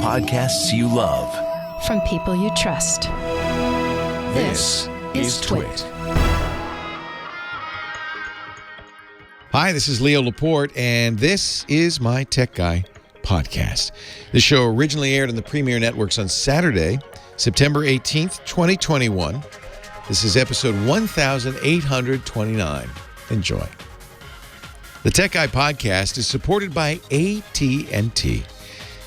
podcasts you love. From people you trust. This is TWiT. Hi, this is Leo Laporte, and this is my Tech Guy podcast. The show originally aired on the Premier Networks on Saturday, September 18th, 2021. This is episode 1829. Enjoy. The Tech Guy podcast is supported by AT&T.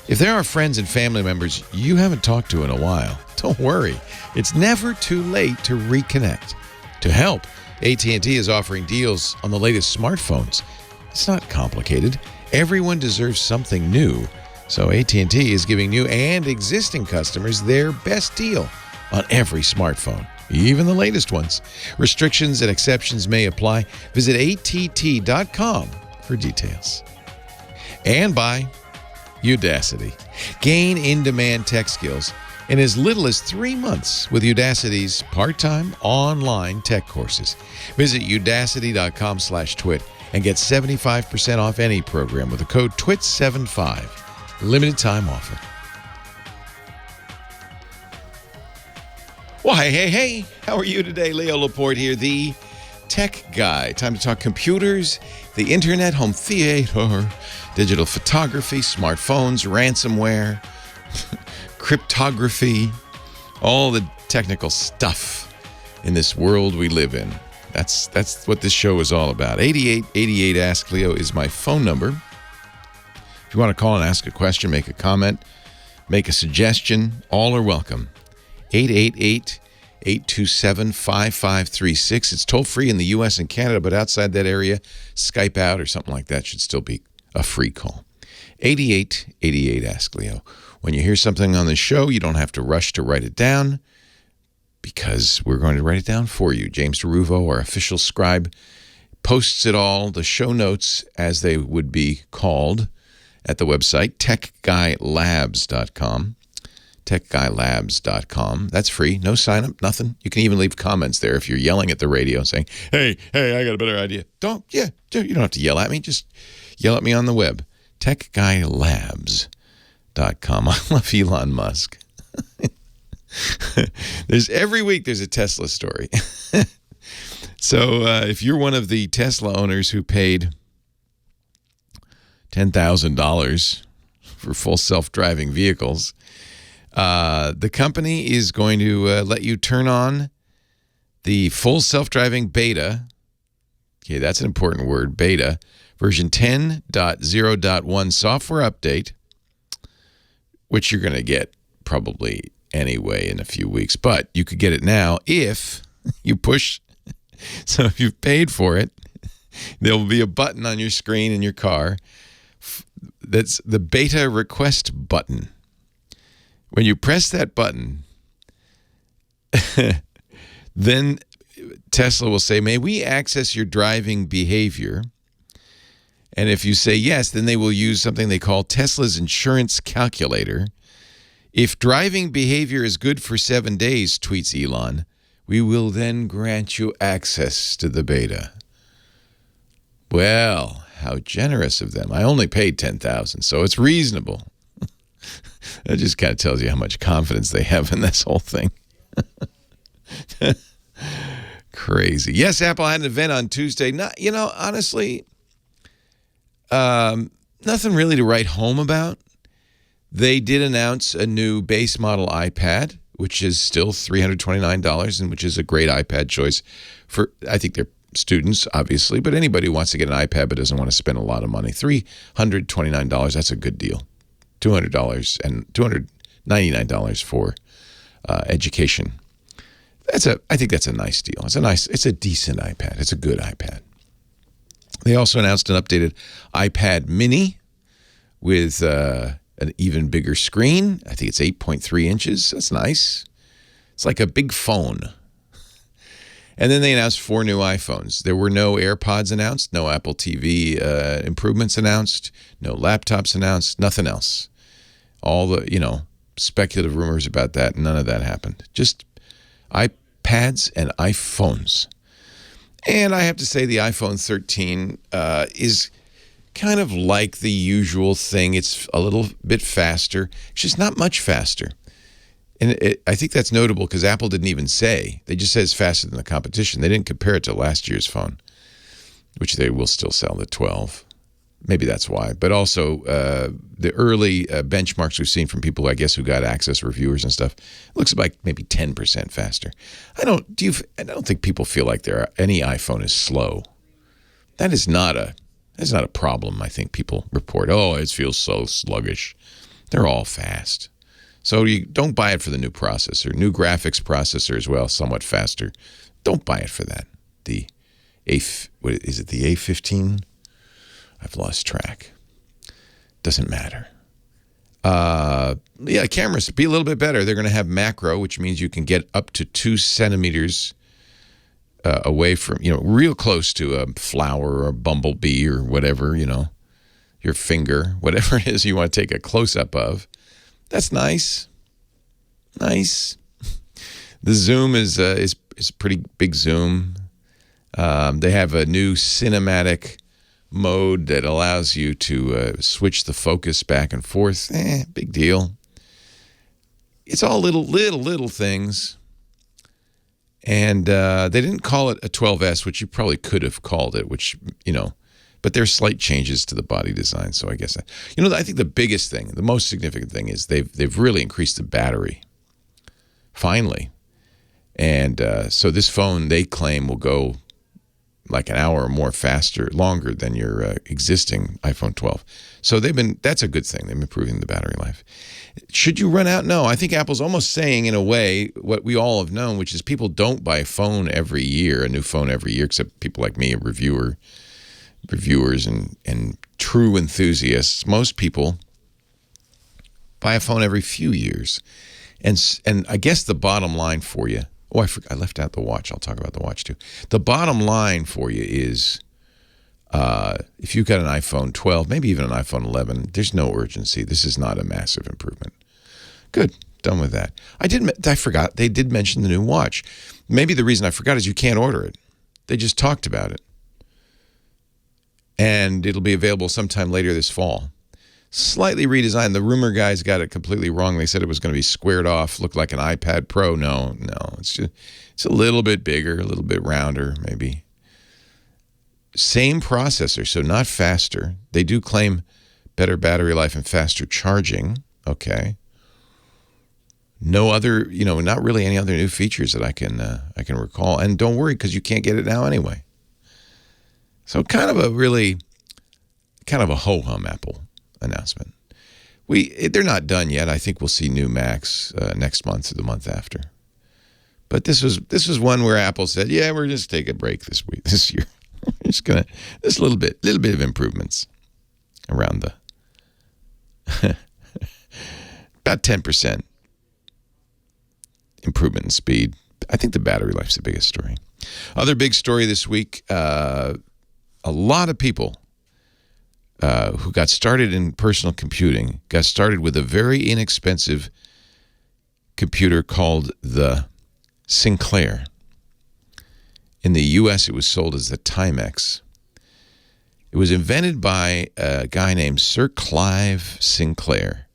If there are friends and family members you haven't talked to in a while, don't worry. It's never too late to reconnect. To help, AT&T is offering deals on the latest smartphones. It's not complicated. Everyone deserves something new. So AT&T is giving new and existing customers their best deal on every smartphone, even the latest ones. Restrictions and exceptions may apply. Visit att.com for details. And by Udacity. Gain in-demand tech skills in as little as 3 months with Udacity's part-time online tech courses. Visit udacity.com/twit and get 75% off any program with the code TWIT75. Limited time offer. Well, hey. How are you today? Leo Laporte here, the Tech Guy. Time to talk computers, the internet, home theater, digital photography, smartphones, ransomware, cryptography, all the technical stuff in this world we live in. That's what this show is all about. 8888 Ask Leo is my phone number. If you want to call and ask a question, make a comment, make a suggestion, all are welcome. 888-827-5536. It's toll-free in the U.S. and Canada, but outside that area, Skype out or something like that should still be a free call. 8888 Ask Leo. When you hear something on the show, you don't have to rush to write it down because we're going to write it down for you. James DeRuvo, our official scribe, posts it all, the show notes as they would be called, at the website, techguylabs.com. techguylabs.com. That's free. No sign up, nothing. You can even leave comments there if you're yelling at the radio saying, hey, I got a better idea. You don't have to yell at me. Just yell at me on the web. techguylabs.com. I love Elon Musk. Every week there's a Tesla story. So if you're one of the Tesla owners who paid $10,000 for full self-driving vehicles, the company is going to let you turn on the full self-driving beta. Okay, that's an important word, beta, version 10.0.1 software update, which you're going to get probably anyway in a few weeks. But you could get it now if you push. So if you've paid for it, there will be a button on your screen in your car. That's the beta request button. When you press that button, then Tesla will say, may we access your driving behavior? And if you say yes, then they will use something they call Tesla's insurance calculator. If driving behavior is good for 7 days, tweets Elon, we will then grant you access to the beta. Well, how generous of them. I only paid $10,000, so it's reasonable. That just kind of tells you how much confidence they have in this whole thing. Crazy. Yes, Apple had an event on Tuesday. Honestly, nothing really to write home about. They did announce a new base model iPad, which is still $329, and which is a great iPad choice for, I think they're students, obviously, but anybody who wants to get an iPad but doesn't want to spend a lot of money. $329, that's a good deal. $200 and $299 for education. I think that's a nice deal. It's a decent iPad. It's a good iPad. They also announced an updated iPad mini with an even bigger screen. I think it's 8.3 inches. That's nice. It's like a big phone. And then they announced 4 new iPhones. There were no AirPods announced, no Apple TV improvements announced, no laptops announced, nothing else. All the, speculative rumors about that, none of that happened. Just iPads and iPhones. And I have to say the iPhone 13 is kind of like the usual thing. It's a little bit faster. It's just not much faster. And I think that's notable because Apple didn't even say. They just said it's faster than the competition. They didn't compare it to last year's phone, which they will still sell, the 12. Maybe that's why. But also, the early benchmarks we've seen from people, I guess, who got access, reviewers and stuff, looks like maybe 10% faster. I don't think people feel like any iPhone is slow. That's not a problem. I think people report, oh, it feels so sluggish. They're all fast. So you don't buy it for the new processor. New graphics processor as well, somewhat faster. Don't buy it for that. What is it, the A15? I've lost track. Doesn't matter. Cameras be a little bit better. They're going to have macro, which means you can get up to 2 centimeters away from, real close to a flower or a bumblebee or whatever, your finger, whatever it is you want to take a close-up of. That's nice. Nice. The zoom is pretty big zoom. They have a new cinematic mode that allows you to switch the focus back and forth. Big deal. It's all little things. And they didn't call it a 12S, which you probably could have called it, but there's slight changes to the body design. So I guess, I think the biggest thing, the most significant thing is they've really increased the battery. Finally. And so this phone, they claim, will go like an hour or more longer than your existing iPhone 12. So that's a good thing. They've been improving the battery life. Should you run out? No, I think Apple's almost saying in a way what we all have known, which is people don't buy a phone every year, a new phone every year, except people like me, reviewers and true enthusiasts. Most people buy a phone every few years. And I guess the bottom line for you, I forgot, I left out the watch. I'll talk about the watch too. The bottom line for you is if you've got an iPhone 12, maybe even an iPhone 11, there's no urgency. This is not a massive improvement. Good. Done with that. I forgot. They did mention the new watch. Maybe the reason I forgot is you can't order it. They just talked about it. And it'll be available sometime later this fall. Slightly redesigned. The rumor guys got it completely wrong. They said it was going to be squared off, look like an iPad Pro. No. It's a little bit bigger, a little bit rounder, maybe. Same processor, so not faster. They do claim better battery life and faster charging. Okay. No other, not really any other new features that I can recall. And don't worry, because you can't get it now anyway. So kind of a ho-hum Apple announcement. They're not done yet. I think we'll see new Macs next month or the month after. But this was one where Apple said, "Yeah, we're just take a break this year. We're just gonna this little bit of improvements around the about 10% improvement in speed." I think the battery life's the biggest story. Other big story this week: a lot of people who got started in personal computing got started with a very inexpensive computer called the Sinclair. In the U.S., it was sold as the Timex. It was invented by a guy named Sir Clive Sinclair.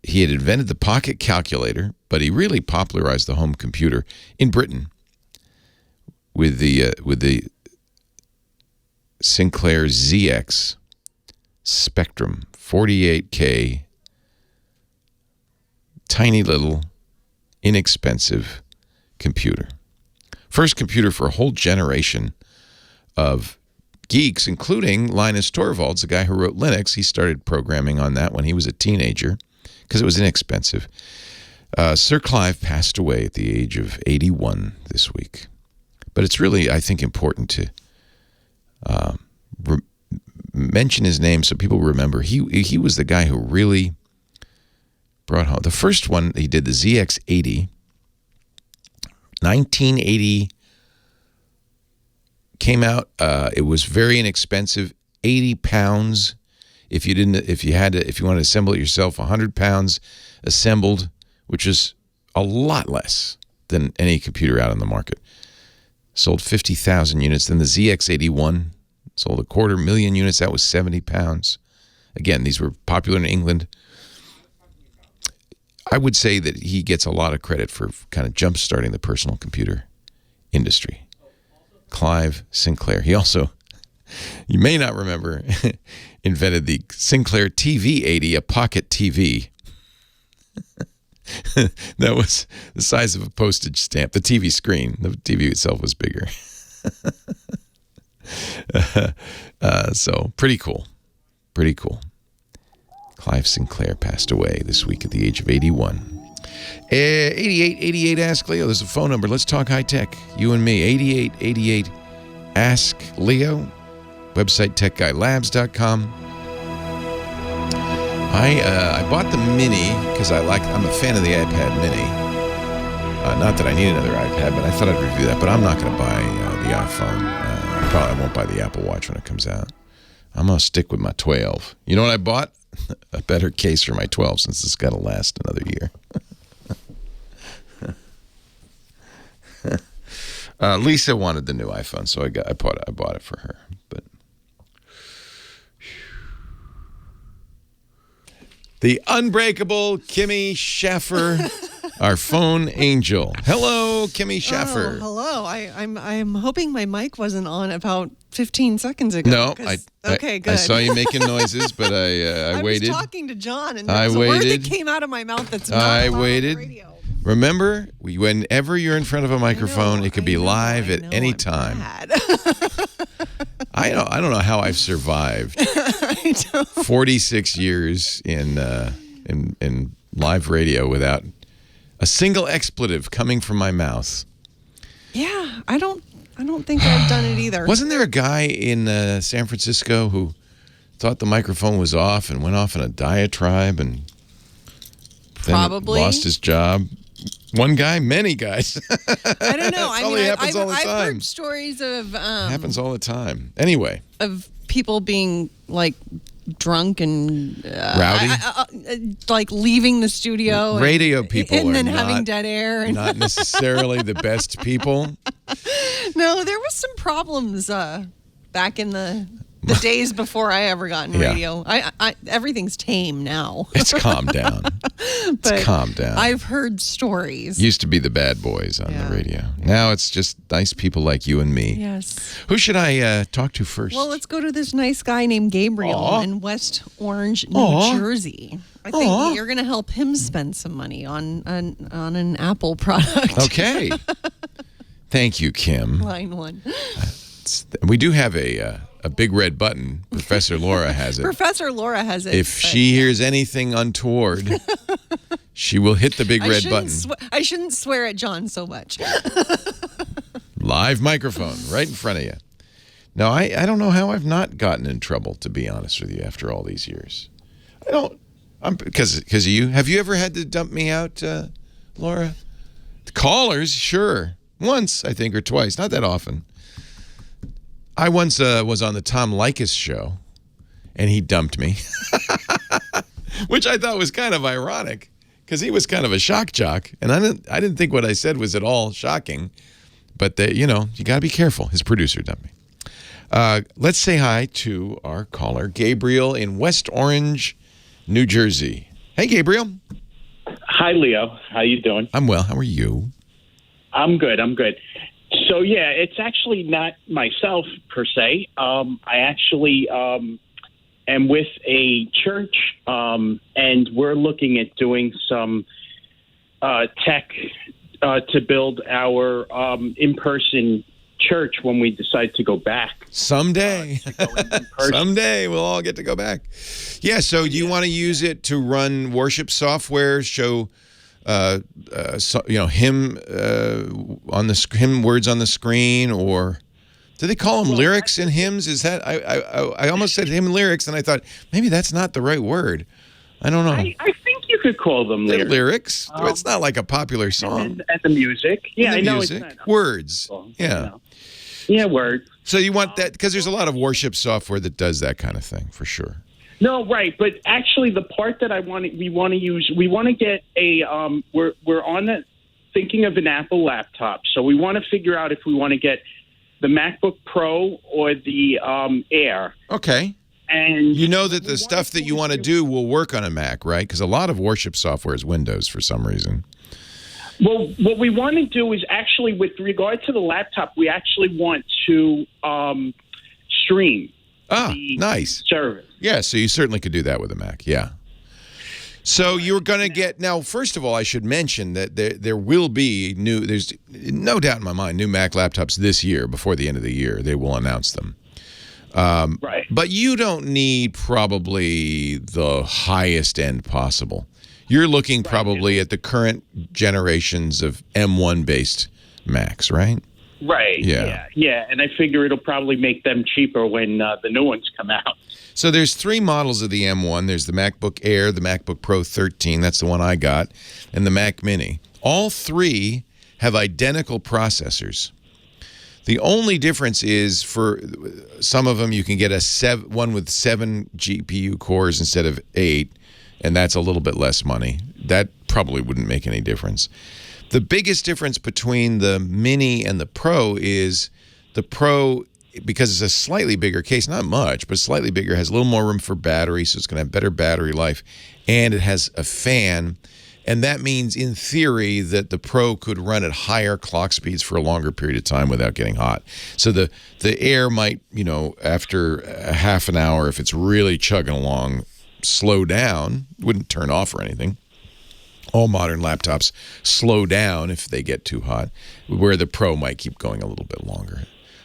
He had invented the pocket calculator, but he really popularized the home computer in Britain with the Sinclair ZX Spectrum 48K, tiny little, inexpensive computer. First computer for a whole generation of geeks, including Linus Torvalds, the guy who wrote Linux. He started programming on that when he was a teenager because it was inexpensive. Sir Clive passed away at the age of 81 this week. But it's really, I think, important to mention his name so people remember. He was the guy who really brought home. The first one, he did the ZX80. 1980 came out. It was very inexpensive, 80 pounds. If you wanted to assemble it yourself, 100 pounds assembled, which is a lot less than any computer out on the market. Sold 50,000 units. Then the ZX81, Sold 250,000 units. That was 70 pounds. Again, these were popular in England. I would say that he gets a lot of credit for kind of jump-starting the personal computer industry. Clive Sinclair. He also, you may not remember, invented the Sinclair TV-80, a pocket TV. That was the size of a postage stamp. The TV screen. The TV itself was bigger. So pretty cool. Pretty cool. Clive Sinclair passed away this week at the age of 81. 8888 Ask Leo. There's a phone number. Let's talk high tech. You and me. 8888 Ask Leo. Website techguylabs.com. I bought the Mini because I'm a fan of the iPad Mini. Not that I need another iPad, but I thought I'd review that. But I'm not going to buy the iPhone. I probably won't buy the Apple Watch when it comes out. I'm going to stick with my 12. You know what I bought? A better case for my 12 since it's got to last another year. Lisa wanted the new iPhone, so I bought it for her. But the unbreakable Kimmy Schaffer, our phone angel. Hello, Kimmy Schaffer. Oh, hello. I'm hoping my mic wasn't on about 15 seconds ago. No, okay, good. I saw you making noises, but I waited. I was talking to John, and there was a word that came out of my mouth that's not allowed on the radio. Remember, whenever you're in front of a microphone, it could be live at any time. I don't know how I've survived 46 years in live radio without a single expletive coming from my mouth. Yeah, I don't think I've done it either. Wasn't there a guy in San Francisco who thought the microphone was off and went off in a diatribe and then lost his job? One guy? Many guys. I don't know. I've heard stories of... happens all the time. Anyway. Of people being, like, drunk and... rowdy? Like, leaving the studio. Radio people and then having dead air. And not necessarily the best people. No, there was some problems back in the days before I ever got in radio. Everything's tame now. It's calmed down. It's calmed down. I've heard stories. Used to be the bad boys on the radio. Now it's just nice people like you and me. Yes. Who should I talk to first? Well, let's go to this nice guy named Gabriel in West Orange, New Jersey. I think you're going to help him spend some money on an Apple product. Okay. Thank you, Kim. Line one. We do have a big red button. Professor Laura has it. Professor Laura has it. If she hears anything untoward, she will hit the big red button. I shouldn't swear at John so much. Live microphone right in front of you. No, I don't know how I've not gotten in trouble, to be honest with you, after all these years. Because of you. Have you ever had to dump me out, Laura? Callers, sure. Once, I think, or twice. Not that often. I once was on the Tom Leykis show, and he dumped me, which I thought was kind of ironic, because he was kind of a shock jock, and I didn't think what I said was at all shocking, but you got to be careful. His producer dumped me. Let's say hi to our caller, Gabriel in West Orange, New Jersey. Hey, Gabriel. Hi, Leo. How you doing? I'm well. How are you? I'm good. So, yeah, it's actually not myself, per se. I actually am with a church, and we're looking at doing some tech to build our in-person church when we decide to go back. Someday. Someday we'll all get to go back. Yeah, so do you want to use it to run worship software, show... hymn on the hymn words on the screen, or do they call them lyrics in hymns? Is that I almost said hymn lyrics, and I thought maybe that's not the right word. I don't know. I think you could call them lyrics. Lyrics. It's not like a popular song. And the music. Yeah, and the I know. Music. It's not words. Yeah. Yeah, words. So you want that because there's a lot of worship software that does that kind of thing for sure. No, right, but actually, the part that we want to use, we want to get a. We're on thinking of an Apple laptop, so we want to figure out if we want to get the MacBook Pro or the Air. Okay. And you know that the stuff that you want to do will work on a Mac, right? Because a lot of worship software is Windows for some reason. Well, what we want to do is actually, with regard to the laptop, we actually want to stream the nice service. Yeah, so you certainly could do that with a Mac, yeah. So you're going to get, now, first of all, I should mention that there will be there's no doubt in my mind, new Mac laptops this year, before the end of the year. They will announce them. Right. But you don't need probably the highest end possible. You're looking probably at the current generations of M1-based Macs, right? Right. Yeah. And I figure it'll probably make them cheaper when the new ones come out. So there's 3 models of the M1. There's the MacBook Air, the MacBook Pro 13, that's the one I got, and the Mac Mini. All 3 have identical processors. The only difference is for some of them you can get one with 7 GPU cores instead of 8, and that's a little bit less money. That probably wouldn't make any difference. The biggest difference between the Mini and the Pro is the Pro, because it's a slightly bigger case, not much, but slightly bigger, has a little more room for battery, so it's going to have better battery life, and it has a fan, and that means, in theory, that the Pro could run at higher clock speeds for a longer period of time without getting hot. So the Air might, after a half an hour, if it's really chugging along, slow down, wouldn't turn off or anything. All modern laptops slow down if they get too hot, where the Pro might keep going a little bit longer.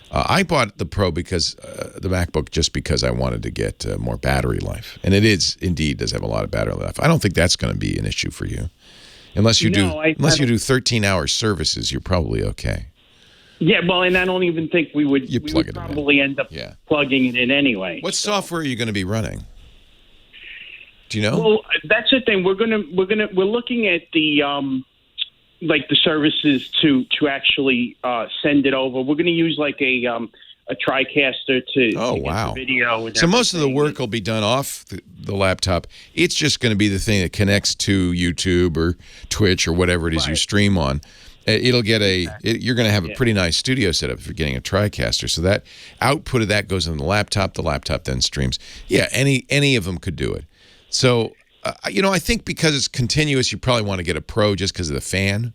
I bought the Pro because the MacBook just because I wanted to get more battery life, and it indeed does have a lot of battery life. I don't think that's going to be an issue for you, unless you do 13-hour services. You're probably okay. Yeah, well, and I don't even think we would probably end up plugging it in anyway. What software are you going to be running? Do you know? Well, that's the thing. We're looking at the the services to actually send it over. We're going to use like a TriCaster to get the video. So most of the work will be done off the laptop. It's just going to be the thing that connects to YouTube or Twitch or whatever it is you stream on. It'll get you're going to have a pretty nice studio setup if you're getting a TriCaster. So that output of that goes on the laptop then streams. Yeah, any of them could do it. So, I think because it's continuous, you probably want to get a Pro just because of the fan.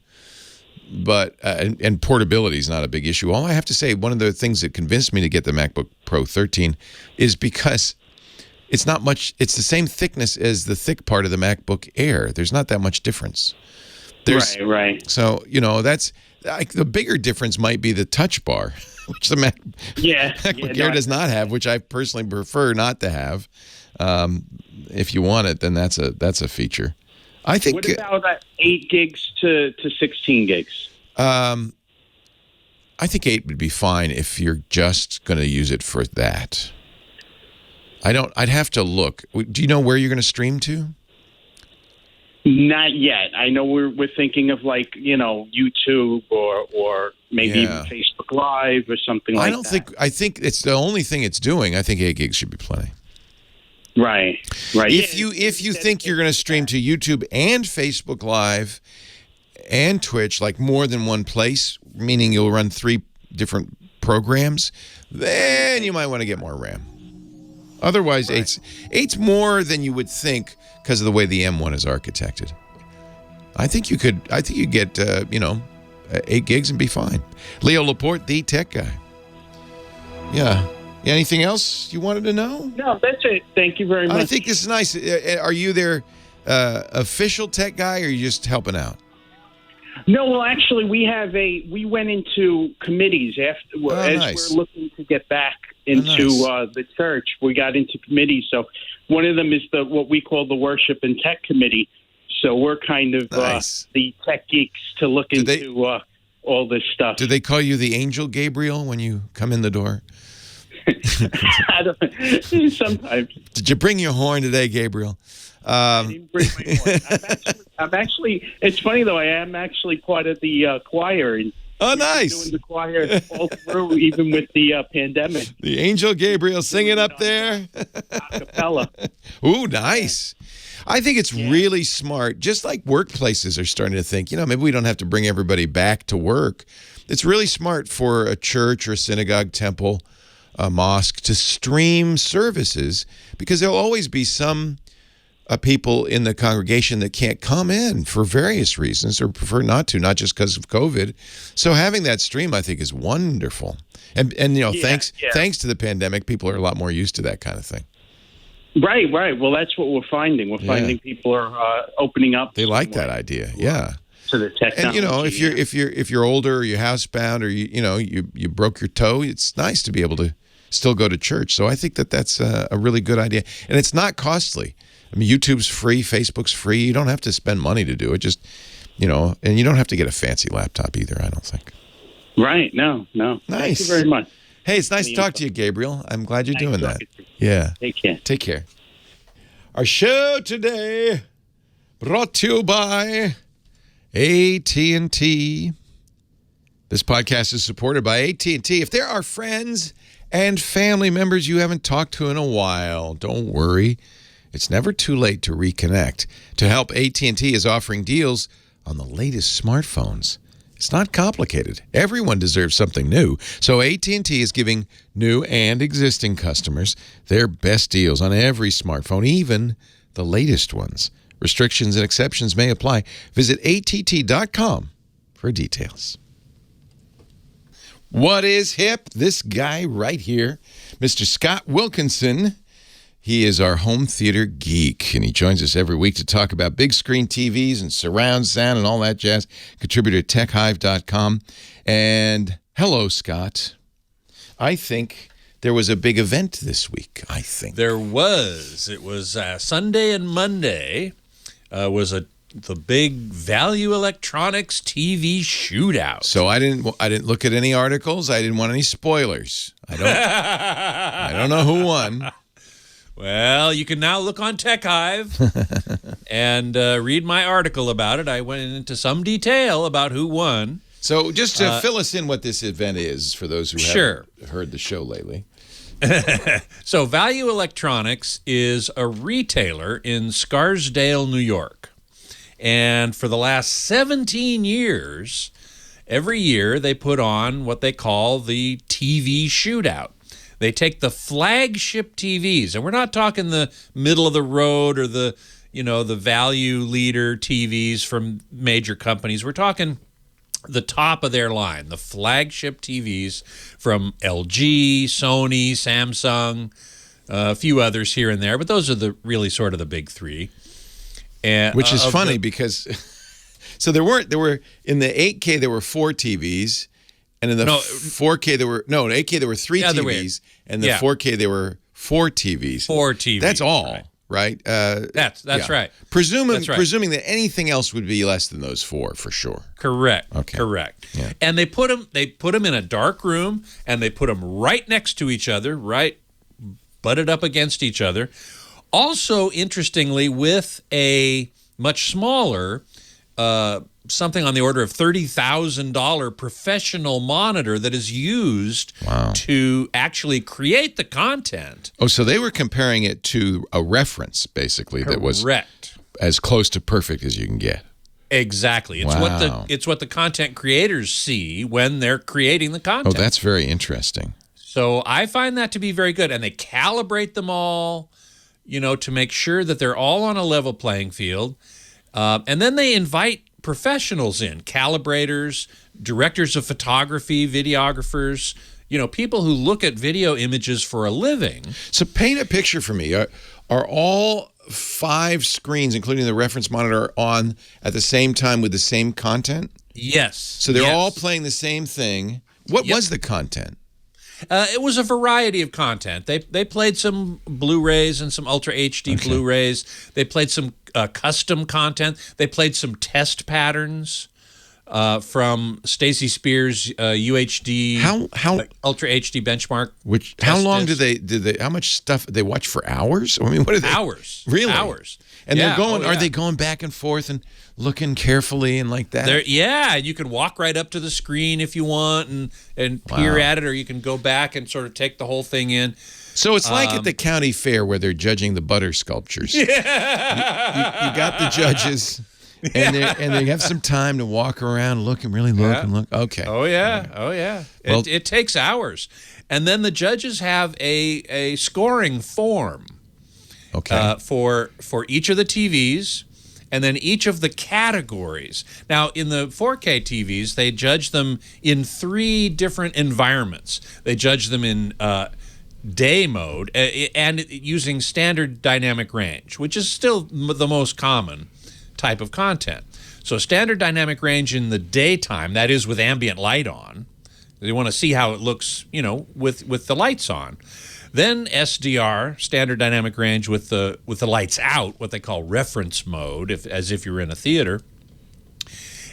But and portability is not a big issue. All I have to say, one of the things that convinced me to get the MacBook Pro 13 is because it's not much. It's the same thickness as the thick part of the MacBook Air. There's not that much difference. Right. So that's the bigger difference might be the touch bar, which the MacBook Air does not have, which I personally prefer not to have. If you want it, then that's a feature. I think. What about 8 gigs to 16 gigs? I think 8 would be fine if you're just going to use it for that. I'd have to look. Do you know where you're going to stream to? Not yet. I know we're thinking of YouTube or maybe even Facebook Live or something like that. I think it's the only thing it's doing. I think 8 gigs should be plenty. Right. If you think you're going to stream to YouTube and Facebook Live and Twitch, like more than one place, meaning you'll run 3 different programs, then you might want to get more RAM. Otherwise, 8's more than you would think because of the way the M1 is architected. I think you get 8 gigs and be fine. Leo Laporte, the tech guy. Yeah. Anything else you wanted to know? No, that's it. Thank you very much. I think this is nice. Are you their official tech guy, or are you just helping out? No, well, actually, we went into committees as we're looking to get back into the church. We got into committees. So one of them is what we call the Worship and Tech Committee. So we're kind of the tech geeks to look into all this stuff. Do they call you the Angel Gabriel when you come in the door? Sometimes. Did you bring your horn today, Gabriel? I didn't bring my horn. I'm actually. It's funny though. I am actually part of the choir in Oh, nice. Doing the choir all through, even with the pandemic. The Angel Gabriel singing up there. Acapella. Ooh, nice. I think it's really smart, just like workplaces are starting to think, maybe we don't have to bring everybody back to work. It's really smart for a church or a synagogue, temple, a mosque to stream services, because there'll always be some people in the congregation that can't come in for various reasons or prefer not to, not just because of COVID. So having that stream, I think, is wonderful. And thanks to the pandemic, people are a lot more used to that kind of thing. Right. Well, that's what we're finding. We're finding people are opening up. They like that idea. Yeah. To the technology. And if you're older or you're housebound or you broke your toe, it's nice to be able to still go to church. So I think that's a really good idea, and it's not costly. I mean, YouTube's free, Facebook's free. You don't have to spend money to do it. Just and you don't have to get a fancy laptop either, I don't think. Right. No. Nice. Thank you very much. Hey, it's nice to talk to you, Gabriel. I'm glad you're doing that. Yeah. Take care. Our show today brought to you by AT&T. This podcast is supported by AT&T. If there are friends and family members you haven't talked to in a while, don't worry. It's never too late to reconnect. To help, AT&T is offering deals on the latest smartphones. It's not complicated. Everyone deserves something new. So AT&T is giving new and existing customers their best deals on every smartphone, even the latest ones. Restrictions and exceptions may apply. Visit att.com for details. What is hip? This guy right here, Mr. Scott Wilkinson. He is our home theater geek, and he joins us every week to talk about big screen TVs and surround sound and all that jazz. Contributor at techhive.com. And hello, Scott. I think there was a big event this week, I think. There was. It was Sunday and Monday was the big Value Electronics TV shootout. So I didn't look at any articles. I didn't want any spoilers. I don't know who won. Well, you can now look on TechHive and read my article about it. I went into some detail about who won. So just to fill us in what this event is for those who haven't heard the show lately. So Value Electronics is a retailer in Scarsdale, New York. And for the last 17 years, every year they put on what they call the TV shootout. They take the flagship TVs, and we're not talking the middle of the road or the value leader TVs from major companies. We're talking the top of their line, the flagship TVs from LG, Sony, Samsung, a few others here and there, but those are the really sort of the big three. And which is funny because so there were in the 8K there were 4 TVs. And in the 4K, there were 8K, there were 3 TVs, and the 4K, there were 4 TVs. 4 TVs. That's all, right? That's right. Presuming that anything else would be less than those 4, for sure. Correct. Okay. Correct. Yeah. And they put them in a dark room, and they put them right next to each other, right, butted up against each other. Also, interestingly, with a much smaller something on the order of $30,000 professional monitor that is used to actually create the content. Oh, so they were comparing it to a reference, basically, that was as close to perfect as you can get. Exactly. It's what the content creators see when they're creating the content. Oh, that's very interesting. So I find that to be very good. And they calibrate them all, to make sure that they're all on a level playing field. And then they invite professionals in, calibrators, directors of photography, videographers, people who look at video images for a living. So paint a picture for me. Are all 5 screens, including the reference monitor, on at the same time with the same content? Yes. So they're all playing the same thing. What was the content? It was a variety of content. They played some Blu-rays and some Ultra HD Blu-rays. They played some custom content. They played some test patterns. from Stacy Spears UHD How Ultra HD benchmark. how long do they how much stuff they watch for hours? I mean, what are they? Hours. Really? Hours. And Yeah. they're going. Oh, yeah. Are they going back and forth and looking carefully and like that? Yeah, you can walk right up to the screen if you want and peer at it, or you can go back and sort of take the whole thing in. So it's like at the county fair where they're judging the butter sculptures. Yeah. You got the judges, and they have some time to walk around, look and really look and look. Okay. Oh yeah. Oh yeah. Well- It takes hours, and then the judges have a scoring form. Okay. For each of the TVs, and then each of the categories. Now, in the 4K TVs, they judge them in 3 different environments. They judge them in day mode and using standard dynamic range, which is still the most common type of content. So standard dynamic range in the daytime, that is with ambient light on. They want to see how it looks, with the lights on. Then SDR, standard dynamic range with the lights out, what they call reference mode, as if you're in a theater.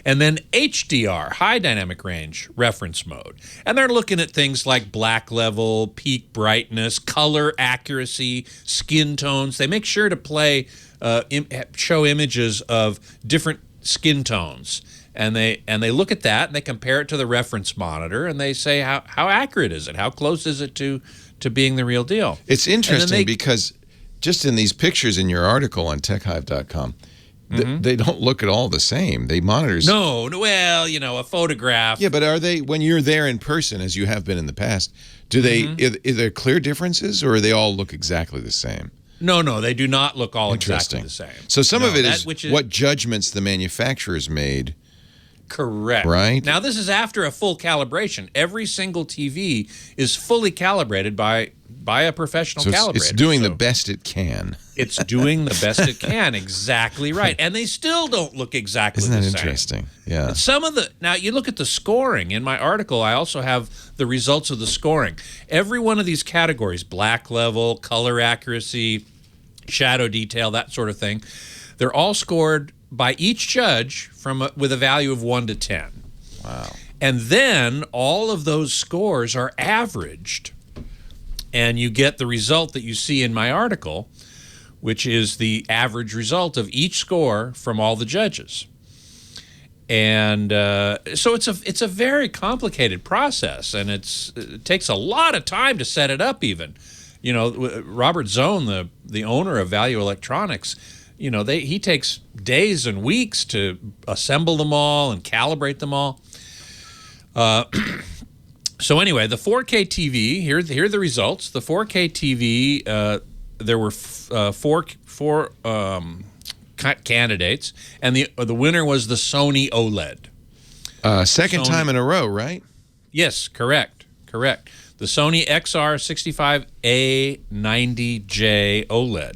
And then HDR, high dynamic range, reference mode. And they're looking at things like black level, peak brightness, color accuracy, skin tones. They make sure to show images of different skin tones. And they look at that, and they compare it to the reference monitor, and they say, how accurate is it? How close is it to being the real deal? It's interesting because just in these pictures in your article on techhive.com, they don't look at all the same. They monitors. No, well, a photograph. Yeah, but are they, when you're there in person, as you have been in the past, do they, are there clear differences, or they all look exactly the same? No, they do not look all exactly the same. So some of it is what judgments the manufacturers made. Correct. Right. Now, this is after a full calibration. Every single TV is fully calibrated by a professional calibrator. It's doing the best it can. It's doing the best it can. Exactly right. And they still don't look exactly the same. Isn't that interesting? Yeah. Now, you look at the scoring. In my article, I also have the results of the scoring. Every one of these categories, black level, color accuracy, shadow detail, that sort of thing, they're all scored by each judge with a value of 1 to 10. Wow. And then all of those scores are averaged, and you get the result that you see in my article, which is the average result of each score from all the judges. And so it's a very complicated process, and it takes a lot of time to set it up even. Robert Zone, the owner of Value Electronics, he takes days and weeks to assemble them all and calibrate them all. So anyway, the 4K TV, here are the results. The 4K TV, there were four candidates, and the winner was the Sony OLED. Second time in a row, right? Yes, correct. The Sony XR65A90J OLED.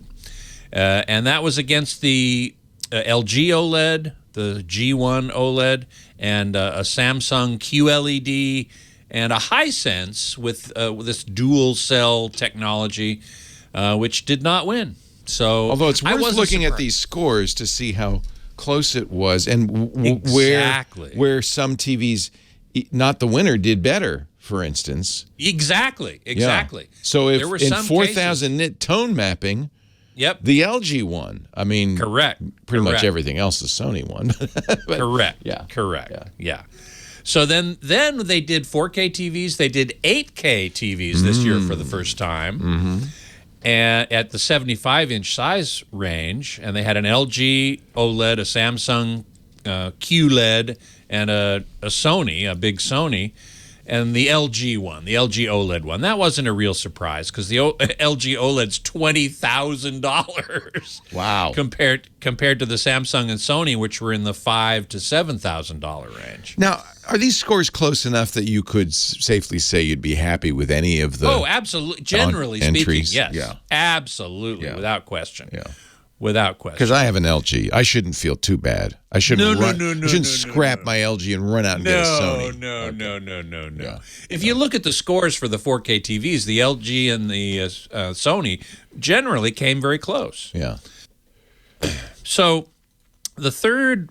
And that was against the LG OLED, the G1 OLED, and a Samsung QLED, and a Hisense with this dual cell technology, which did not win. So, although it's worth looking at these scores to see how close it was, and where some TVs, not the winner, did better. For instance, exactly. Yeah. So if in 4,000 nit tone mapping. Yep. The LG one. I mean, correct. Pretty much everything else the Sony one. But, correct. Yeah. Correct. Yeah. So then they did 4K TVs. They did 8K TVs this year for the first time, and at the 75-inch size range. And they had an LG OLED, a Samsung QLED, and a Sony, a big Sony. And the LG one, the LG OLED one, that wasn't a real surprise because the LG OLED's $20,000. Wow! Compared to the Samsung and Sony, which were in the $5,000 to $7,000 range. Now, are these scores close enough that you could safely say you'd be happy with any of the? Oh, absolutely. Generally speaking, yes. Yeah. Absolutely, without question. Yeah. Without question. Because I have an LG. I shouldn't feel too bad. I shouldn't scrap my LG and run out and get a Sony. No. Yeah. If you look at the scores for the 4K TVs, the LG and the Sony generally came very close. Yeah. So the third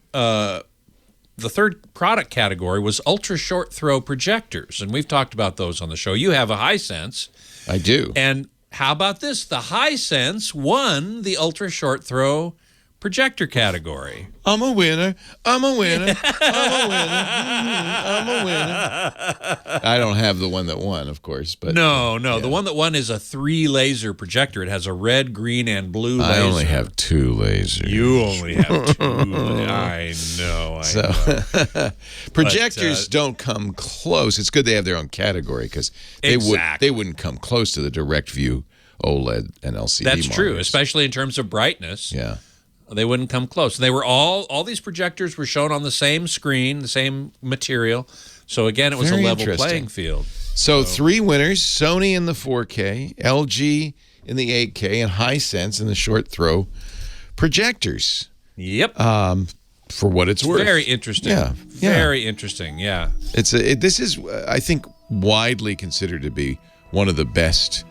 the third product category was ultra short throw projectors, and we've talked about those on the show. You have a Hisense. I do. And how about this? The Hisense won the ultra short throw projector category. I'm a winner. I'm a winner. I'm a winner. I'm a winner. I don't have the one that won, of course, but No. The one that won is a 3-laser projector. It has a red, green, and blue laser. I only have 2 lasers. You only have 2. I know. Projectors don't come close. It's good they have their own category because they wouldn't come close to the direct view OLED and LCD That's monitors. true, especially in terms of brightness. Yeah. They wouldn't come close. They were all these projectors were shown on the same screen, the same material. So again, it was Very a level interesting. playing field. So 3 winners: Sony in the 4K, LG in the 8K, and Hisense in the short throw projectors. Yep. For what it's worth. Very interesting. Yeah. Very interesting. Yeah. This is, I think, widely considered to be one of the best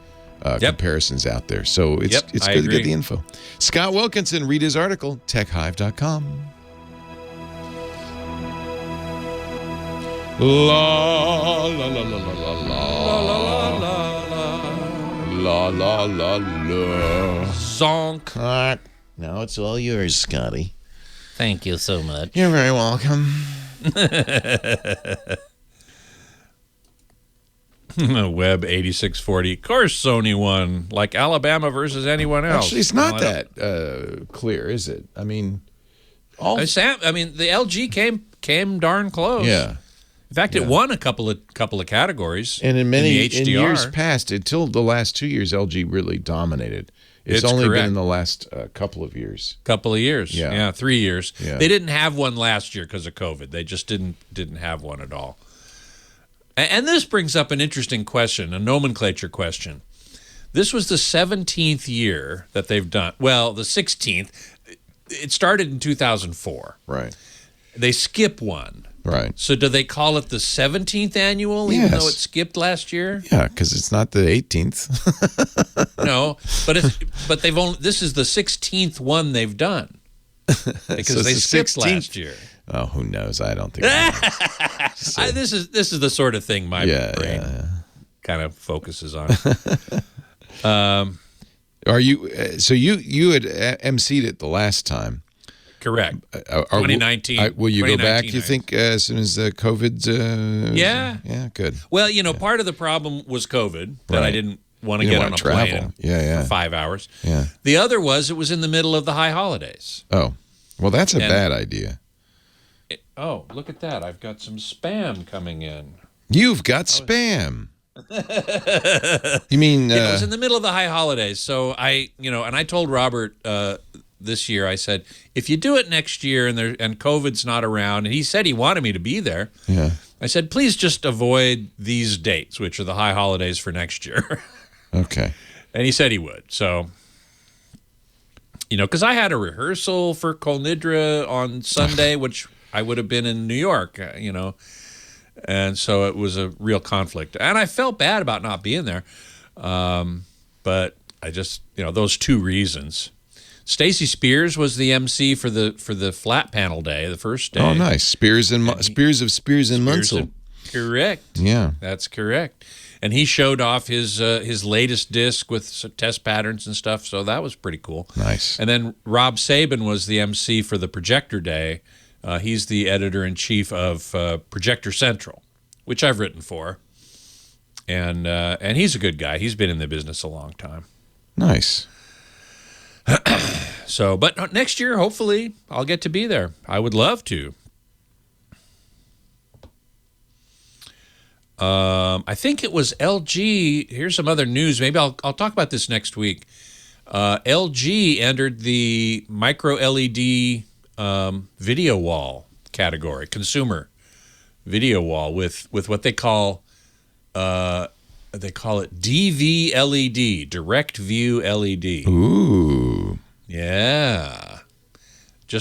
comparisons out there. So it's I good to agree. get the info. Scott Wilkinson, read his article, techhive.com. La la la la la la la la la la. Zonk. Now it's all yours, Scotty. Thank you so much. You're very welcome. Web 8640. Of course, Sony won, like Alabama versus anyone else. Actually, it's not that clear, is it? I mean, the LG came darn close. Yeah. In fact, it won a couple of categories. And in HDR. years past, until the last 2 years, LG really dominated. It's only correct. been in the last couple of years. Couple of years. Yeah. 3 years. Yeah. They didn't have one last year because of COVID. They just didn't have one at all. And this brings up an interesting question, a nomenclature question. This was the 17th year that they've done. Well, the 16th. It started in 2004. Right. They skip one. Right. So do they call it the 17th annual, even though it skipped last year? Yeah, because it's not the 18th. No, but they've only. This is the 16th one they've done because So it's they the skipped 16th. last year. Oh, who knows? I don't think. This is the sort of thing my brain kind of focuses on. Are you? So you had emceed it the last time. Correct. 2019. Will you go back? 2019, You think as soon as the COVID? Yeah. Yeah. Good. Well, part of the problem was COVID that I Right. didn't want to You get didn't on a wanna plane travel. for 5 hours. Yeah. The other was it was in the middle of the high holidays. Oh, well, that's a bad idea. Oh, look at that! I've got some spam coming in. You've got spam. You mean? It was in the middle of the high holidays, so and I told Robert this year. I said, if you do it next year and COVID's not around, and he said he wanted me to be there. Yeah. I said, please just avoid these dates, which are the high holidays for next year. Okay. And he said he would. So, because I had a rehearsal for Kol Nidra on Sunday, which I would have been in New York, and so it was a real conflict. And I felt bad about not being there, but I just, those 2 reasons. Stacey Spears was the MC for the flat panel day, the first day. Oh, nice. Spears and Munsell. Correct. Yeah. That's correct. And he showed off his latest disc with some test patterns and stuff, so that was pretty cool. Nice. And then Rob Sabin was the MC for the Projector Day. He's the editor-in-chief of Projector Central, which I've written for. And he's a good guy. He's been in the business a long time. Nice. So, but next year, hopefully, I'll get to be there. I would love to. I think it was LG. Here's some other news. Maybe I'll talk about this next week. LG entered the micro LED video wall category, consumer video wall, with what they call it DV LED, direct view LED. Ooh. Yeah.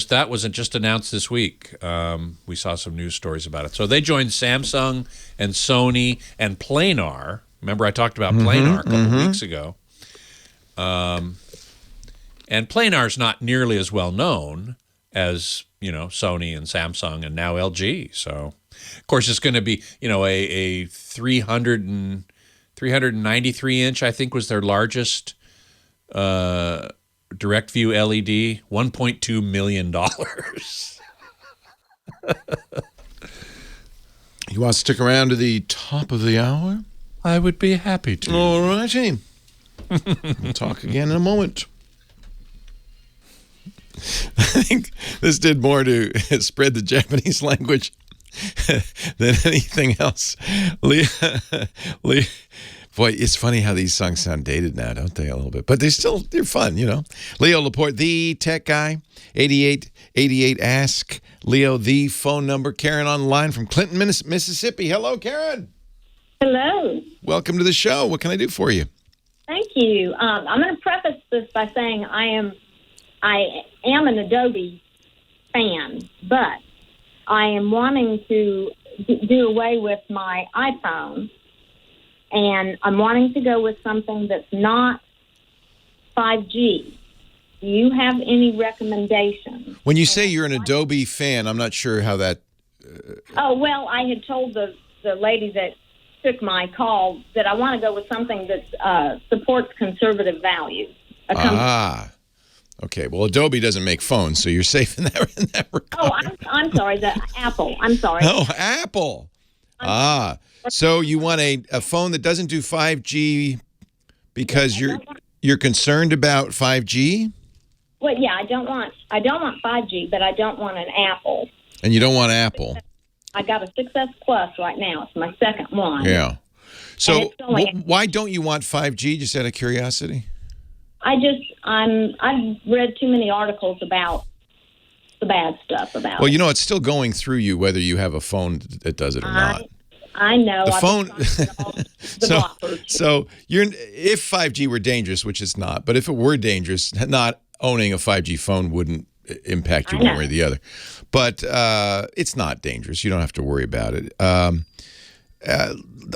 That wasn't just announced this week. We saw some news stories about it. So they joined Samsung and Sony and Planar. Remember I talked about Planar a couple weeks ago. And Planar's not nearly as well known as, Sony and Samsung and now LG. So, of course, it's going to be, a 393 inch, I think was their largest direct view LED, $1.2 million. You want to stick around to the top of the hour? I would be happy to. All righty. We'll talk again in a moment. I think this did more to spread the Japanese language than anything else. Boy, it's funny how these songs sound dated now, don't they, a little bit? But they're fun, Leo Laporte, the tech guy, 8888 Ask Leo, the phone number. Karen on the line from Clinton, Mississippi. Hello, Karen. Hello. Welcome to the show. What can I do for you? Thank you. I'm going to preface this by saying I am an Adobe fan, but I am wanting to do away with my iPhone, and I'm wanting to go with something that's not 5G. Do you have any recommendations? When you say you're an Adobe fan, I'm not sure how that... Oh, well, I had told the lady that took my call that I want to go with something that supports conservative values. Okay. Well, Adobe doesn't make phones, so you're safe in that regard. Oh, I'm sorry. Apple. I'm sorry. Oh, Apple. So you want a phone that doesn't do 5G because you're concerned about 5G? Well, yeah, I don't want 5G, but I don't want an Apple. And you don't want Apple. I got a 6S Plus right now. It's my second one. Yeah. So why don't you want 5G, just out of curiosity? I've read too many articles about the bad stuff about it. Well, it's still going through you whether you have a phone that does it or not. I know. The phone. So if 5G were dangerous, which it's not, but if it were dangerous, not owning a 5G phone wouldn't impact you one way or the other. But it's not dangerous. You don't have to worry about it.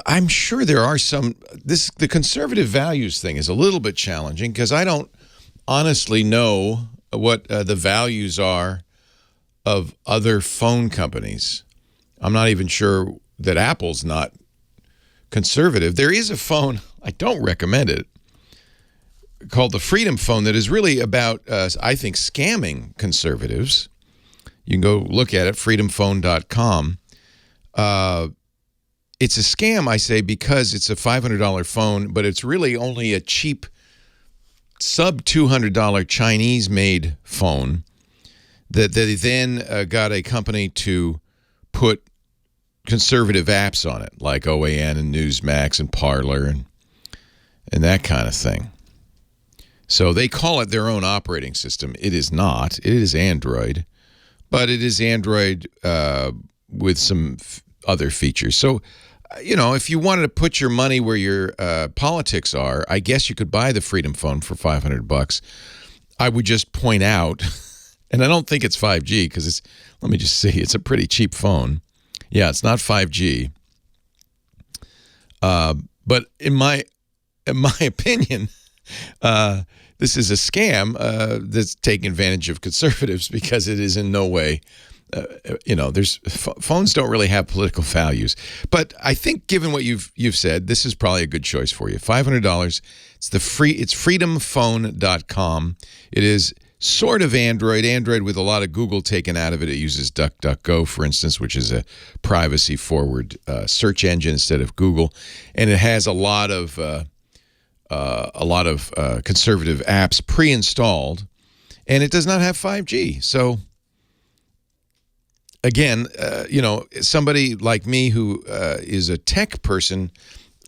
I'm sure there are the conservative values thing is a little bit challenging because I don't honestly know what the values are of other phone companies. I'm not even sure that Apple's not conservative. There is a phone, I don't recommend it, called the Freedom Phone that is really about, I think, scamming conservatives. You can go look at it, freedomphone.com. It's a scam, I say, because it's a $500 phone, but it's really only a cheap sub-$200 Chinese-made phone that they then got a company to put conservative apps on it, like OAN and Newsmax and Parler and that kind of thing. So they call it their own operating system. It is not. It is Android, but it is Android with some other features. So, if you wanted to put your money where your politics are, I guess you could buy the Freedom Phone for $500. I would just point out, and I don't think it's 5G because let me just see, it's a pretty cheap phone. Yeah, it's not 5G. But in my opinion, this is a scam that's taking advantage of conservatives because it is in no way, phones don't really have political values. But I think given what you've said, this is probably a good choice for you. $500. It's freedomphone.com. It is sort of Android with a lot of Google taken out of it. It uses DuckDuckGo, for instance, which is a privacy-forward search engine instead of Google, and it has a lot of conservative apps pre-installed, and it does not have 5G. So, again, somebody like me who is a tech person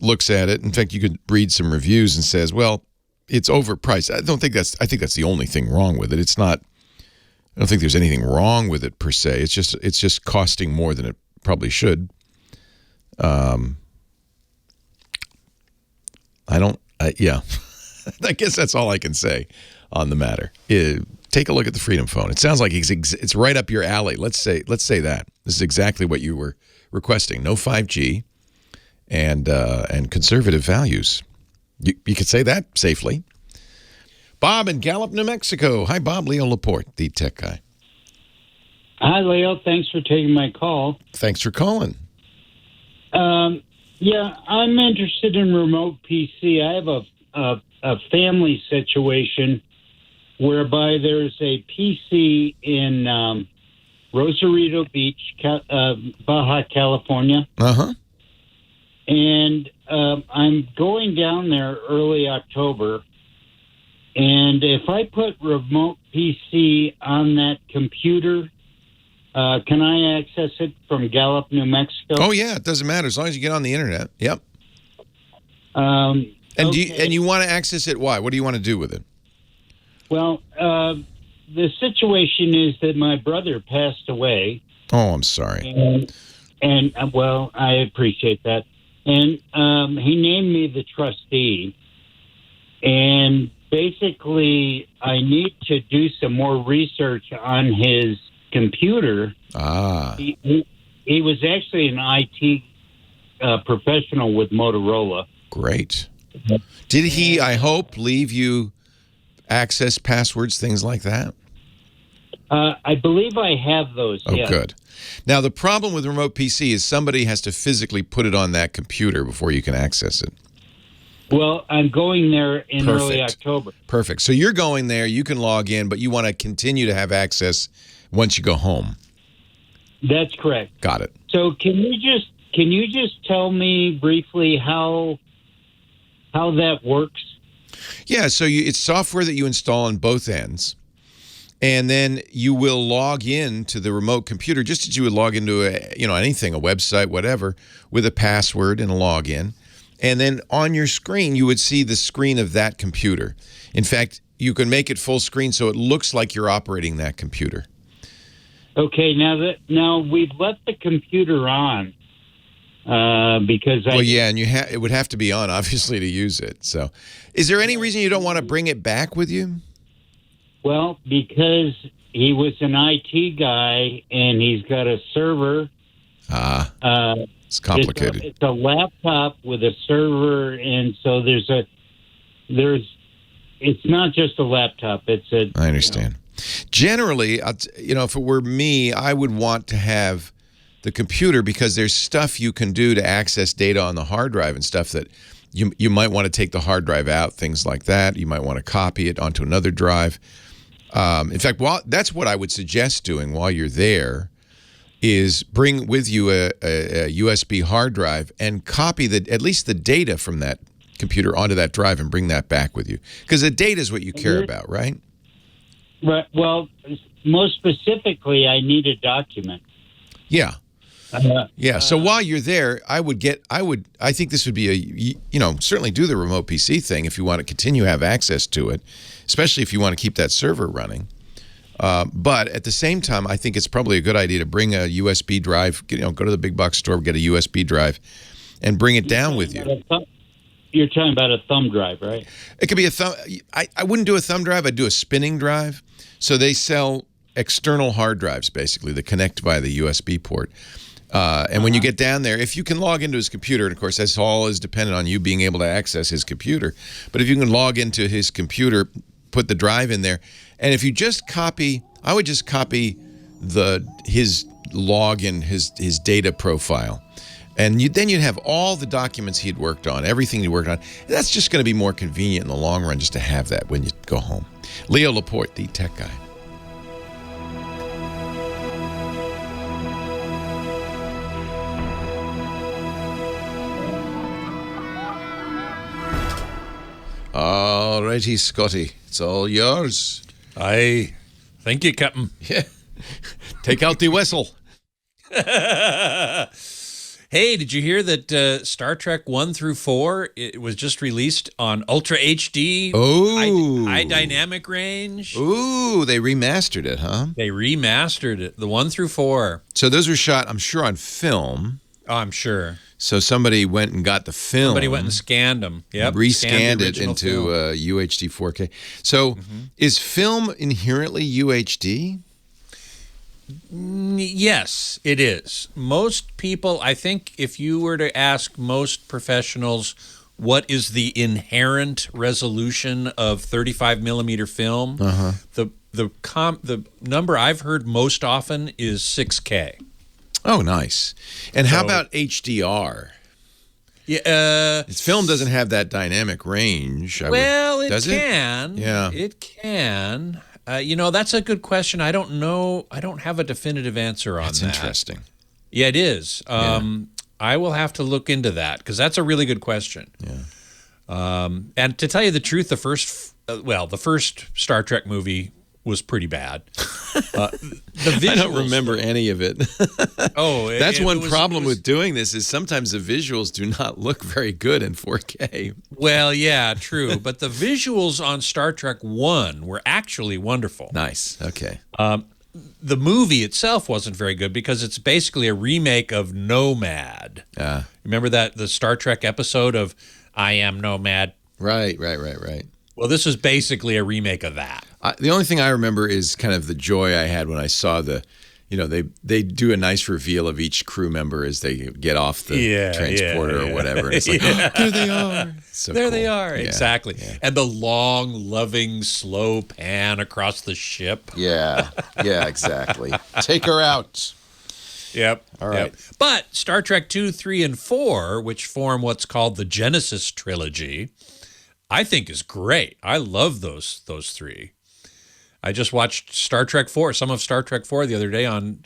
looks at it. In fact, you could read some reviews and says, well, it's overpriced. I think that's the only thing wrong with it. It's not. I don't think there's anything wrong with it per se. It's just costing more than it probably should. Yeah. I guess that's all I can say on the matter. Take a look at the Freedom Phone. It sounds like it's right up your alley. Let's say that. This is exactly what you were requesting. No 5G and conservative values. You could say that safely. Bob in Gallup, New Mexico. Hi, Bob. Leo Laporte, the tech guy. Hi, Leo. Thanks for taking my call. Thanks for calling. Yeah, I'm interested in remote PC. I have a family situation whereby there's a PC in Rosarito Beach, Baja California. Uh-huh. And I'm going down there early October. And if I put remote PC on that computer, can I access it from Gallup, New Mexico? Oh, yeah. It doesn't matter as long as you get on the internet. Yep. And you want to access it? Why? What do you want to do with it? Well, the situation is that my brother passed away. Oh, I'm sorry. And well, I appreciate that. And he named me the trustee. And basically, I need to do some more research on his computer. He was actually an IT professional with Motorola. Great. Did he, I hope, leave you access passwords, things like that? I believe I have those. Oh, yes. good. Now, the problem with remote PC is somebody has to physically put it on that computer before you can access it. Well, I'm going there in early October. Perfect. So you're going there, you can log in, but you want to continue to have access once you go home. That's correct. Got it. So can you just tell me briefly how that works? Yeah, so it's software that you install on both ends. And then you will log in to the remote computer just as you would log into anything, a website, whatever, with a password and a login. And then on your screen, you would see the screen of that computer. In fact, you can make it full screen so it looks like you're operating that computer. Okay, now we've left the computer on because and it would have to be on, obviously, to use it. So, is there any reason you don't want to bring it back with you? Well, because he was an IT guy and he's got a server. It's complicated. It's a laptop with a server, and so it's not just a laptop. I understand. Generally, if it were me, I would want to have the computer because there's stuff you can do to access data on the hard drive and stuff that you might want to take the hard drive out, things like that. You might want to copy it onto another drive. In fact, that's what I would suggest doing while you're there is bring with you a USB hard drive and copy at least the data from that computer onto that drive and bring that back with you. Because the data is what you care about, right? Right. Well, most specifically, I need a document. Yeah. So while you're there, I think this would be certainly do the remote PC thing if you want to continue to have access to it, especially if you want to keep that server running. But at the same time, I think it's probably a good idea to bring a USB drive, go to the big box store, get a USB drive, and bring it down with you. You're talking about a thumb drive, right? It could be a thumb. I wouldn't do a thumb drive. I'd do a spinning drive. So they sell external hard drives, basically, that connect via the USB port. And when you get down there, if you can log into his computer, and of course, that's all is dependent on you being able to access his computer. But if you can log into his computer, put the drive in there, and if you just copy, I would just copy his login, his data profile. And then you'd have all the documents he'd worked on, everything he worked on. And that's just going to be more convenient in the long run just to have that when you go home. Leo Laporte, the tech guy. All righty, Scotty. It's all yours. Aye. Thank you, Captain. Yeah. Take out the whistle. Hey, did you hear that Star Trek 1 through 4, it was just released on Ultra HD? Oh. High dynamic range? Ooh, they remastered it, huh? They remastered it, the 1 through 4. So those were shot, I'm sure, on film. Oh, I'm sure. So somebody went and got the film. Somebody went and scanned them. Yep. Rescanned it into UHD 4K. So is film inherently UHD? Yes, it is. Most people, I think if you were to ask most professionals what is the inherent resolution of 35 millimeter film, the the number I've heard most often is 6K. Oh, nice. And how about HDR? Yeah, Its film doesn't have that dynamic range. It can. Yeah. It can. That's a good question. I don't know. I don't have a definitive answer on that. That's interesting. Yeah, it is. I will have to look into that because that's a really good question. Yeah. And to tell you the truth, the first Star Trek movie was pretty bad. The visuals, I don't remember any of it. That's one problem with doing this is sometimes the visuals do not look very good in 4K. Well, yeah, true. But the visuals on Star Trek 1 were actually wonderful. Nice. Okay. The movie itself wasn't very good because it's basically a remake of Nomad. Remember the Star Trek episode of I Am Nomad? Right. Well, this is basically a remake of that. The only thing I remember is kind of the joy I had when I saw they do a nice reveal of each crew member as they get off the transporter or whatever. And it's like, there they are. So there cool. they are. Yeah, exactly. yeah. And the long, loving, slow pan across the ship. Yeah, exactly. Take her out. Yep. All right. Yep. But Star Trek 2, 3, and 4, which form what's called the Genesis trilogy, I think is great. I love those three. I just watched Star Trek 4, some of Star Trek 4 the other day on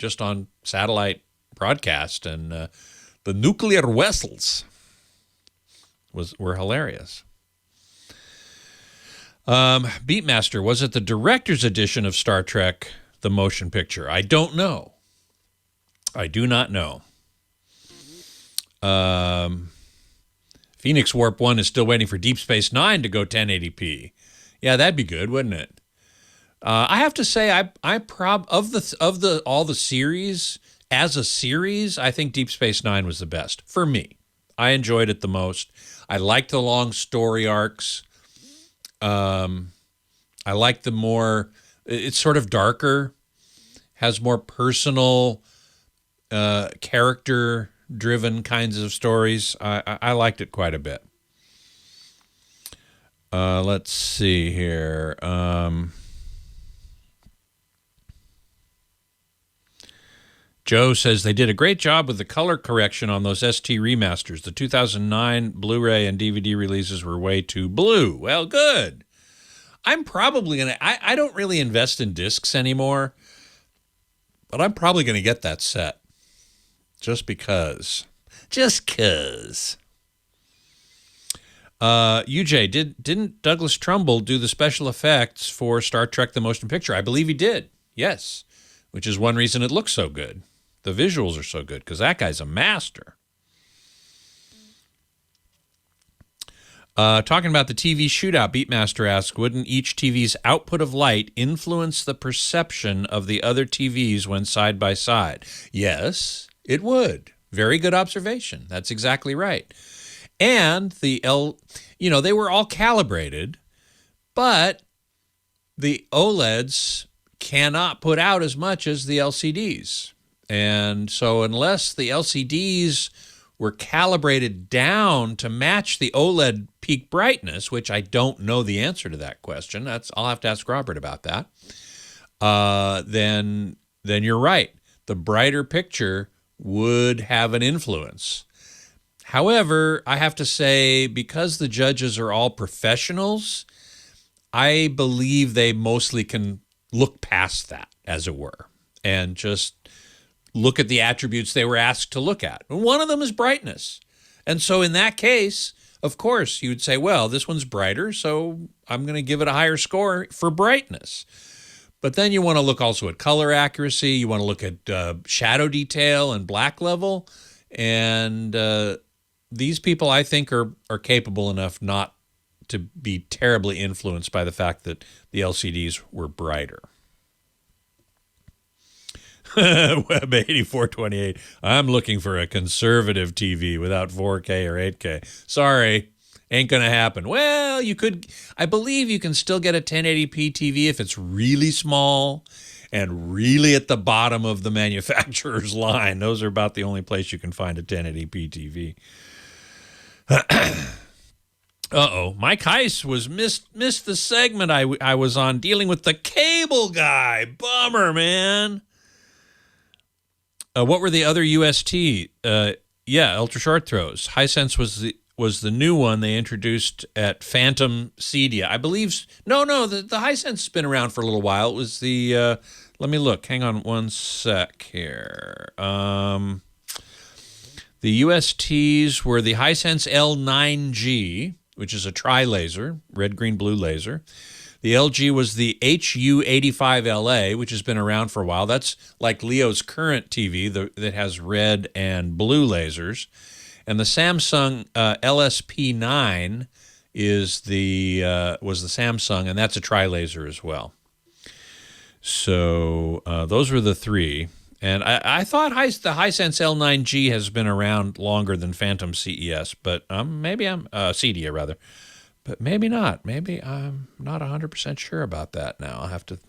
satellite broadcast, and the nuclear vessels were hilarious. Beatmaster, was it the director's edition of Star Trek, the motion picture? I don't know. I do not know. Phoenix Warp 1 is still waiting for Deep Space Nine to go 1080p. Yeah, that'd be good, wouldn't it? I have to say, of all the series, as a series, I think Deep Space Nine was the best for me. I enjoyed it the most. I liked the long story arcs. I like the more. It's sort of darker, has more personal, character-driven kinds of stories. I liked it quite a bit. Let's see here. Joe says they did a great job with the color correction on those ST remasters. The 2009 Blu-ray and DVD releases were way too blue. Well, good. I'm probably going to... I don't really invest in discs anymore, but I'm probably going to get that set. Just because. UJ, didn't Douglas Trumbull do the special effects for Star Trek The Motion Picture? I believe he did, yes, which is one reason it looks so good. The visuals are so good because that guy's a master. Talking about the TV shootout, Beatmaster asks, wouldn't each TV's output of light influence the perception of the other TVs when side by side? Yes, it would. Very good observation. That's exactly right. And they were all calibrated, but the OLEDs cannot put out as much as the LCDs. And so unless the LCDs were calibrated down to match the OLED peak brightness, which I don't know the answer to that question, I'll have to ask Robert about that, then you're right. The brighter picture would have an influence. However, I have to say, because the judges are all professionals, I believe they mostly can look past that, as it were, and just look at the attributes they were asked to look at. And one of them is brightness. And so in that case, of course, you would say, well, this one's brighter, so I'm going to give it a higher score for brightness. But then you want to look also at color accuracy. You want to look at shadow detail and black level. And these people, I think, are capable enough not to be terribly influenced by the fact that the LCDs were brighter. Web 8428. I'm looking for a conservative TV without 4K or 8K. Sorry, ain't gonna happen. Well, I believe you can still get a 1080p TV if it's really small and really at the bottom of the manufacturer's line. Those are about the only place you can find a 1080p TV. Uh-oh. Mike Heiss was missed the segment I was on dealing with the cable guy. Bummer, man. What were the other UST? Ultra short throws. Hisense was the new one they introduced at Phantom Cedia. I believe. No, the Hisense has been around for a little while. It was the. Let me look. Hang on one sec here. The USTs were the Hisense L9G, which is a tri-laser, red, green, blue laser. The LG was the HU85LA, which has been around for a while. That's like Leo's current TV that has red and blue lasers. And the Samsung LSP9 was the Samsung, and that's a tri-laser as well. So those were the three. And I thought the Hisense L9G has been around longer than Phantom CES, but maybe I'm Cedia rather. But maybe not. Maybe I'm not 100% sure about that now. I'll have to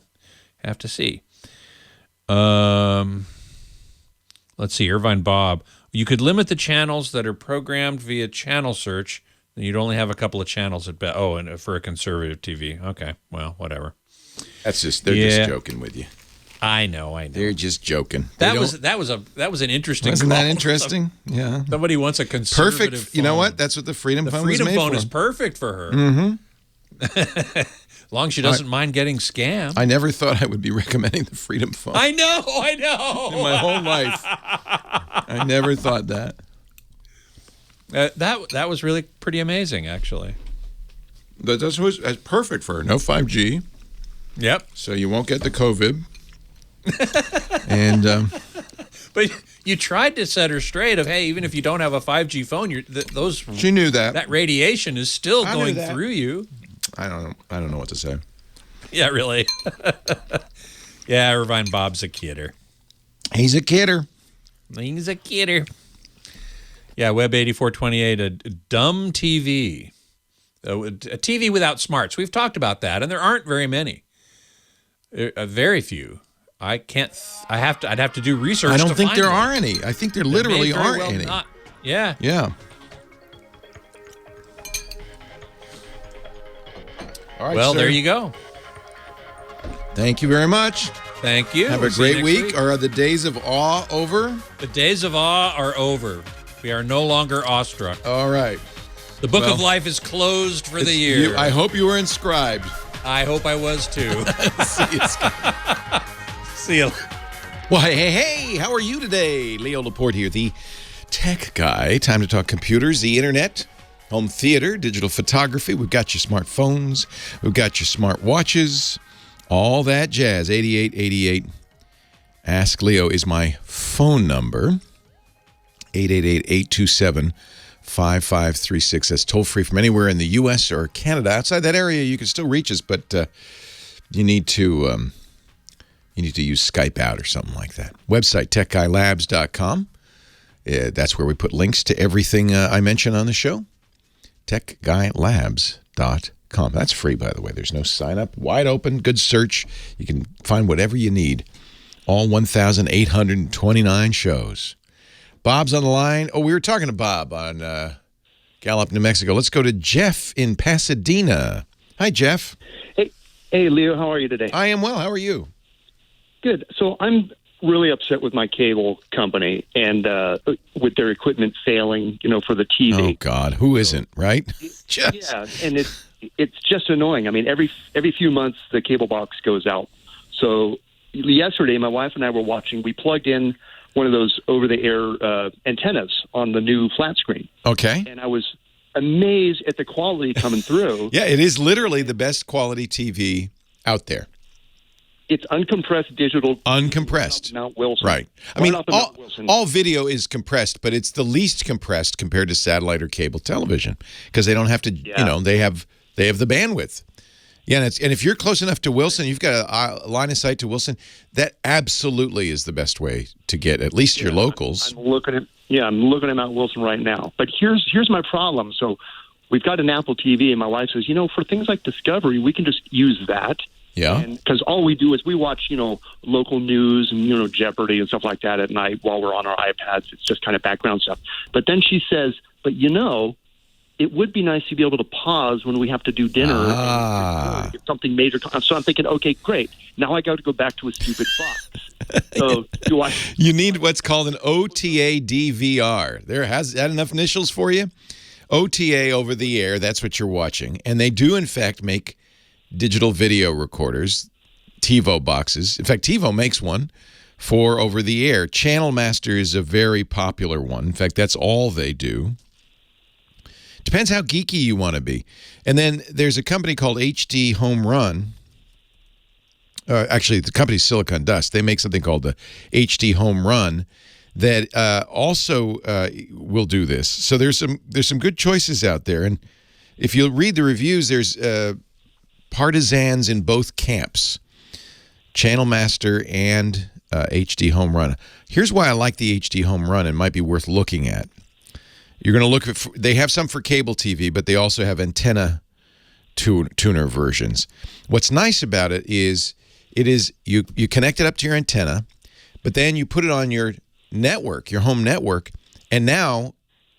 see. Let's see. Irvine Bob. You could limit the channels that are programmed via channel search, and you'd only have a couple of channels at best. Oh, and for a conservative TV. Okay. Well, whatever. They're just joking with you. I know. They're just joking. That was an interesting. Wasn't that interesting? Yeah. Somebody wants a conservative perfect. phone. You know what? That's what the Freedom Phone was made for. The Freedom Phone is perfect for her. Mm-hmm. As long as she doesn't mind getting scammed. I never thought I would be recommending the Freedom Phone. I know. In my whole life, I never thought that. That was really pretty amazing, actually. That's perfect for her. No 5G. Yep. So you won't get the COVID. And but you tried to set her straight of, hey, even if you don't have a 5G phone, she knew that radiation is still going through you. I don't know what to say. Yeah, really. Yeah, Irvine Bob's a kidder. He's a kidder. Yeah, Web 8428, a dumb TV. A TV without smarts. We've talked about that, and there aren't very many. Very few. I'd have to do research. I don't think there are any. I think there literally aren't any. Yeah. Yeah. All right, well, sir. there you go. Thank you very much. Thank you. Have a great week. Are the days of awe over? The days of awe are over. We are no longer awestruck. All right. The book of life is closed for the year. I hope you were inscribed. I hope I was too. See you, Scott. See you. Why, hey, how are you today? Leo Laporte here, the tech guy. Time to talk computers, the internet, home theater, digital photography. We've got your smartphones. We've got your smart watches. All that jazz. 8888. Ask Leo is my phone number. 888-827-5536. That's toll free from anywhere in the U.S. or Canada. Outside that area, you can still reach us, but you need to use Skype out or something like that. Website, techguylabs.com. That's where we put links to everything I mention on the show. techguylabs.com. That's free, by the way. There's no sign up. Wide open, good search. You can find whatever you need. All 1,829 shows. Bob's on the line. Oh, we were talking to Bob on Gallup, New Mexico. Let's go to Jeff in Pasadena. Hi, Jeff. Hey, Leo. How are you today? I am well. How are you? Good. So I'm really upset with my cable company and with their equipment failing, for the TV. Oh, God. Who isn't, right? Yeah, and it's just annoying. I mean, every few months, the cable box goes out. So yesterday, my wife and I were watching. We plugged in one of those over-the-air antennas on the new flat screen. Okay. And I was amazed at the quality coming through. Yeah, it is literally the best quality TV out there. It's uncompressed digital. Uncompressed. Mount Wilson. Right. I mean, all video is compressed, but it's the least compressed compared to satellite or cable television because they don't have to, they have the bandwidth. Yeah, and if you're close enough to Wilson, you've got a line of sight to Wilson, that absolutely is the best way to get at least your locals. I'm looking at Mount Wilson right now. But here's my problem. So we've got an Apple TV, and my wife says, for things like Discovery, we can just use that. Yeah. Because all we do is we watch, local news and, Jeopardy and stuff like that at night while we're on our iPads. It's just kind of background stuff. But then she says, but it would be nice to be able to pause when we have to do dinner and get something major. So I'm thinking, okay, great. Now I got to go back to a stupid box. So do I? You need what's called an OTA DVR. Has that enough initials for you? OTA, over the air. That's what you're watching, and they do in fact make digital video recorders, TiVo boxes. In fact, TiVo makes one for over the air. Channel Master is a very popular one. In fact, that's all they do. Depends how geeky you want to be. And then there's a company called HD Home Run. Actually, the company's Silicon Dust. They make something called the HD Home Run that also will do this. So there's some good choices out there. And if you read the reviews, there's partisans in both camps, Channel Master and HD Home Run. Here's why I like the HD Home Run and might be worth looking at. You're going to look at, they have some for cable TV, but they also have antenna tuner versions. What's nice about it is you connect it up to your antenna, but then you put it on your network, your home network, and now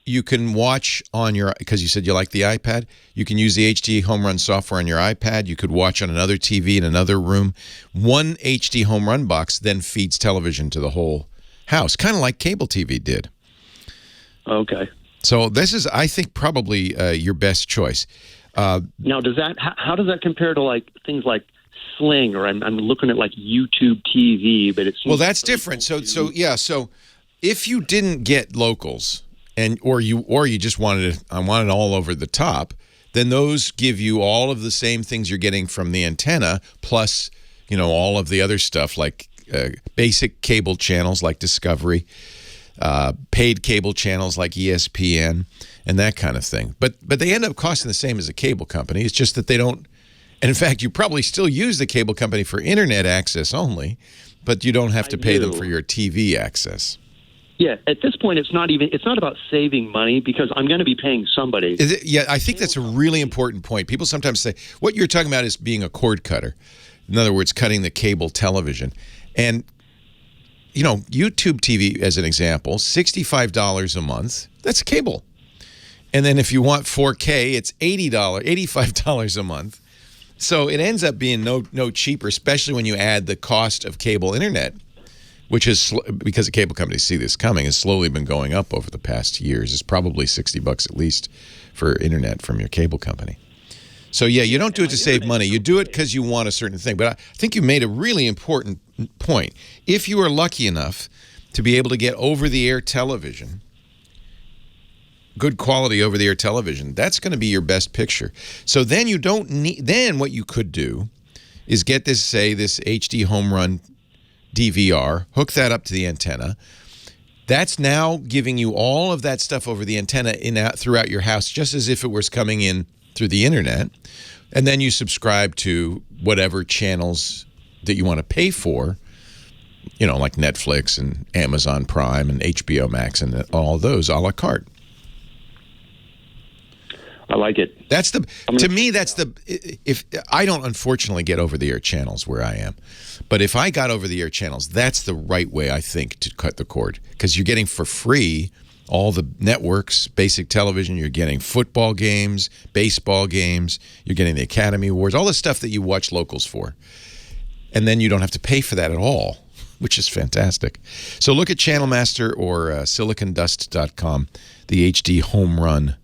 you can watch on your, because you said you like the iPad, you can use the HD Home Run software on your iPad. You could watch on another TV in another room. One HD Home Run box then feeds television to the whole house, kind of like cable TV did. Okay. So this is, I think, probably your best choice. Now, how does that compare to like things like Sling, or I'm looking at like YouTube TV, but it's well, that's different. So if you didn't get locals or you just wanted it all over the top, then those give you all of the same things you're getting from the antenna, plus all of the other stuff like basic cable channels like Discovery. Paid cable channels like ESPN and that kind of thing. But they end up costing the same as a cable company. It's just that they don't, and in fact, you probably still use the cable company for internet access only, but you don't have to pay them for your TV access. Yeah, at this point, it's not about saving money because I'm going to be paying somebody. Yeah, I think that's a really important point. People sometimes say, what you're talking about is being a cord cutter. In other words, cutting the cable television. And YouTube TV, as an example, $65 a month. That's cable. And then if you want 4K, it's $85 a month. So it ends up being no cheaper, especially when you add the cost of cable internet, which is, because the cable companies see this coming, has slowly been going up over the past years. It's probably $60 at least for internet from your cable company. So yeah, you don't do it to save money. You do it because you want a certain thing. But I think you made a really important point. If you are lucky enough to be able to get over-the-air television, good quality over-the-air television, that's going to be your best picture. So then you don't need. Then what you could do is get this HD Home Run DVR, hook that up to the antenna. That's now giving you all of that stuff over the antenna throughout your house, just as if it was coming in through the internet, and then you subscribe to whatever channels that you want to pay for, like Netflix and Amazon Prime and HBO Max and all those a la carte. I like it. If I don't unfortunately get over-the-air channels where I am, but if I got over-the-air channels, that's the right way, I think, to cut the cord, because you're getting for free all the networks, basic television. You're getting football games, baseball games. You're getting the Academy Awards, all the stuff that you watch locals for. And then you don't have to pay for that at all, which is fantastic. So look at Channel Master or silicondust.com, the HD Home Run.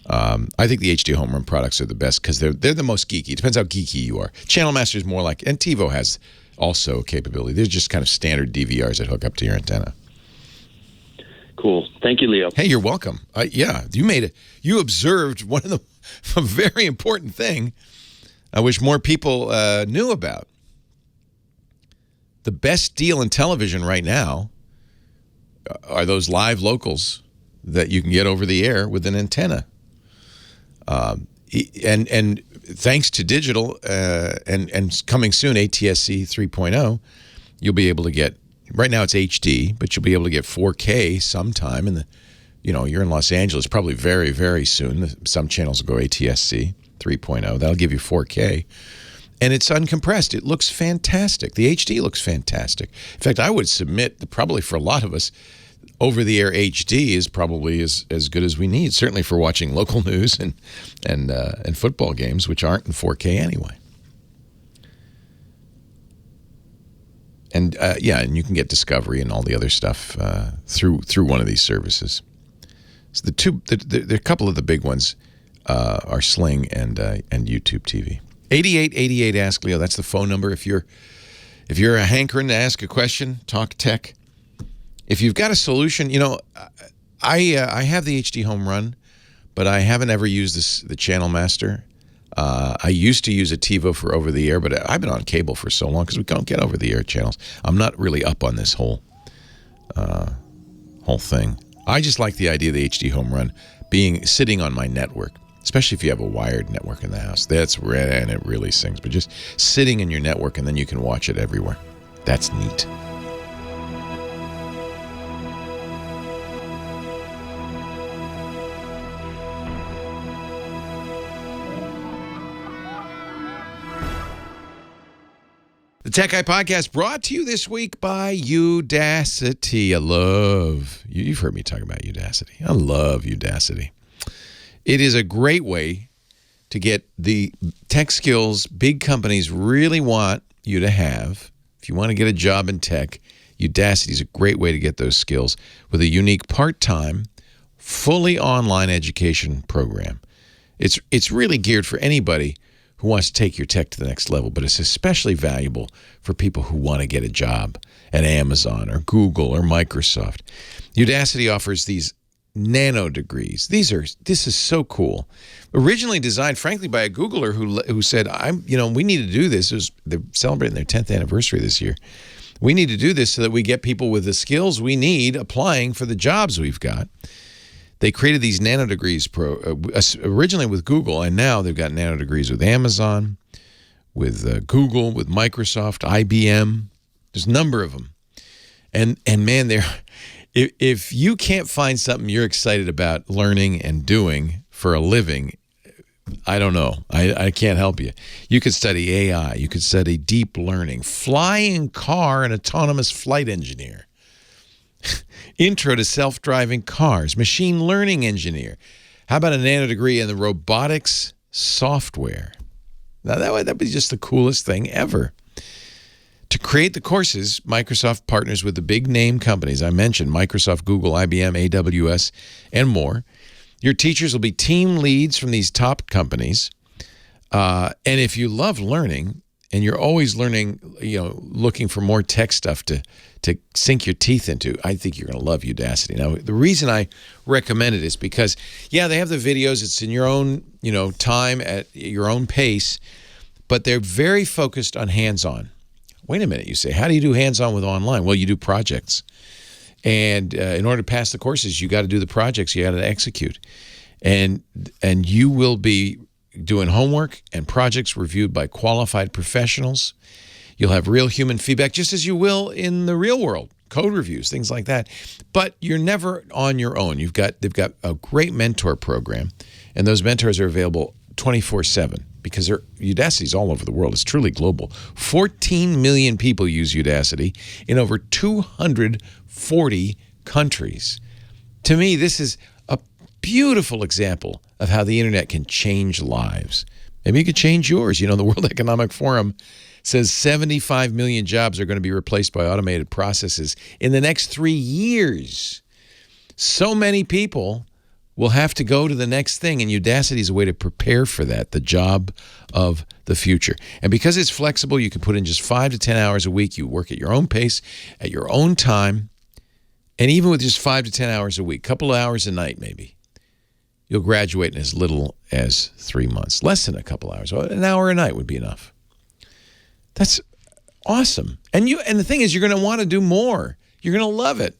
I think the HD Home Run products are the best because they're the most geeky. It depends how geeky you are. Channel Master is more like, and TiVo has also a capability. They're just kind of standard DVRs that hook up to your antenna. Cool. Thank you, Leo. Hey, you're welcome. Yeah, you observed a very important thing I wish more people knew about. The best deal in television right now are those live locals that you can get over the air with an antenna. And thanks to digital and coming soon, ATSC 3.0, you'll be able to get, right now it's HD, but you'll be able to get 4K sometime. And you're in Los Angeles, probably very, very soon. Some channels will go ATSC 3.0. That'll give you 4K. And it's uncompressed. It looks fantastic. The HD looks fantastic. In fact, I would submit that probably for a lot of us, over-the-air HD is probably as good as we need, certainly for watching local news and football games, which aren't in 4K anyway. And and you can get Discovery and all the other stuff through one of these services. So there are a couple of the big ones are Sling and YouTube TV. 8888 Ask Leo. That's the phone number. If you're a hankering to ask a question, talk tech. If you've got a solution, I have the HD Home Run, but I haven't ever used the Channel Master. I used to use a TiVo for over-the-air, but I've been on cable for so long because we don't get over-the-air channels. I'm not really up on this whole thing. I just like the idea of the HD Home Run sitting on my network, especially if you have a wired network in the house. That's rare, and it really sings. But just sitting in your network, and then you can watch it everywhere. That's neat. The Tech Guy Podcast brought to you this week by Udacity. I love, you've heard me talk about Udacity. I love Udacity. It is a great way to get the tech skills big companies really want you to have. If you want to get a job in tech, Udacity is a great way to get those skills with a unique part-time, fully online education program. It's really geared for anybody who wants to take your tech to the next level, but it's especially valuable for people who want to get a job at Amazon or Google or Microsoft. Udacity offers these nano degrees. This is so cool. Originally designed, frankly, by a Googler who said, we need to do this. They're celebrating their 10th anniversary this year. We need to do this so that we get people with the skills we need applying for the jobs we've got. They created these nanodegrees originally with Google, and now they've got nanodegrees with Amazon, with Google, with Microsoft, IBM. There's a number of them. And man, if you can't find something you're excited about learning and doing for a living, I don't know. I can't help you. You could study AI. You could study deep learning, flying car and autonomous flight engineer. Intro to self-driving cars, machine learning engineer. How about a nano degree in the robotics software? Now, that'd be just the coolest thing ever. To create the courses, Microsoft partners with the big name companies I mentioned, Microsoft, Google, IBM, AWS, and more. Your teachers will be team leads from these top companies. And if you love learning, and you're always learning, looking for more tech stuff to sink your teeth into, I think you're going to love Udacity. Now, the reason I recommend it is because, they have the videos. It's in your own, time at your own pace, but they're very focused on hands-on. Wait a minute, you say, how do you do hands-on with online? Well, you do projects. And in order to pass the courses, you got to do the projects. You got to execute. And you will be doing homework and projects reviewed by qualified professionals. You'll have real human feedback, just as you will in the real world, code reviews, things like that. But you're never on your own. They've got a great mentor program, and those mentors are available 24/7 because Udacity's all over the world. It's truly global. 14 million people use Udacity in over 240 countries. To me, this is a beautiful example of how the internet can change lives. Maybe it could change yours. The World Economic Forum says 75 million jobs are going to be replaced by automated processes in the next 3 years. So many people will have to go to the next thing, and Udacity is a way to prepare for that, the job of the future. And because it's flexible, you can put in just 5 to 10 hours a week. You work at your own pace, at your own time, and even with just 5 to 10 hours a week, a couple of hours a night maybe, you'll graduate in as little as 3 months. Less than a couple hours. An hour a night would be enough. That's awesome. And the thing is, you're going to want to do more. You're going to love it.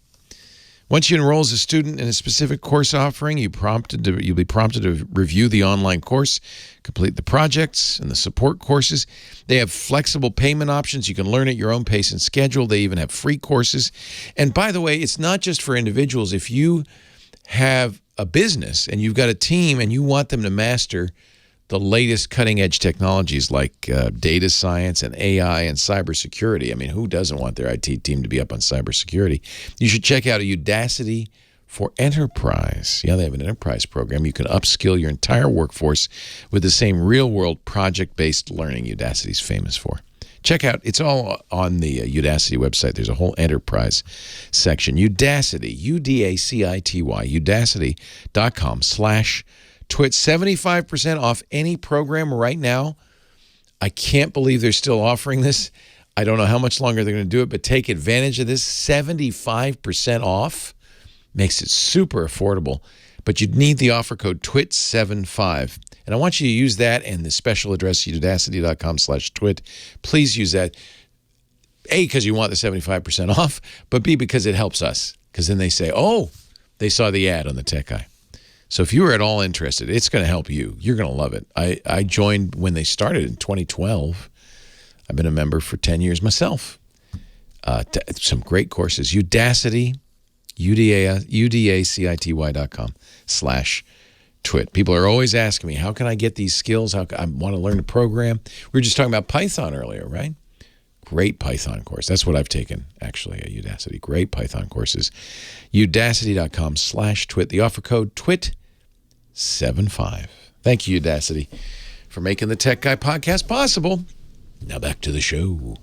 Once you enroll as a student in a specific course offering, you'll be prompted to review the online course, complete the projects and the support courses. They have flexible payment options. You can learn at your own pace and schedule. They even have free courses. And by the way, it's not just for individuals. If you have a business and you've got a team and you want them to master the latest cutting-edge technologies like data science and AI and cybersecurity. I mean, who doesn't want their IT team to be up on cybersecurity? You should check out Udacity for Enterprise. Yeah, they have an enterprise program. You can upskill your entire workforce with the same real-world project-based learning Udacity's famous for. Check out, it's all on the Udacity website. There's a whole enterprise section. Udacity, Udacity, udacity.com/twit. 75% off any program right now. I can't believe they're still offering this. I don't know how much longer they're going to do it, but take advantage of this. 75% off makes it super affordable. But you'd need the offer code TWIT75. And I want you to use that and the special address, udacity.com/twit. Please use that, A, because you want the 75% off, but B, because it helps us. Because then they say, oh, they saw the ad on the Tech Guy. So if you were at all interested, it's going to help you. You're going to love it. I joined when they started in 2012. I've been a member for 10 years myself. Some great courses. Udacity, udacity.com/twit. People are always asking me, how can I get these skills? I want to learn to program. We were just talking about Python earlier, right? Great Python course. That's what I've taken, actually, at Udacity. Great Python courses. Udacity.com/twit. The offer code TWIT75. Thank you, Udacity, for making the Tech Guy podcast possible. Now back to the show.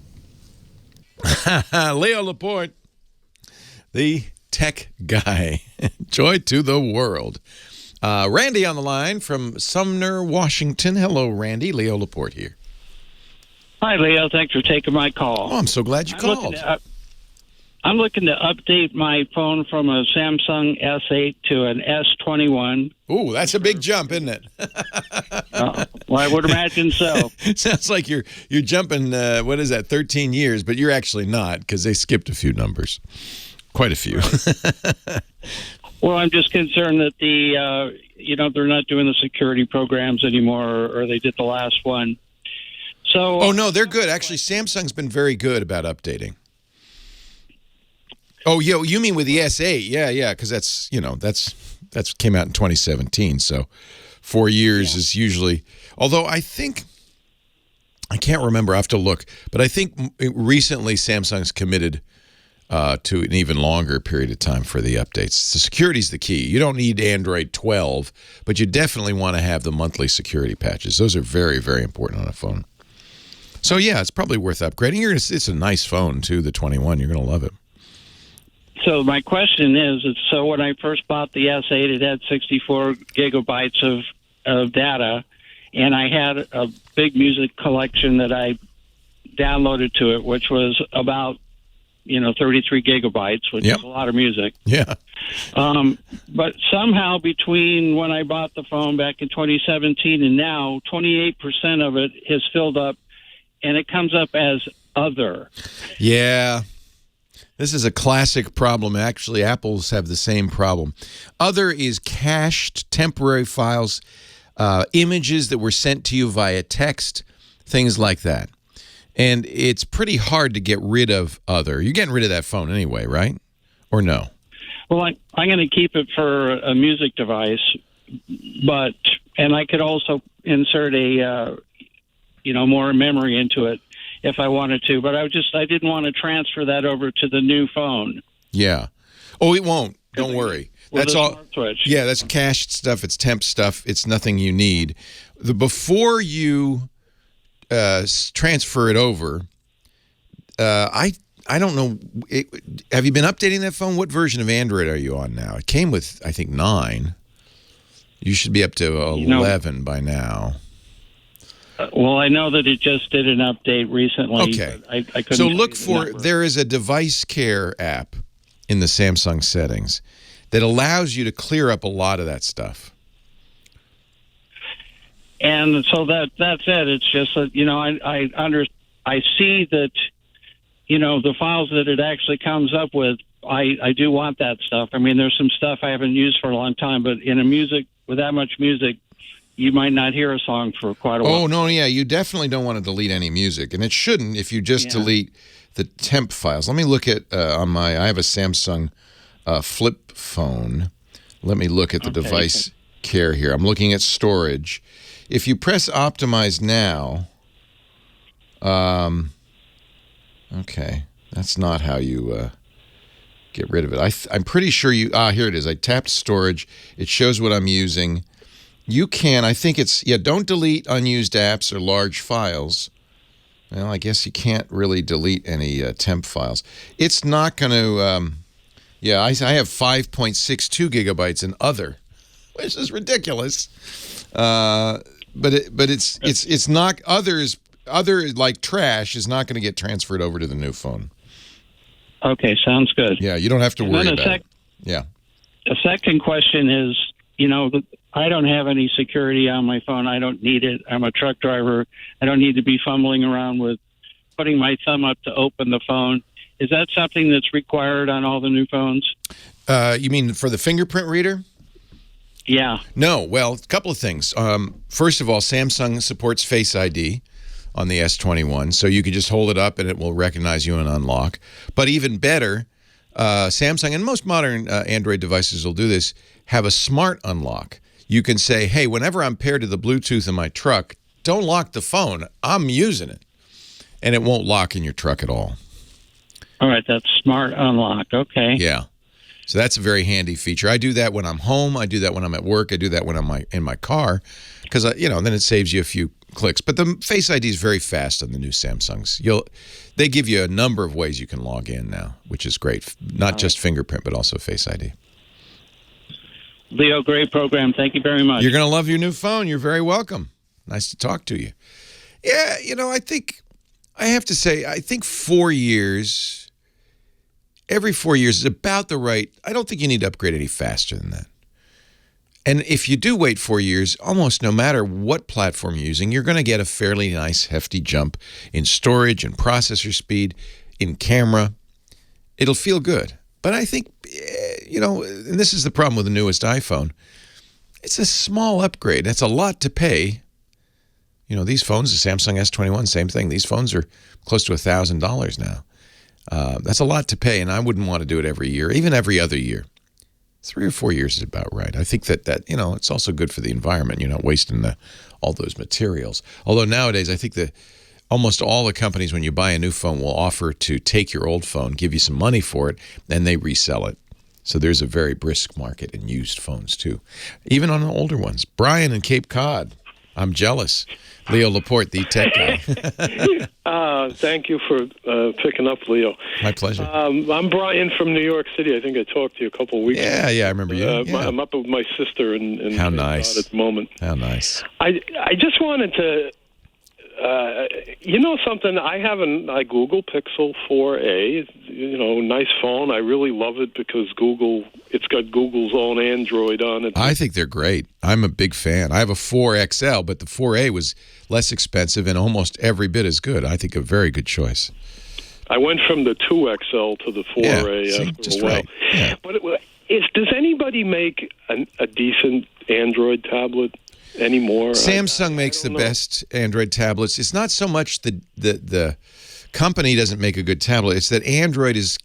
Leo Laporte, the Tech Guy. Joy to the world. Randy on the line from Sumner, Washington. Hello, Randy. Leo Laporte here. Hi, Leo. Thanks for taking my call. Oh, I'm so glad you called. I'm looking to update my phone from a Samsung S8 to an S21. Ooh, that's a big jump, isn't it? Well, I would imagine so. Sounds like you're jumping, 13 years, but you're actually not, because they skipped a few numbers. Quite a few. Right. Well, I'm just concerned that they're not doing the security programs anymore, or they did the last one. So. Oh, no, they're good. Actually, Samsung's been very good about updating. Oh, yeah, you mean with the S8? Yeah, because that's came out in 2017. So 4 years is usually. Although I think, I can't remember. I have to look, but I think recently Samsung's committed to an even longer period of time for the updates. The security's the key. You don't need Android 12, but you definitely want to have the monthly security patches. Those are very, very important on a phone. So yeah, it's probably worth upgrading. It's a nice phone too. The 21, you're going to love it. So my question is, so when I first bought the S8, it had 64 gigabytes of data, and I had a big music collection that I downloaded to it, which was about 33 gigabytes, which is a lot of music. Yeah. But somehow between when I bought the phone back in 2017 and now, 28% of it has filled up, and it comes up as other. Yeah. This is a classic problem. Actually, Apple's have the same problem. Other is cached temporary files, images that were sent to you via text, things like that. And it's pretty hard to get rid of other. You're getting rid of that phone anyway, right? Or no? Well, I'm going to keep it for a music device, and I could also insert a more memory into it if I wanted to. But I didn't want to transfer that over to the new phone. Yeah. Oh, it won't. Don't worry. That's all. Switch. Yeah, that's cached stuff. It's temp stuff. It's nothing you need. Before you transfer it over, I don't know. Have you been updating that phone? What version of Android are you on now? It came with, I think, 9. You should be up to 11 by now. Well, I know that it just did an update recently. Okay. I couldn't. So look for, there is a device care app in the Samsung settings that allows you to clear up a lot of that stuff. And so that's it. It's just that, I see that, the files that it actually comes up with, I do want that stuff. I mean, there's some stuff I haven't used for a long time, but with that much music, you might not hear a song for quite a while. Oh, no, yeah. You definitely don't want to delete any music. And it shouldn't if you just delete the temp files. Let me look at, I have a Samsung flip phone. Let me look at the device care here. I'm looking at storage. if you press optimize now, okay, that's not how you get rid of it. I'm pretty sure you, here it is. I tapped storage. It shows what I'm using. You can, I think it's, don't delete unused apps or large files. Well, I guess you can't really delete any temp files. It's not going to, I have 5.62 gigabytes in other, which is ridiculous. But it's not, other like trash is not going to get transferred over to the new phone. Okay, sounds good. Yeah, you don't have to worry about it. Yeah. The second question is, I don't have any security on my phone. I don't need it. I'm a truck driver. I don't need to be fumbling around with putting my thumb up to open the phone. Is that something that's required on all the new phones? You mean for the fingerprint reader? Yeah. No. Well, a couple of things. First of all, Samsung supports Face ID on the S21, so you can just hold it up and it will recognize you and unlock. But even better, Samsung and most modern Android devices will do this, have a smart unlock. You can say, hey, whenever I'm paired to the Bluetooth in my truck, don't lock the phone. I'm using it. And it won't lock in your truck at all. All right, that's smart unlock. Okay. Yeah. So that's a very handy feature. I do that when I'm home. I do that when I'm at work. I do that when I'm in my car because, then it saves you a few clicks. But the Face ID is very fast on the new Samsungs. They give you a number of ways you can log in now, which is great. Not just fingerprint, but also Face ID. Leo, great program. Thank you very much. You're going to love your new phone. You're very welcome. Nice to talk to you. Yeah, I have to say, I think 4 years, every 4 years is about the right. I don't think you need to upgrade any faster than that. And if you do wait 4 years, almost no matter what platform you're using, you're going to get a fairly nice, hefty jump in storage and processor speed, in camera. It'll feel good. But I think, and this is the problem with the newest iPhone, it's a small upgrade. That's a lot to pay. These phones, the Samsung S21, same thing. These phones are close to $1,000 now. That's a lot to pay, and I wouldn't want to do it every year, even every other year. 3 or 4 years is about right. I think that it's also good for the environment. You're not wasting all those materials. Although nowadays, I think almost all the companies, when you buy a new phone, will offer to take your old phone, give you some money for it, and they resell it. So there's a very brisk market in used phones, too, even on the older ones. Brian in Cape Cod. I'm jealous. Leo Laporte, the tech guy. Thank you for picking up, Leo. My pleasure. I'm Brian from New York City. I think I talked to you a couple of weeks ago. Yeah, I remember you. I'm up with my sister in How nice. at the moment. How nice. I just wanted to, something. I have a Google Pixel 4a, nice phone. I really love it because it's got Google's own Android on it. I think they're great. I'm a big fan. I have a 4XL, but the 4a was less expensive and almost every bit as good. I think a very good choice. I went from the 2XL to the 4A after a while. Right. Yeah. But does anybody make a decent Android tablet anymore? Samsung makes the best Android tablets. It's not so much the company doesn't make a good tablet. It's that Android has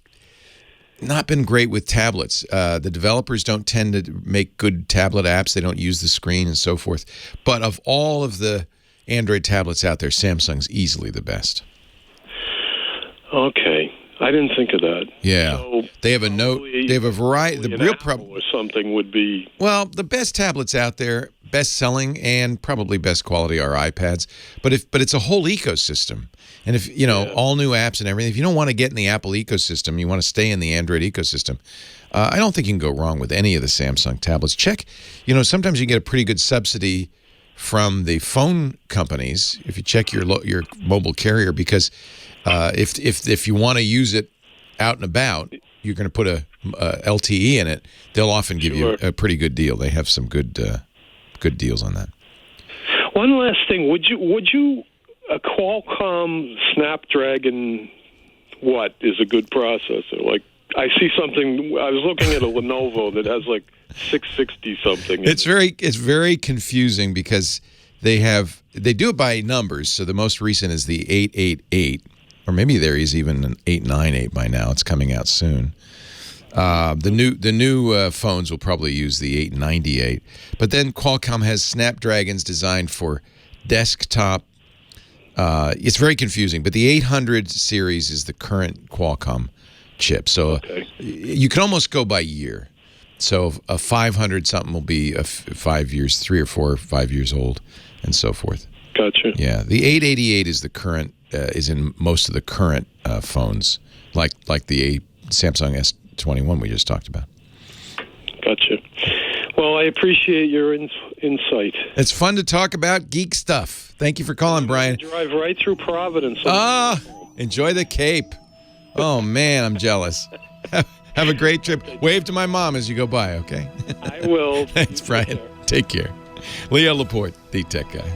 not been great with tablets. The developers don't tend to make good tablet apps. They don't use the screen and so forth. But of all of the Android tablets out there, Samsung's easily the best. Okay. I didn't think of that. Yeah. So they have a note. They have a variety. The real problem or something would be. Well, the best tablets out there, best selling and probably best quality are iPads. But it's a whole ecosystem. And if all new apps and everything, if you don't want to get in the Apple ecosystem, you want to stay in the Android ecosystem. I don't think you can go wrong with any of the Samsung tablets. Check. Sometimes you get a pretty good subsidy from the phone companies if you check your mobile carrier because. If you want to use it out and about, you're going to put a LTE in it. They'll often give you a pretty good deal. They have some good deals on that. One last thing: would you a Qualcomm Snapdragon? What is a good processor? Like I see something. I was looking at a Lenovo that has like 660 something. It's very confusing because they do it by numbers. So the most recent is the 888. Or maybe there is even an 898 by now. It's coming out soon. The new phones will probably use the 898, but then Qualcomm has Snapdragons designed for desktop. It's very confusing, but the 800 series is the current Qualcomm chip, so you can almost go by year. So a 500 something will be 5 years, 3 or 4 or 5 years old, and so forth. Gotcha. Yeah, the 888 is the current is in most of the current phones, like the Samsung S21 we just talked about. Gotcha. Well, I appreciate your insight. It's fun to talk about geek stuff. Thank you for calling, Brian. Drive right through Providence. Enjoy the Cape. Oh man, I'm jealous. Have a great trip. Wave to my mom as you go by, okay? I will. Thanks, Brian. Take care. Leo Laporte, the tech guy.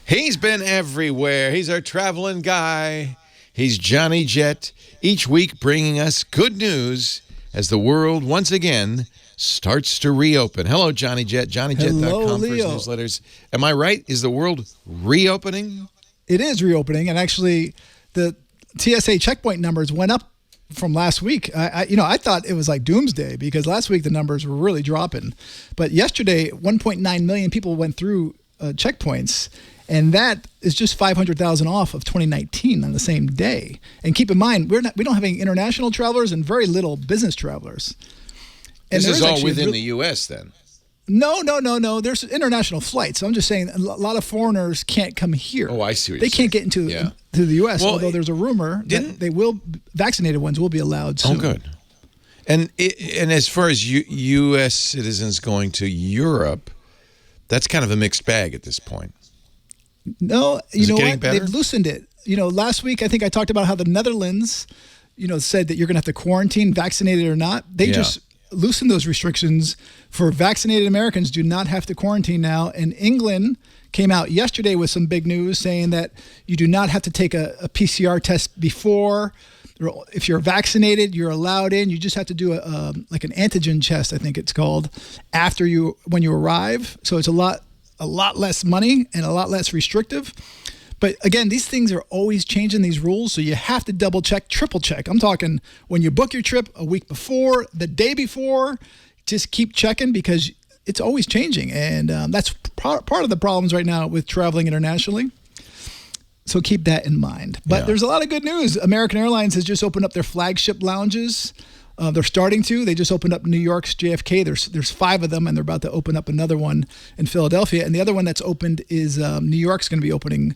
He's been everywhere. He's our traveling guy. He's Johnny Jet, each week bringing us good news as the world once again starts to reopen. Hello, Johnny Jet. JohnnyJet.com for his newsletters. Am I right? Is the world reopening? It is reopening, and actually the TSA checkpoint numbers went up from last week. I thought it was like doomsday because last week the numbers were really dropping. But yesterday, 1.9 million people went through checkpoints. And that is just 500,000 off of 2019 on the same day. And keep in mind, we don't have any international travelers and very little business travelers. And this is all within the U.S. then? No. There's international flights. So I'm just saying a lot of foreigners can't come here. Oh, I see what you're saying. They can't get into to the U.S., although there's a rumor that vaccinated ones will be allowed soon. Oh, good. And as far as U.S. citizens going to Europe, that's kind of a mixed bag at this point. No, you know what? Better? They've loosened it. Last week I think I talked about how the Netherlands, said that you're going to have to quarantine, vaccinated or not. They just loosened those restrictions for vaccinated Americans. Do not have to quarantine now. And England came out yesterday with some big news saying that you do not have to take a PCR test before. If you're vaccinated, you're allowed in. You just have to do like an antigen test, I think it's called, when you arrive. So it's a lot less money and a lot less restrictive. But again, these things are always changing, these rules, so you have to double check, triple check. I'm talking when you book your trip a week before, the day before, just keep checking because it's always changing. And that's part of the problems right now with traveling internationally. So keep that in mind. But there's a lot of good news. American Airlines has just opened up their flagship lounges. They're starting to. They just opened up New York's JFK. There's 5 of them, and they're about to open up another one in Philadelphia. And the other one that's opened is New York's going to be opening.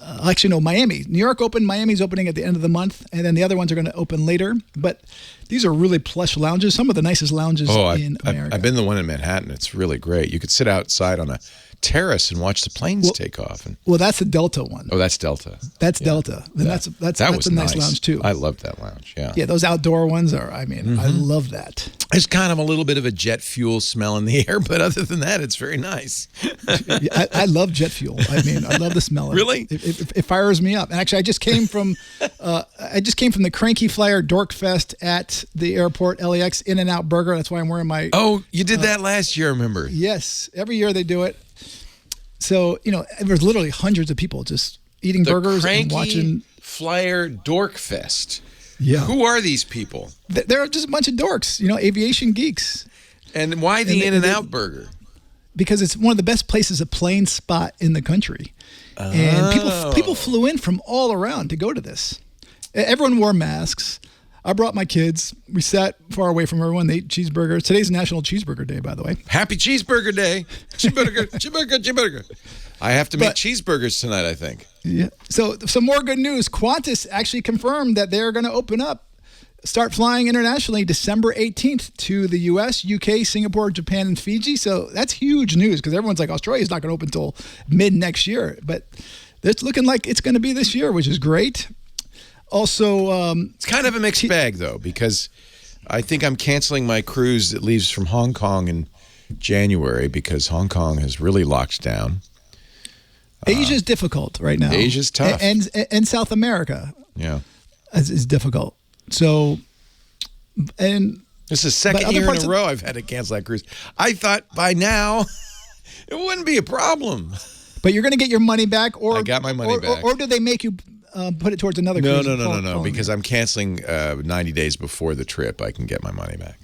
Miami. New York opened. Miami's opening at the end of the month, and then the other ones are going to open later. But these are really plush lounges. Some of the nicest lounges in America. I've been the one in Manhattan. It's really great. You could sit outside on a terrace and watch the planes take off. Well, that's the Delta one. Oh, that's Delta. That's Delta. And that's a nice lounge too. I love that lounge. Yeah. Yeah, those outdoor ones are. I love that. There's kind of a little bit of a jet fuel smell in the air, but other than that, it's very nice. I love jet fuel. I love the smell of it. Really? It fires me up. And actually, I just came from the Cranky Flyer Dork Fest at the airport, LAX In-N-Out Burger. That's why I'm wearing my. Oh, you did that last year, I remember. Yes, every year they do it. So there's literally hundreds of people just eating burgers and watching Flyer Dork Fest. Yeah. Who are these people? They're just a bunch of dorks, aviation geeks. And why the In-N-Out Burger? Because it's one of the best places, a plane spot in the country. Oh. And people flew in from all around to go to this. Everyone wore masks. I brought my kids. We sat far away from everyone. They ate cheeseburgers. Today's National Cheeseburger Day, by the way. Happy Cheeseburger Day. Cheeseburger. I have to make cheeseburgers tonight, I think. Yeah. So some more good news. Qantas actually confirmed that they're going to start flying internationally December 18th to the U.S., UK, Singapore, Japan, and Fiji. So that's huge news because everyone's like, Australia's not going to open until mid next year. But it's looking like it's going to be this year, which is great. Also, it's kind of a mixed bag, though, because I think I'm canceling my cruise that leaves from Hong Kong in January because Hong Kong has really locked down. Asia's difficult right now. Asia's tough. And South America is difficult. So, and This is the second year in a row I've had to cancel that cruise. I thought by now it wouldn't be a problem. But you're going to get your money back, or I got my money back. Or do they make you put it towards another cruise? No. Because I'm canceling 90 days before the trip. I can get my money back.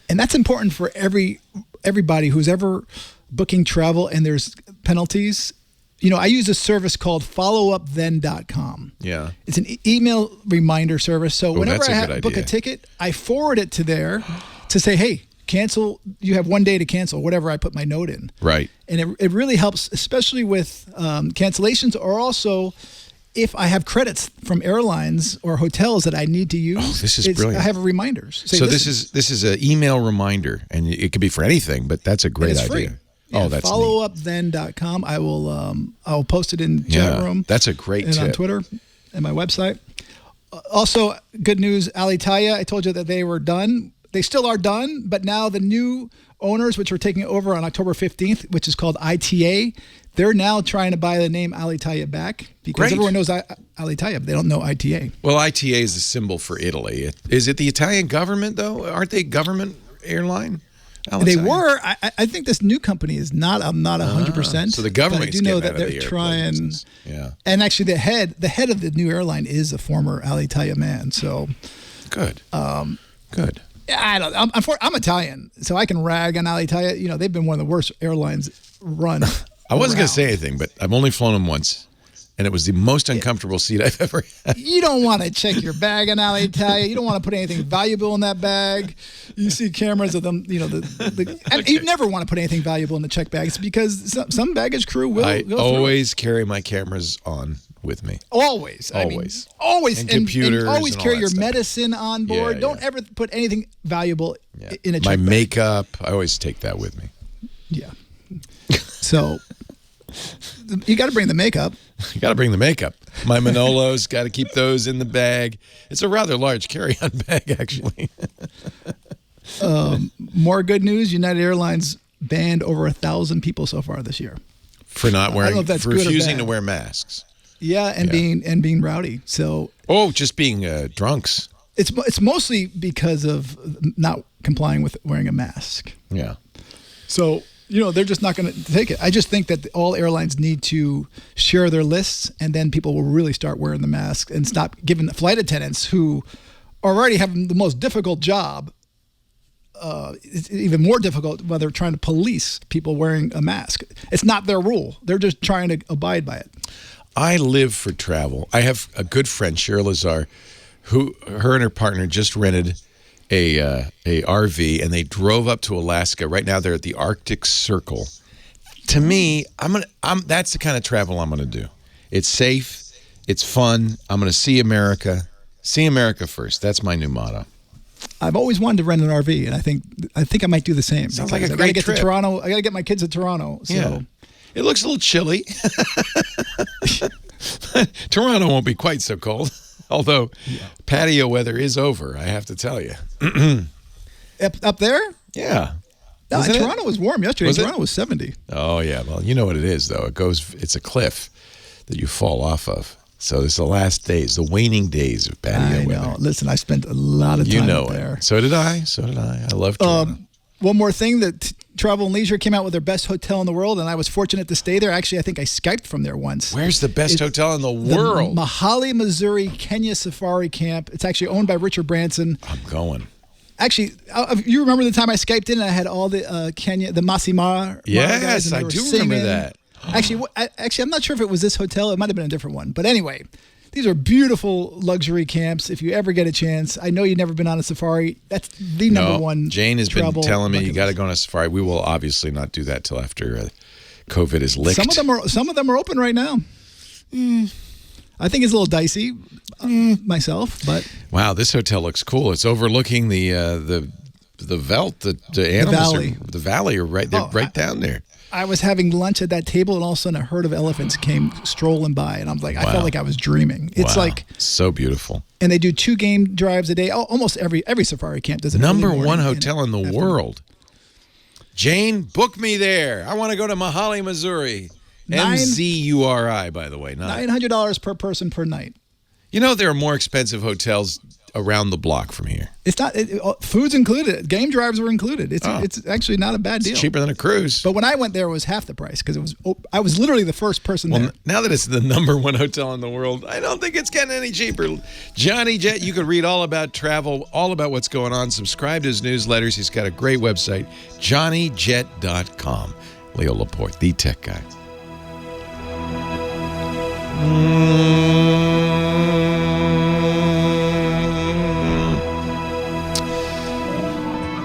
And that's important for everybody who's ever booking travel and there's penalties. You know, I use a service called followupthen.com. Yeah. It's an email reminder service. So whenever I book a idea. ticket, I forward it to there to say, hey, cancel. You have 1 day to cancel, whatever I put my note in. Right. And it really helps, especially with cancellations, or also if I have credits from airlines or hotels that I need to use. Oh, this is brilliant. I have reminders. So this is an email reminder, and it could be for anything, but that's a great idea. Free. Yeah, that's followupthen.com. I will post it in chat room. That's a great and tip. on Twitter and my website. Also, good news, Alitalia. I told you that they were done. They still are done, but now the new owners, which are taking over on October 15th, which is called ITA, they're now trying to buy the name Alitalia back because everyone knows Alitalia, but they don't know ITA. Well, ITA is a symbol for Italy. Is it the Italian government, though? Aren't they government airline? Alitalia? They were. I think this new company is not. I'm not 100%. So the government. I do know that they're trying. Yeah. And actually, the head of the new airline is a former Alitalia man. So good. Good. I don't. I'm Italian, so I can rag on Alitalia. You know, they've been one of the worst airlines run. I wasn't going to say anything, but I've only flown them once, and it was the most uncomfortable seat I've ever had. You don't want to check your bag on Alitalia. You don't want to put anything valuable in that bag. You see cameras of them. You know, and you never want to put anything valuable in the check bags because some baggage crew will. I always carry my cameras on with me. Always. Always. And computers. And always and carry all that your stuff. medicine on board. Yeah, don't ever put anything valuable in a check My bag. makeup. I always take that with me. Yeah. So you got to bring the makeup. You got to bring the makeup. My Manolos, got to keep those in the bag. It's a rather large carry-on bag, actually. More good news. United Airlines banned over 1,000 people so far this year. For not wearing, I don't know if that's for good or refusing bad. to wear masks. Yeah, and being rowdy. So just being drunks. it's mostly because of not complying with wearing a mask. Yeah. So, you know, they're just not going to take it. I just think that all airlines need to share their lists, and then people will really start wearing the mask and stop giving the flight attendants who already have the most difficult job. It's even more difficult when they're trying to police people wearing a mask. It's not their rule. They're just trying to abide by it. I live for travel. I have a good friend, Cheryl Lazar, her and her partner just rented a RV, and they drove up to Alaska. Right now, they're at the Arctic Circle. To me, that's the kind of travel I'm going to do. It's safe. It's fun. I'm going to see America. See America first. That's my new motto. I've always wanted to rent an RV, and I think I might do the same. Sounds like a I gotta great get trip. to Toronto. I got to get my kids to Toronto. So. Yeah. It looks a little chilly. Toronto won't be quite so cold, although patio weather is over, I have to tell you. Up there? Yeah. No, Isn't it? Toronto was warm yesterday. Was it? Toronto was 70. Oh, yeah. Well, you know what it is, though. It's a cliff that you fall off of. So it's the last days, the waning days of patio I weather. know. Listen, I spent a lot of time there. It. So did I. I love Toronto. One more thing, that Travel and Leisure came out with their best hotel in the world, and I was fortunate to stay there. Actually, I think I Skyped from there once. Where's the best hotel in the world? The Mahali, Missouri Kenya Safari Camp. It's actually owned by Richard Branson. I'm going. Actually, you remember the time I Skyped in and I had all the Kenya, the Masimar guys, Yes, and they I were do singing. remember that. Actually, I'm not sure if it was this hotel. It might have been a different one. But anyway, these are beautiful luxury camps. If you ever get a chance, I know you've never been on a safari. That's the number one. Jane has been travel telling me bucket you got to list. go on a safari. We will obviously not do that till after COVID is licked. Some of them are open right now. I think it's a little dicey myself, but wow, this hotel looks cool. It's overlooking the veldt, the animals, valley. the valley are right there, right down there. I was having lunch at that table, and all of a sudden a herd of elephants came strolling by, and I'm like, I felt like I was dreaming. It's like so beautiful. And they do 2 game drives a day. Almost every safari camp does it. Number one hotel in the world. Jane, book me there. I want to go to Mahali, Missouri. MZURI, by the way. $900 per person per night. You know, there are more expensive hotels around the block from here. It's not food's included. Game drives were included. It's actually not a bad deal. It's cheaper than a cruise. But when I went there, it was half the price because I was literally the first person there. Now that it's the #1 hotel in the world, I don't think it's getting any cheaper. Johnny Jet, you could read all about travel, all about what's going on. Subscribe to his newsletters. He's got a great website, johnnyjet.com. Leo Laporte, the tech guy.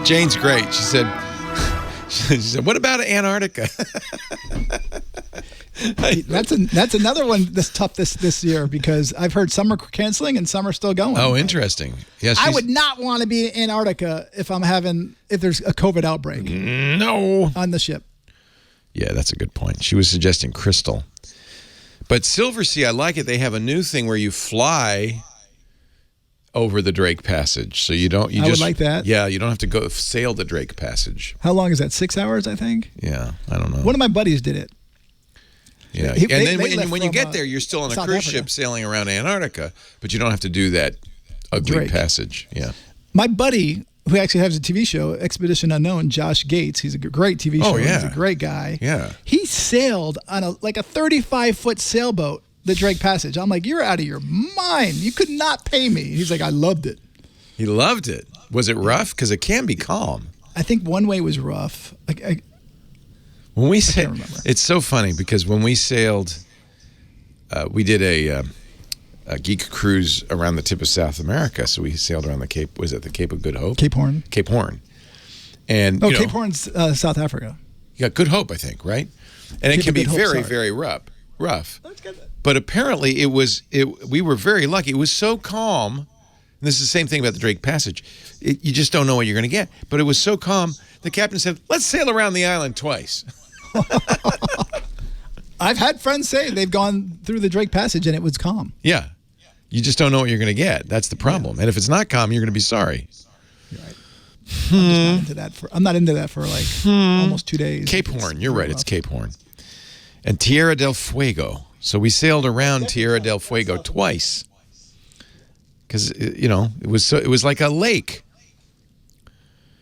Jane's great. She said, what about Antarctica? That's another one that's tough this year because I've heard some are canceling and some are still going. Oh, interesting. Yes, I would not want to be in Antarctica if there's a COVID outbreak. No. On the ship. Yeah, that's a good point. She was suggesting Crystal. But Silversea, I like it. They have a new thing where you fly over the Drake Passage. So I would like that. Yeah, you don't have to go sail the Drake Passage. How long is that? 6 hours, I think? Yeah, I don't know. One of my buddies did it. Yeah, and then when you get there, you're still on a cruise ship sailing around Antarctica, but you don't have to do that ugly passage. Yeah. My buddy, who actually has a TV show, Expedition Unknown, Josh Gates, he's a great TV show. Oh, yeah. He's a great guy. Yeah. He sailed on a 35-foot sailboat, the Drake Passage. I'm like, you're out of your mind. You could not pay me. He's like, I loved it. He loved it. Was it rough? Because it can be calm. I think one way was rough. When we sailed, it's so funny because when we sailed, we did a geek cruise around the tip of South America. So we sailed around the Cape. Was it the Cape of Good Hope? Cape Horn. Cape Horn. And Cape Horn's South Africa. Yeah, Good Hope, I think, right? And it can be very, very rough. Let's get that. But apparently we were very lucky. It was so calm. And this is the same thing about the Drake Passage. You just don't know what you're going to get. But it was so calm. The captain said, let's sail around the island twice. I've had friends say they've gone through the Drake Passage and it was calm. Yeah. You just don't know what you're going to get. That's the problem. Yeah. And if it's not calm, you're going to be sorry. Right. I'm not into that for almost 2 days. Cape Horn. You're right. It's Cape Horn. And Tierra del Fuego. So we sailed around Tierra del Fuego twice. Because, it was like a lake.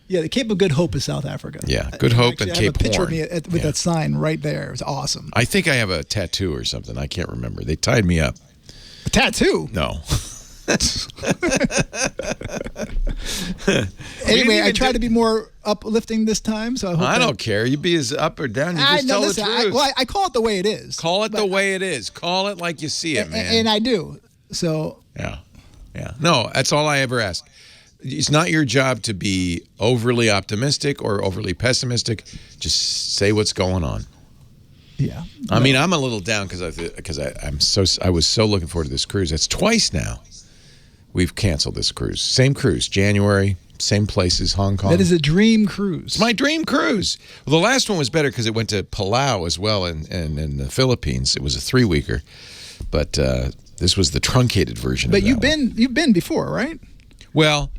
Yeah, the Cape of Good Hope is South Africa. Yeah, Good Hope and Cape Horn. I have a picture of me with that sign right there. It was awesome. I think I have a tattoo or something. I can't remember. They tied me up. A tattoo? No. Anyway, I try to be more uplifting this time, so I don't care. You be as up or down. You just tell the truth. I call it the way it is. Call it the way it is. Call it like you see it, man. And I do. So. Yeah. No, that's all I ever ask. It's not your job to be overly optimistic or overly pessimistic. Just say what's going on. Yeah. I mean, I'm a little down because I was so looking forward to this cruise. It's twice now we've canceled this cruise. Same cruise, January, same places, Hong Kong. That is a dream cruise. It's my dream cruise. Well, the last one was better because it went to Palau as well and in the Philippines. It was a 3-weeker, but this was the truncated version. But of that you've been before, right? Well,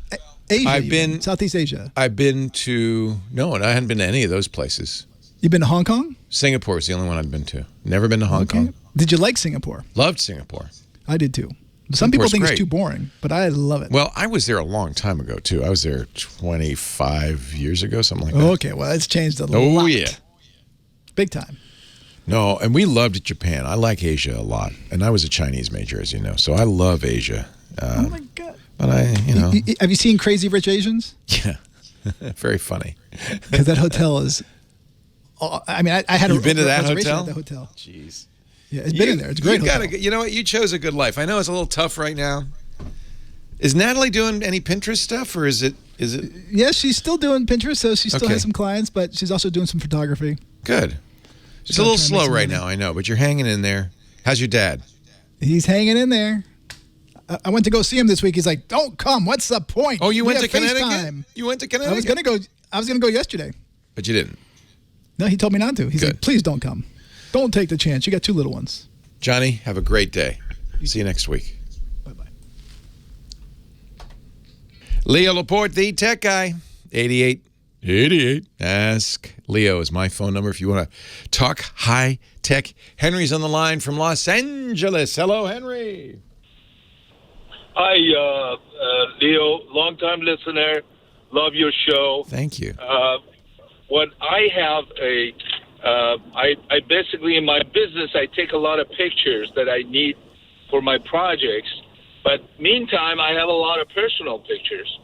Asia. Southeast Asia. I've been to and I hadn't been to any of those places. You've been to Hong Kong? Singapore is the only one I've been to. Never been to Hong Kong. Did you like Singapore? Loved Singapore. I did too. Some people think it's too boring, but I love it. Well, I was there a long time ago too. I was there 25 years ago, something like that. Okay, well, it's changed a lot. Oh, yeah. Big time. No, and we loved Japan. I like Asia a lot. And I was a Chinese major, as you know, so I love Asia. Oh, my God. But have you seen Crazy Rich Asians? Yeah. Very funny. Because that hotel is... I mean, I had You've been to that reservation hotel? at the hotel. Jeez. Yeah, it's been in there. It's a great hotel. You know what? You chose a good life. I know it's a little tough right now. Is Natalie doing any Pinterest stuff, or is it? Yeah, she's still doing Pinterest, so she still has some clients, but she's also doing some photography. Good. It's a little slow right now, I know, but you're hanging in there. How's your dad? He's hanging in there. I went to go see him this week. He's like, "Don't come. What's the point?" Oh, you went to Connecticut? FaceTime. You went to Connecticut? I was gonna go yesterday. But you didn't. No, he told me not to. He's Good. like, "Please don't come. Don't take the chance. You got 2 little ones." Johnny, have a great day. See you next week. Bye-bye. Leo Laporte, the tech guy. 88. Ask Leo is my phone number if you want to talk high tech. Henry's on the line from Los Angeles. Hello, Henry. Hi, Leo, long-time listener. Love your show. Thank you. What I have I basically in my business, I take a lot of pictures that I need for my projects. But meantime, I have a lot of personal pictures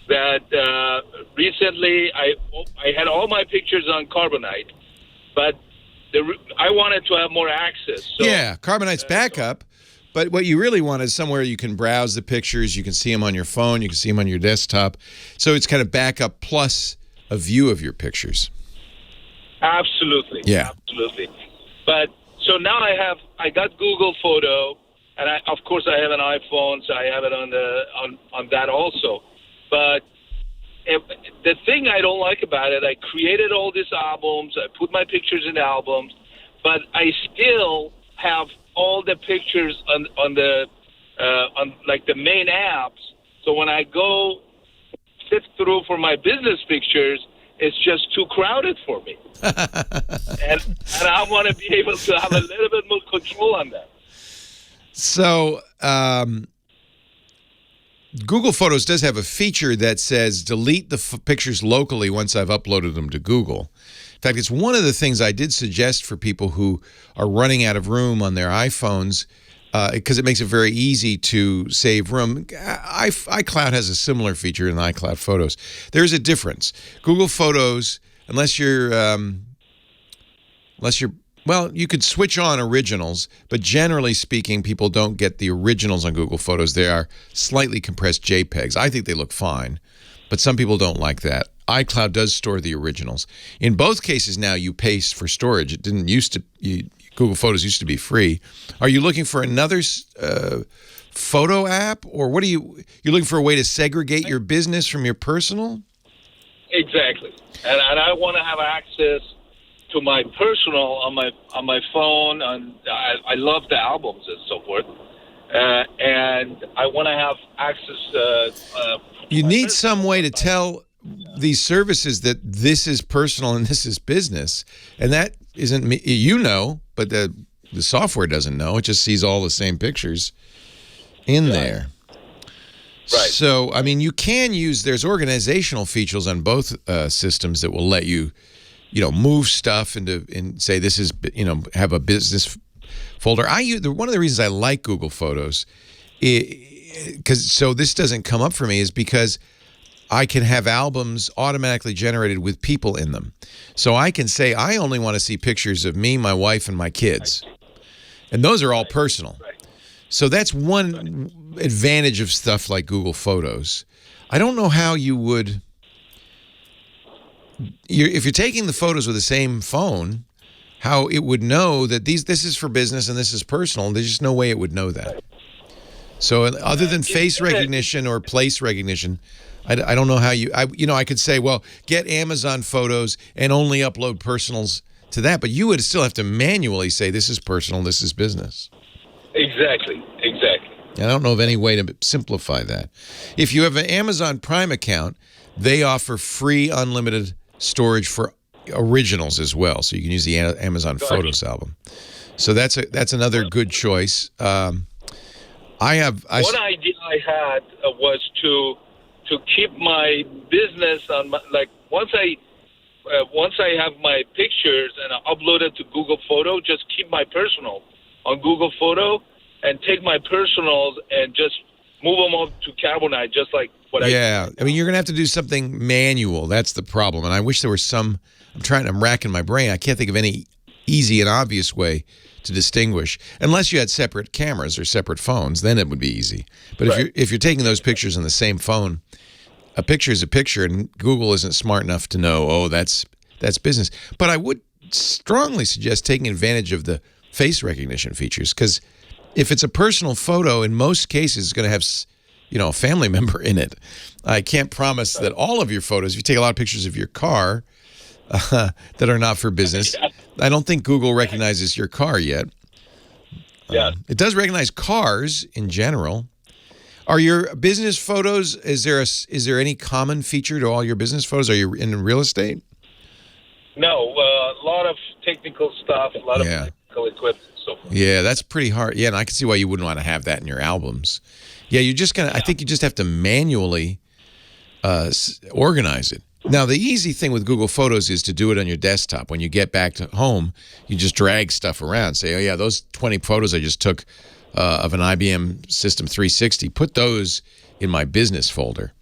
that recently I had all my pictures on Carbonite, but I wanted to have more access. So, yeah, Carbonite's backup. But what you really want is somewhere you can browse the pictures, you can see them on your phone, you can see them on your desktop. So it's kind of backup plus a view of your pictures. Absolutely. Yeah. Absolutely. But so now I got Google Photo, and of course I have an iPhone, so I have it on that also. But the thing I don't like about it, I created all these albums, I put my pictures in albums, but I still have all the pictures on like the main apps. So when I go sift through for my business pictures, it's just too crowded for me. and I want to be able to have a little bit more control on that. So Google Photos does have a feature that says delete the pictures locally once I've uploaded them to Google. In fact, it's one of the things I did suggest for people who are running out of room on their iPhones because it makes it very easy to save room. iCloud has a similar feature in iCloud Photos. There's a difference. Google Photos, unless you're well, you could switch on originals, but generally speaking, people don't get the originals on Google Photos. They are slightly compressed JPEGs. I think they look fine, but some people don't like that. iCloud does store the originals. In both cases now, you pay for storage. It didn't used to. Google Photos used to be free. Are you looking for another photo app, or what are you're looking for a way to segregate your business from your personal? Exactly, and I want to have access to my personal on my phone. And I love the albums and so forth, and I want to have access. You need some way to tell these services that this is personal and this is business, and that isn't me. You know, but the software doesn't know. It just sees all the same pictures in there. Right. So, I mean, you can use, there's organizational features on both systems that will let you, move stuff and say this is, have a business folder. One of the reasons I like Google Photos, so this doesn't come up for me, is because I can have albums automatically generated with people in them. So I can say, I only want to see pictures of me, my wife, and my kids. And those are all personal. So that's one advantage of stuff like Google Photos. I don't know how you would, if you're taking the photos with the same phone, how it would know that this is for business and this is personal. There's just no way it would know that. So other than face recognition or place recognition, I don't know how I could say, well, get Amazon Photos and only upload personals to that, but you would still have to manually say this is personal, this is business. Exactly. I don't know of any way to simplify that. If you have an Amazon Prime account, they offer free unlimited storage for originals as well, so you can use the Amazon Photos album. So that's another good choice. One idea I had was to keep my business on once I have my pictures and I upload it to Google Photo, just keep my personal on Google Photo and take my personals and just move them up to Carbonite, just like what I mean, you're going to have to do something manual. That's the problem. And I wish there was some, I'm racking my brain. I can't think of any easy and obvious way to distinguish, unless you had separate cameras or separate phones, then it would be easy. But if you're taking those pictures on the same phone, a picture is a picture, and Google isn't smart enough to know, that's business. But I would strongly suggest taking advantage of the face recognition features, because if it's a personal photo, in most cases, it's going to have, a family member in it. I can't promise that all of your photos, if you take a lot of pictures of your car that are not for business, I don't think Google recognizes your car yet. Yeah. It does recognize cars in general. Are your business photos, is there any common feature to all your business photos? Are you in real estate? No, a lot of technical stuff, a lot of equipment and so forth. Yeah, that's pretty hard. Yeah, and I can see why you wouldn't want to have that in your albums. Yeah, you're just gonna. I think you just have to manually organize it. Now, the easy thing with Google Photos is to do it on your desktop. When you get back to home, you just drag stuff around. Say, oh yeah, those 20 photos I just took of an IBM System 360. Put those in my business folder,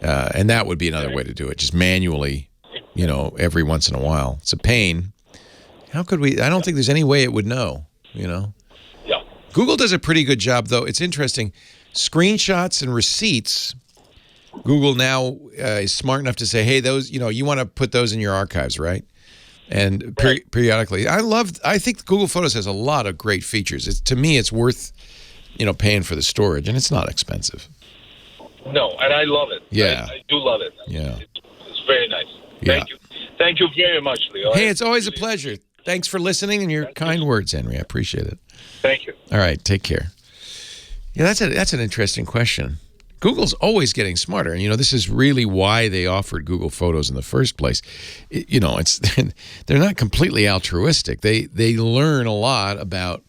and that would be another way to do it. Just manually, every once in a while. It's a pain. How could we? I don't think there's any way it would know. Yeah. Google does a pretty good job, though. It's interesting. Screenshots and receipts. Google now is smart enough to say, hey, those, you want to put those in your archives, right? And periodically. I think Google Photos has a lot of great features. To me, it's worth, paying for the storage, and it's not expensive. No, and I love it. Yeah. I do love it. Yeah. It's very nice. Yeah. Thank you. Thank you very much, Leo. Hey, it's always a pleasure. Thanks for listening and your kind words, Henry. I appreciate it. Thank you. All right, take care. Yeah, that's an interesting question. Google's always getting smarter, and this is really why they offered Google Photos in the first place. It's they're not completely altruistic. They learn a lot about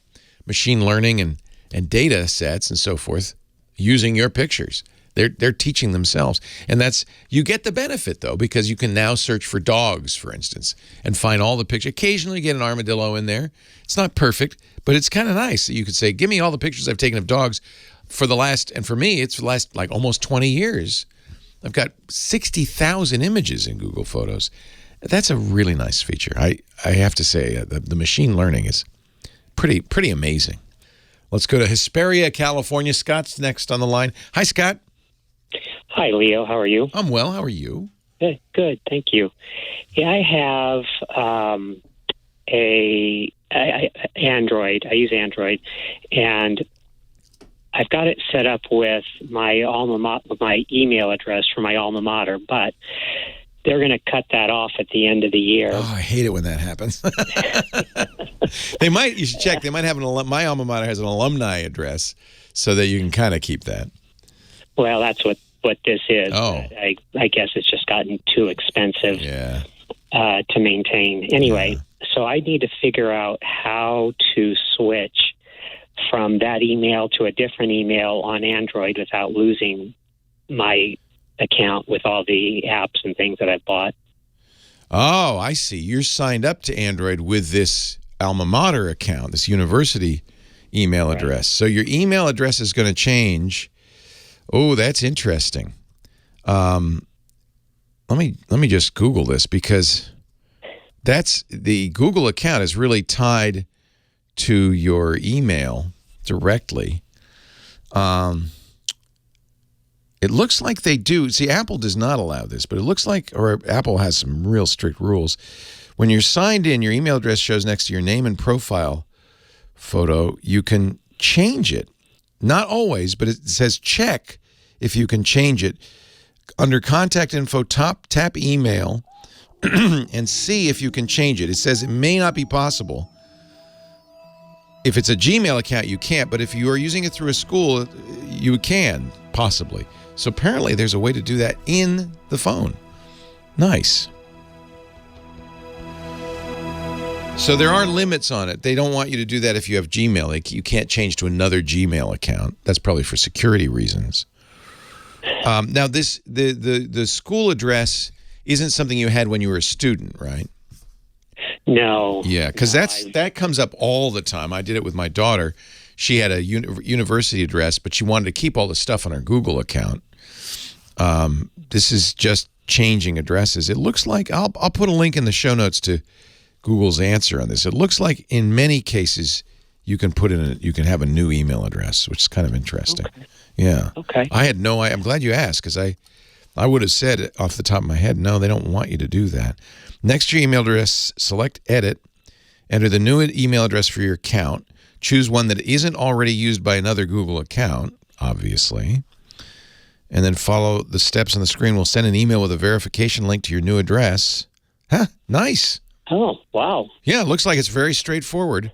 machine learning and data sets and so forth using your pictures. They're teaching themselves, and you get the benefit though, because you can now search for dogs, for instance, and find all the pictures. Occasionally, you get an armadillo in there. It's not perfect, but it's kind of nice that you could say, "Give me all the pictures I've taken of dogs." And for me, it's the last like almost 20 years. I've got 60,000 images in Google Photos. That's a really nice feature. I have to say, the machine learning is pretty amazing. Let's go to Hesperia, California. Scott's next on the line. Hi, Scott. Hi, Leo. How are you? I'm well. How are you? Good. Thank you. Yeah, I have Android. I use Android, and I've got it set up with my my email address for my alma mater, but they're going to cut that off at the end of the year. Oh, I hate it when that happens. You should check. They might have my alma mater has an alumni address so that you can kind of keep that. Well, that's what this is. Oh. I guess it's just gotten too expensive to maintain. Anyway, so I need to figure out how to switch from that email to a different email on Android without losing my account with all the apps and things that I've bought. Oh, I see. You're signed up to Android with this alma mater account, this university email address. So your email address is going to change. Oh, that's interesting. Let me just Google this, because the Google account is really tied to your email directly. It looks like they do. See, Apple does not allow this, but it looks like, or Apple has some real strict rules. When you're signed in, your email address shows next to your name and profile photo. You can change it. Not always, but it says check if you can change it. Under contact info, tap email and see if you can change it. It says it may not be possible. If it's a Gmail account, you can't, but if you are using it through a school, you can, possibly. So apparently there's a way to do that in the phone. Nice. So there are limits on it. They don't want you to do that if you have Gmail. You can't change to another Gmail account. That's probably for security reasons. Now, the school address isn't something you had when you were a student, right? No. Yeah, because that comes up all the time. I did it with my daughter. She had a university address, but she wanted to keep all the stuff on her Google account. This is just changing addresses. It looks like, I'll put a link in the show notes to Google's answer on this. It looks like in many cases you can you can have a new email address, which is kind of interesting. Okay. Yeah. Okay. I had no idea. I'm glad you asked, because I would have said off the top of my head, no, they don't want you to do that. Next to your email address, select Edit, enter the new email address for your account, choose one that isn't already used by another Google account, obviously, and then follow the steps on the screen. We'll send an email with a verification link to your new address. Huh, nice. Oh, wow. Yeah, it looks like it's very straightforward,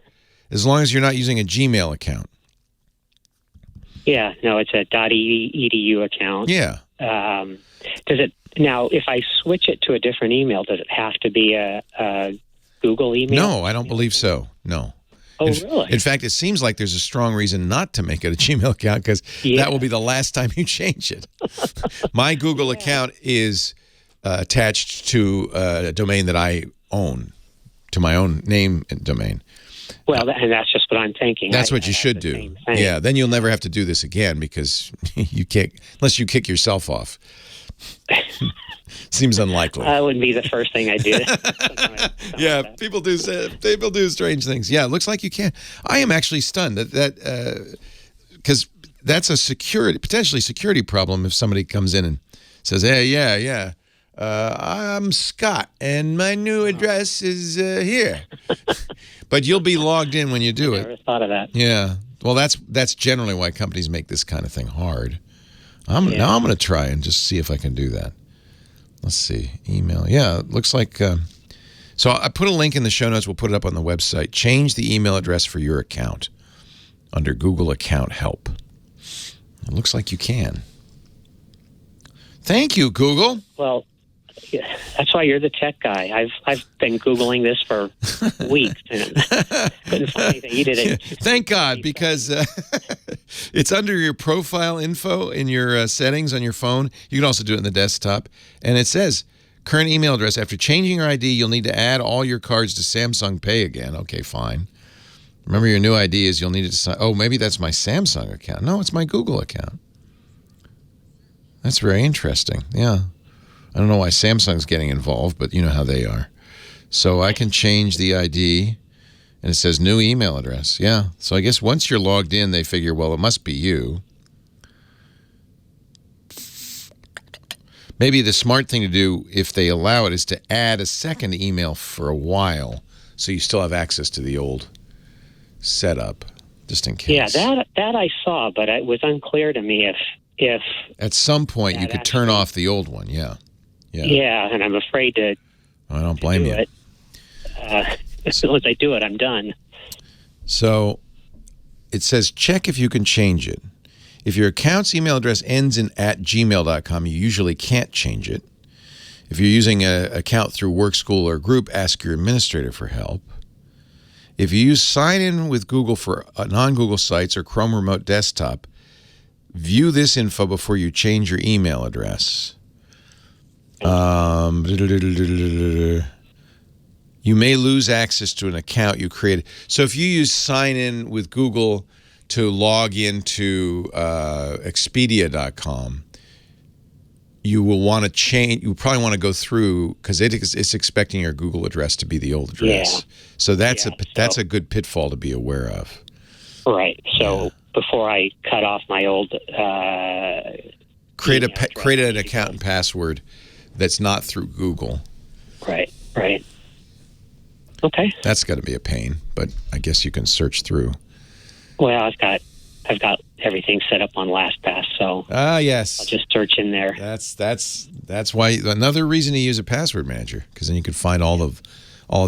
as long as you're not using a Gmail account. Yeah, no, it's a .edu account. Yeah. Does it now? If I switch it to a different email, does it have to be a Google email? No, I don't believe so. No. Oh, really? In fact, it seems like there's a strong reason not to make it a Gmail account because that will be the last time you change it. My Google account is attached to a domain that I own, to my own name and domain. Well, and that's just what I'm thinking. That's what you should do. Yeah, then you'll never have to do this again because you can't, unless you kick yourself off. Seems unlikely. That wouldn't be the first thing I do. Yeah, people do strange things. Yeah, it looks like you can. I am actually stunned that because that's a potentially security problem if somebody comes in and says, "Hey, I'm Scott, and my new address is here." But you'll be logged in when you do it. I never thought of that. Yeah. Well, that's generally why companies make this kind of thing hard. Now I'm going to try and just see if I can do that. Let's see. Email. Yeah, it looks like... so I put a link in the show notes. We'll put it up on the website. Change the email address for your account under Google Account Help. It looks like you can. Thank you, Google. Well, yeah, that's why you're the tech guy. I've been Googling this for weeks and couldn't find anything. You did it. Thank God, because it's under your profile info in your settings on your phone. You can also do it in the desktop. And it says, current email address. After changing your ID, you'll need to add all your cards to Samsung Pay again. Okay, fine. Remember, your new ID is you'll need to sign. Oh, maybe that's my Samsung account. No, it's my Google account. That's very interesting. Yeah. I don't know why Samsung's getting involved, but you know how they are. So I can change the ID, and it says new email address. Yeah. So I guess once you're logged in, they figure, well, it must be you. Maybe the smart thing to do, if they allow it, is to add a second email for a while, so you still have access to the old setup, just in case. Yeah, that I saw, but it was unclear to me if at some point you could turn off the old one. Yeah. Yeah, and I'm afraid to. I don't blame you. As soon as I do it, I'm done. So it says check if you can change it. If your account's email address ends in @gmail.com, you usually can't change it. If you're using an account through work, school, or group, ask your administrator for help. If you use sign-in with Google for non-Google sites or Chrome Remote Desktop, view this info before you change your email address. You may lose access to an account you created. So if you use sign-in with Google to log into Expedia.com, you will want to change. You probably want to go through because it's expecting your Google address to be the old address. Yeah. So that's a good pitfall to be aware of. Right. So before I cut off my old create an account and password that's not through Google. Right. Okay. That's got to be a pain, but I guess you can search through. Well, I've got everything set up on LastPass, so yes, I'll just search in there. That's why another reason to use a password manager, because then you can find all of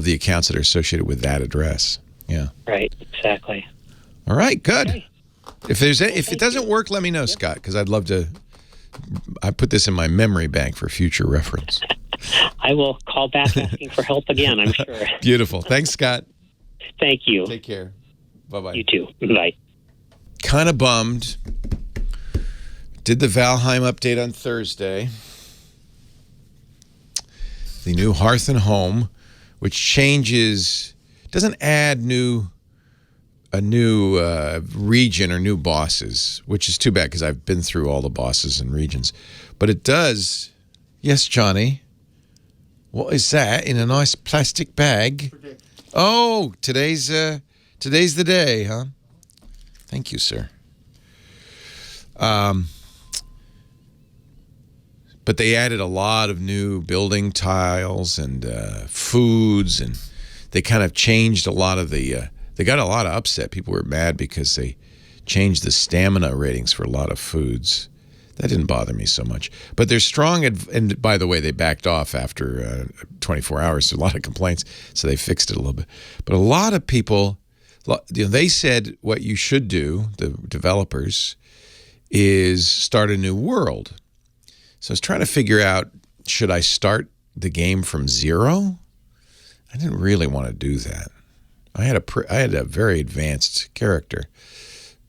the accounts that are associated with that address. Yeah. Right. Exactly. All right. Good. Okay. If it doesn't work, let me know, Scott, because I'd love to. I put this in my memory bank for future reference. I will call back asking for help again, I'm sure. Beautiful. Thanks, Scott. Thank you. Take care. Bye-bye. You too. Bye. Kind of bummed. Did the Valheim update on Thursday. The new Hearth and Home, which doesn't add a new region or new bosses, which is too bad because I've been through all the bosses and regions. But it does. Yes, Johnny. What is that in a nice plastic bag? Oh, today's the day, huh? Thank you, sir. But they added a lot of new building tiles and foods, and they kind of changed a lot of the... they got a lot of upset. People were mad because they changed the stamina ratings for a lot of foods. That didn't bother me so much. But they're strong, and by the way, they backed off after 24 hours. So a lot of complaints, so they fixed it a little bit. But a lot of people, they said what you should do, the developers, is start a new world. So I was trying to figure out, should I start the game from zero? I didn't really want to do that. I had a very advanced character.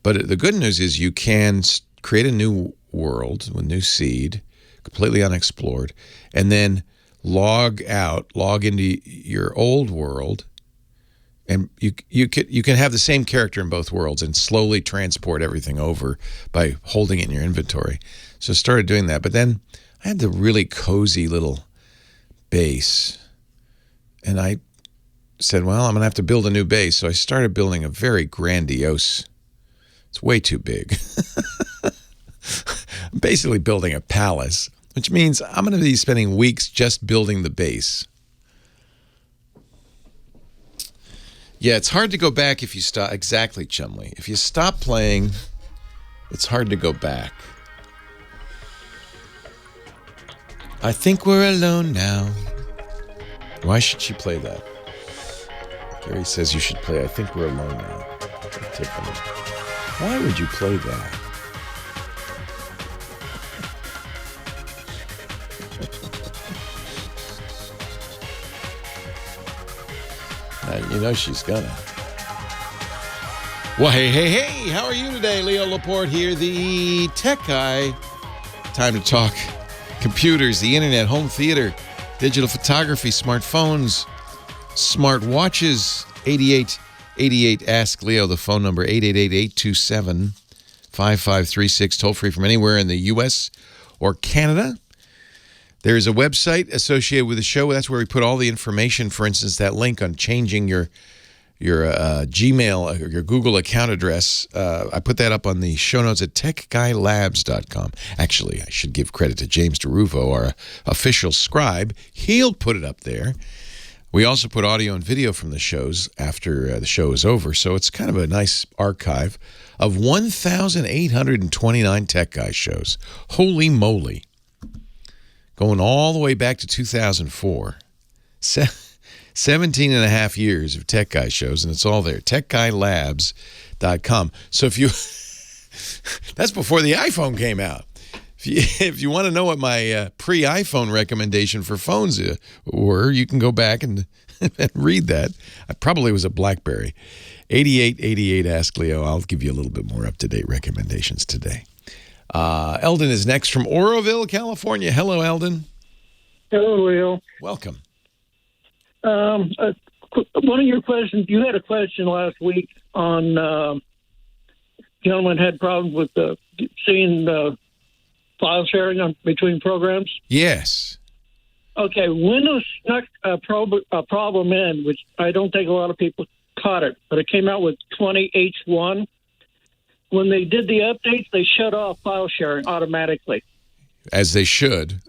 But the good news is you can create a new world with new seed, completely unexplored, and then log into your old world, and you can have the same character in both worlds and slowly transport everything over by holding it in your inventory. So I started doing that, but then I had the really cozy little base, and I said, well, I'm going to have to build a new base. So I started building a very grandiose, it's way too big. I'm basically building a palace, which means I'm going to be spending weeks just building the base. Yeah, it's hard to go back if you stop. Exactly, Chumley. If you stop playing, it's hard to go back. I think we're alone now. Why should she play that? Gary says you should play I Think We're Alone Now. Tiffany. Why would you play that? You know she's gonna. Well, hey, how are you today? Leo Laporte here, the tech guy. Time to talk computers, the internet, home theater, digital photography, smartphones, smart watches. 8888 Ask Leo, the phone number 888-827-5536, toll free from anywhere in the U.S. or Canada. There is a website associated with the show. That's where we put all the information. For instance, that link on changing your Gmail, your Google account address. I put that up on the show notes at techguylabs.com. Actually, I should give credit to James DeRuvo, our official scribe. He'll put it up there. We also put audio and video from the shows after the show is over, so it's kind of a nice archive of 1,829 Tech Guy shows. Holy moly. Going all the way back to 2004. 17 and a half years of Tech Guy shows, and it's all there. techguylabs.com. So if you... that's before the iPhone came out. If you want to know what my pre-iPhone recommendation for phones were, you can go back and read that. I probably was a BlackBerry. 8888 Ask Leo. I'll give you a little bit more up-to-date recommendations today. Eldon is next from Oroville, California. Hello, Eldon. Hello, Leo. Welcome. One of your questions, you had a question last week on gentleman had problems with seeing file sharing between programs. Yes. Okay, Windows snuck a problem in, which I don't think a lot of people caught it, but it came out with 20H1. When they did the updates, they shut off file sharing automatically. As they should,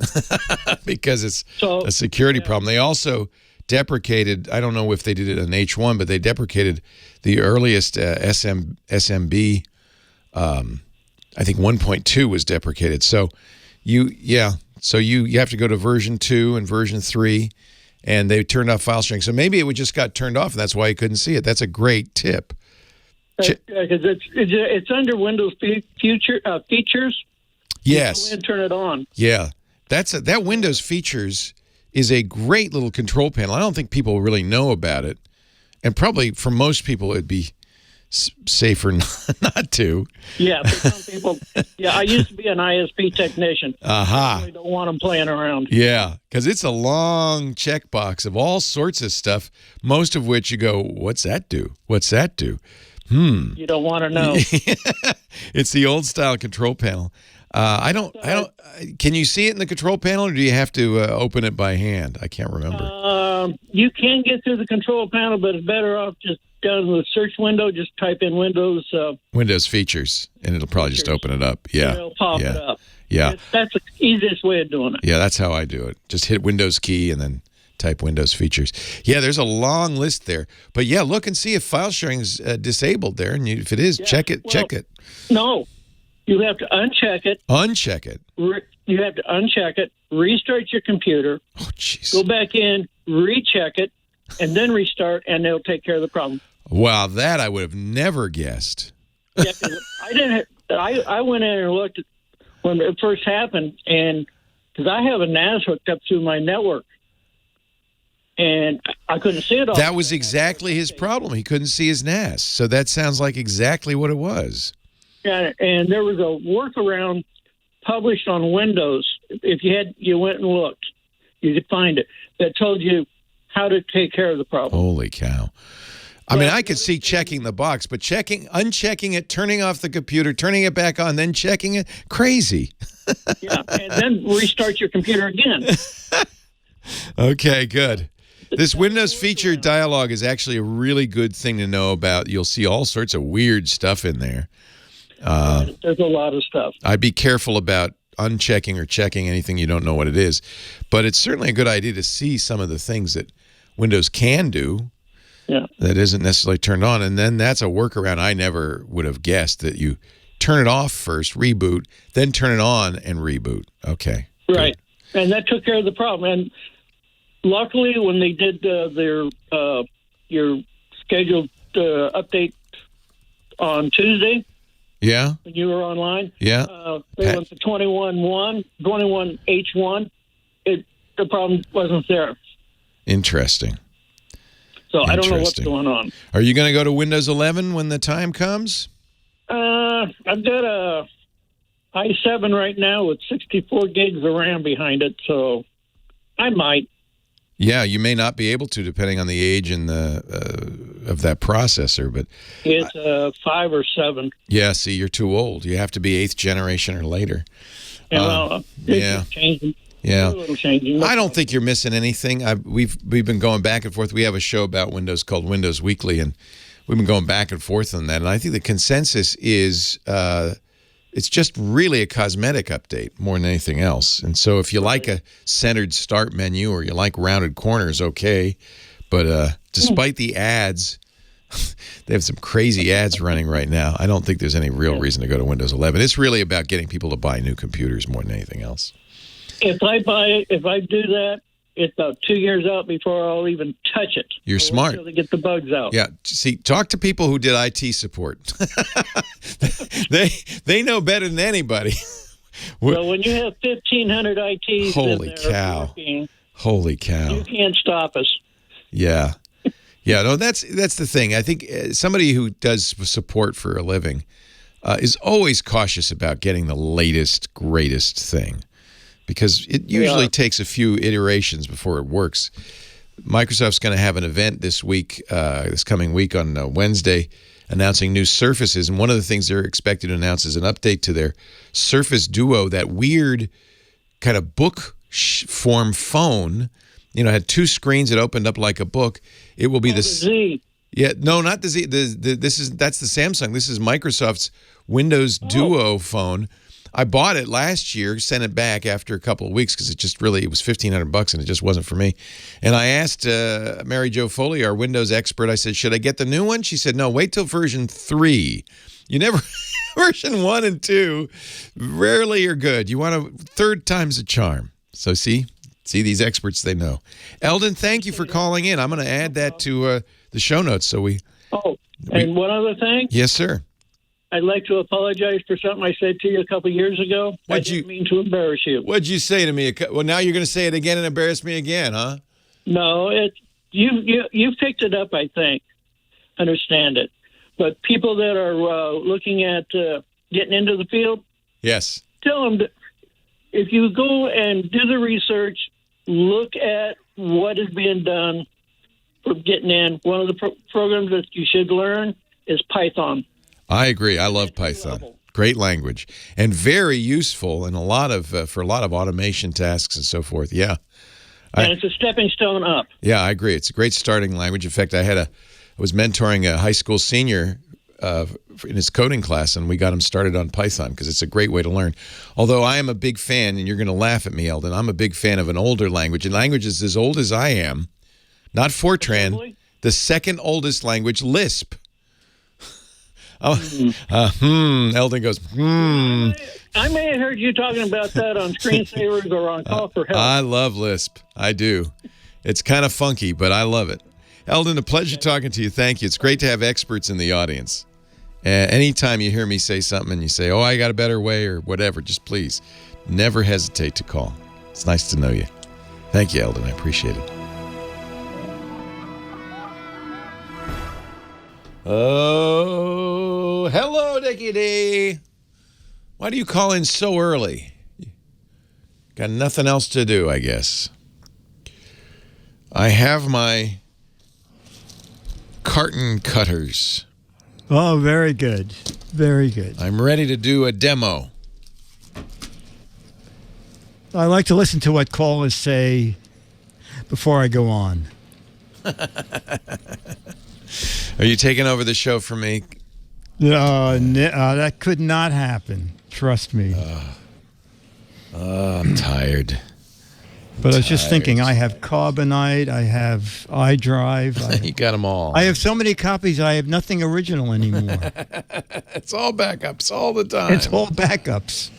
because it's a security problem. They also deprecated, I don't know if they did it on H1, but they deprecated the earliest SMB. I think 1.2 was deprecated. So you have to go to version 2 and version 3, and they turned off file sharing. So maybe it just got turned off, and that's why you couldn't see it. That's a great tip. Because it's under Windows features. Yes. Go and turn it on. Yeah. That Windows features is a great little control panel. I don't think people really know about it. And probably for most people, it'd be safer not to. Yeah, for some people. Yeah, I used to be an ISP technician. Aha. I really don't want them playing around. Yeah, because it's a long checkbox of all sorts of stuff, most of which you go, what's that do? What's that do? You don't want to know. It's the old style control panel. Can you see it in the control panel, or do you have to open it by hand? I can't remember. You can get through the control panel, but it's better off just down in the search window, just type in Windows. Windows features, and it'll probably just open it up. Yeah. It'll pop it up. Yeah. That's the easiest way of doing it. Yeah, that's how I do it. Just hit Windows key and then type Windows features. Yeah, there's a long list there. But yeah, look and see if file sharing is disabled there. And if it is, check it. No, you have to uncheck it. Uncheck it. You have to uncheck it, restart your computer. Oh, jeez. Go back in, recheck it, and then restart, and they'll take care of the problem. Wow, that I would have never guessed. Yeah, I went in and looked at when it first happened, and because I have a NAS hooked up through my network, and I couldn't see it all. That was exactly his problem. He couldn't see his NAS. So that sounds like exactly what it was. Yeah, and there was a workaround published on Windows. If you went and looked, you could find it, that told you how to take care of the problem. Holy cow. I mean, I could see checking the box, but unchecking it, turning off the computer, turning it back on, then checking it, crazy. Yeah, and then restart your computer again. Okay, good. This Windows feature Dialog is actually a really good thing to know about. You'll see all sorts of weird stuff in there. There's a lot of stuff. I'd be careful about unchecking or checking anything you don't know what it is. But it's certainly a good idea to see some of the things that Windows can do that isn't necessarily turned on. And then that's a workaround I never would have guessed, that you turn it off first, reboot, then turn it on and reboot. Okay. Right. Good. And that took care of the problem. And luckily, when they did your scheduled update on Tuesday, when you were online, they went to 21H1. The problem wasn't there. Interesting. So I don't know what's going on. Are you going to go to Windows 11 when the time comes? I've got a i7 right now with 64 gigs of RAM behind it, so I might. Yeah, you may not be able to, depending on the age and the of that processor. But it's 5 or 7. Yeah, see, you're too old. You have to be 8th generation or later. It's changing. Yeah, a little changing. I don't think you're missing anything. We've been going back and forth. We have a show about Windows called Windows Weekly, and we've been going back and forth on that. And I think the consensus is it's just really a cosmetic update more than anything else. And so if you like a centered start menu or you like rounded corners, okay. But despite the ads, they have some crazy ads running right now. I don't think there's any real reason to go to Windows 11. It's really about getting people to buy new computers more than anything else. If I do that, it's about 2 years out before I'll even touch it. You're smart. Until they get the bugs out. Yeah. See, talk to people who did IT support. they know better than anybody. Well, when you have 1,500 ITs, holy cow! Holy cow! You can't stop us. Yeah. Yeah. No, that's the thing. I think somebody who does support for a living is always cautious about getting the latest, greatest thing, because it usually takes a few iterations before it works. Microsoft's going to have an event this week, this coming week on Wednesday, announcing new Surfaces. And one of the things they're expected to announce is an update to their Surface Duo, that weird kind of book form phone. You know, had 2 screens. It opened up like a book. It will be the Z. Yeah, no, not the Z. That's the Samsung. This is Microsoft's Windows Duo phone. I bought it last year, sent it back after a couple of weeks because it was $1,500 and it just wasn't for me. And I asked Mary Jo Foley, our Windows expert, I said, should I get the new one? She said, no, wait till version 3. You never, version 1 and 2 rarely are good. You want a third time's a charm. So see these experts, they know. Eldon, thank you for calling in. I'm going to add that to the show notes. So and one other thing. Yes, sir. I'd like to apologize for something I said to you a couple of years ago. I didn't mean to embarrass you. What'd you say to me? Well, now you're going to say it again and embarrass me again, huh? No, you picked it up, I think. Understand it. But people that are looking at getting into the field, yes, tell them that if you go and do the research, look at what is being done for getting in. One of the programs that you should learn is Python. I agree. I love Python. Great language and very useful in a lot of for a lot of automation tasks and so forth. Yeah, and it's a stepping stone up. Yeah, I agree. It's a great starting language. In fact, I was mentoring a high school senior in his coding class, and we got him started on Python because it's a great way to learn. Although I am a big fan, and you're going to laugh at me, Eldon, I'm a big fan of an older language. And languages as old as I am, not Fortran, the second oldest language, Lisp. Eldon goes, I may have heard you talking about that on Screensavers or on Call for Help. I love Lisp. I do. It's kind of funky, but I love it. Eldon, a pleasure talking to you. Thank you. It's great to have experts in the audience. Anytime you hear me say something and you say, oh, I got a better way or whatever, just please never hesitate to call. It's nice to know you. Thank you, Eldon. I appreciate it. Oh, hello, Dickie D. Why do you call in so early? Got nothing else to do, I guess. I have my carton cutters. Oh, very good. Very good. I'm ready to do a demo. I like to listen to what callers say before I go on. Are you taking over the show for me? That could not happen. Trust me. I'm tired. But I was just thinking, I have Carbonite, I have iDrive. You got them all. I have so many copies, I have nothing original anymore. It's all backups all the time. It's all backups.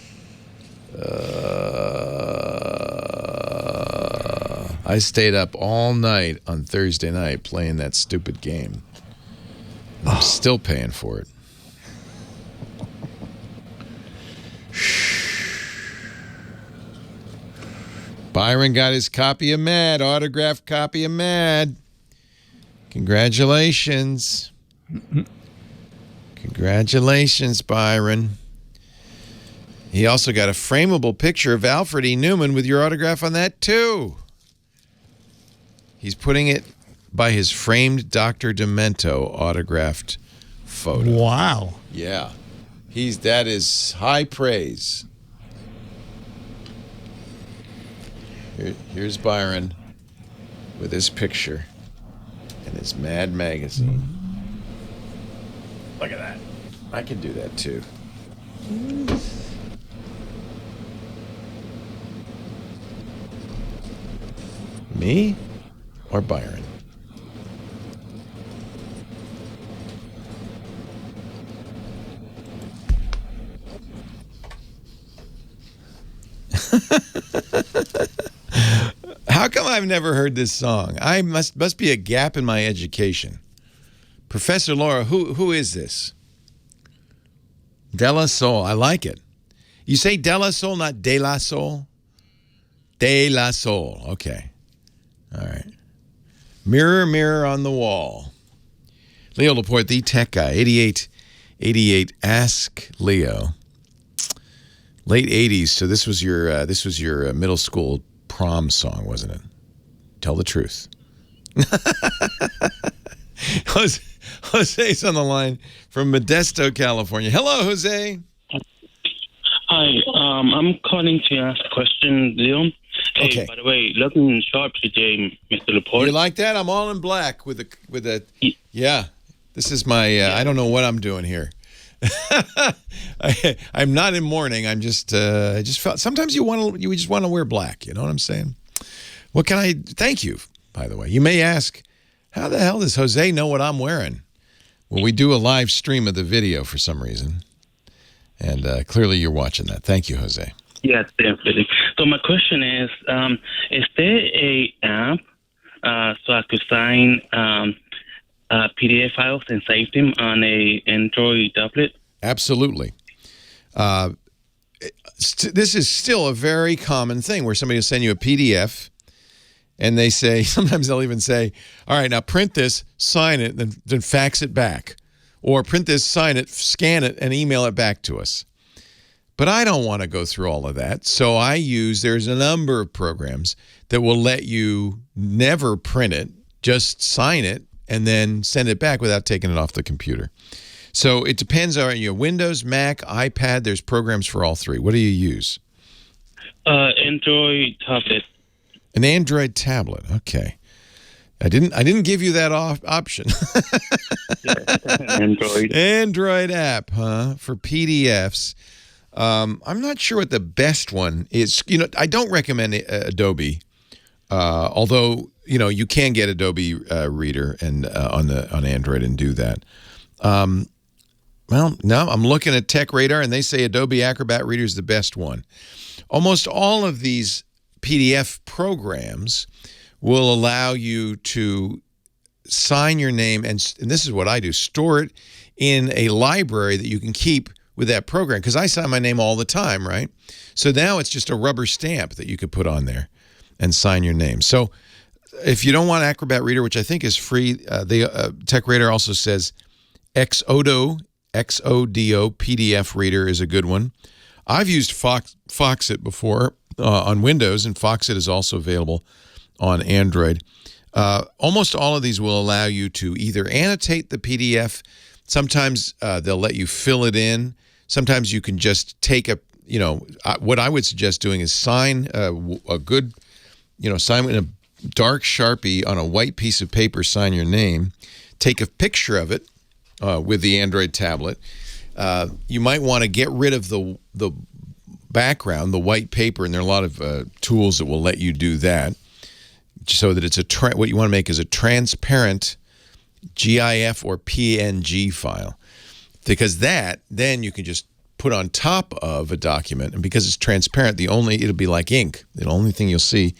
I stayed up all night on Thursday night playing that stupid game. I'm still paying for it. Byron got his copy of Mad, autographed copy of Mad. Congratulations. Congratulations, Byron. He also got a frameable picture of Alfred E. Newman with your autograph on that, too. He's putting it by his framed Dr. Demento autographed photo. Wow. Yeah. That is high praise. Here's Byron with his picture and his Mad magazine. Look at that. I can do that too. Me or Byron? How come I've never heard this song? I must be a gap in my education. Professor Laura, who is this? De La Soul. I like it. You say De La Soul, not De La Soul? De La Soul. Okay. All right. Mirror, mirror on the wall. Leo Laporte, the tech guy. 88. Ask Leo. Late 80s. So this was your middle school prom song, wasn't it? Tell the truth. Jose's on the line from Modesto, California. Hello, Jose. Hi, I'm calling to ask a question, Leo. Hey, Okay. by the way, looking sharp today, Mr. Laporte. You like that? I'm all in black with a yeah. This is my I don't know what I'm doing here. I'm not in mourning. I'm just I just felt sometimes you just want to wear black. You know what I'm saying? What can I? Thank you. By the way, you may ask, how the hell does Jose know what I'm wearing? Well, we do a live stream of the video for some reason, and clearly you're watching that. Thank you, Jose. Yes, definitely. So my question is there a app so I could sign PDF files and save them on a Android tablet? Absolutely. This is still a very common thing where somebody will send you a PDF and they say, sometimes they'll even say, all right, now print this, sign it, then fax it back. Or print this, sign it, scan it, and email it back to us. But I don't want to go through all of that. So there's a number of programs that will let you never print it, just sign it, and then send it back without taking it off the computer. So it depends on your Windows, Mac, iPad. There's programs for all three. What do you use? Android tablet. An Android tablet. Okay. I didn't give you that option. Android app, huh? For PDFs. I'm not sure what the best one is. I don't recommend Adobe, although you can get Adobe Reader and on Android and do that. Well, no, I'm looking at Tech Radar and they say Adobe Acrobat Reader is the best one. Almost all of these PDF programs will allow you to sign your name, and this is what I do, store it in a library that you can keep with that program, because I sign my name all the time, right? So now it's just a rubber stamp that you could put on there and sign your name. So if you don't want Acrobat Reader, which I think is free, the Tech Radar also says XODO PDF reader is a good one. I've used Foxit before on Windows, and Foxit is also available on Android. Almost all of these will allow you to either annotate the PDF. Sometimes they'll let you fill it in. Sometimes you can just take a, what I would suggest doing is sign a good, sign in a dark Sharpie on a white piece of paper, sign your name, take a picture of it with the Android tablet. You might want to get rid of the background, the white paper, and there are a lot of tools that will let you do that, so that it's what you want to make is a transparent GIF or PNG file, because then you can just put on top of a document, and because it's transparent, it'll be like ink. The only thing you'll see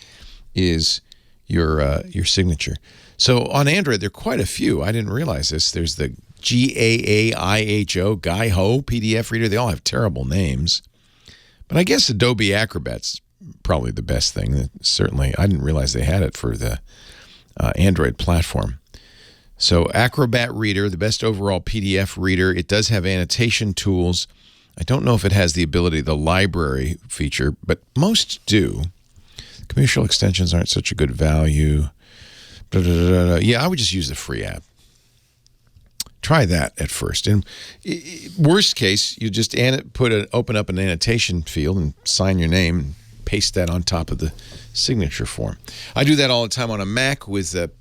is your signature. So on Android, there are quite a few. I didn't realize this. There's the GAAIHO, Gaiho PDF reader. They all have terrible names. But I guess Adobe Acrobat's probably the best thing. Certainly, I didn't realize they had it for the Android platform. So Acrobat Reader, the best overall PDF reader. It does have annotation tools. I don't know if it has the library feature, but most do. Commercial extensions aren't such a good value. Yeah, I would just use the free app. Try that at first. And worst case, you just open up an annotation field and sign your name and paste that on top of the signature form. I do that all the time on a Mac with a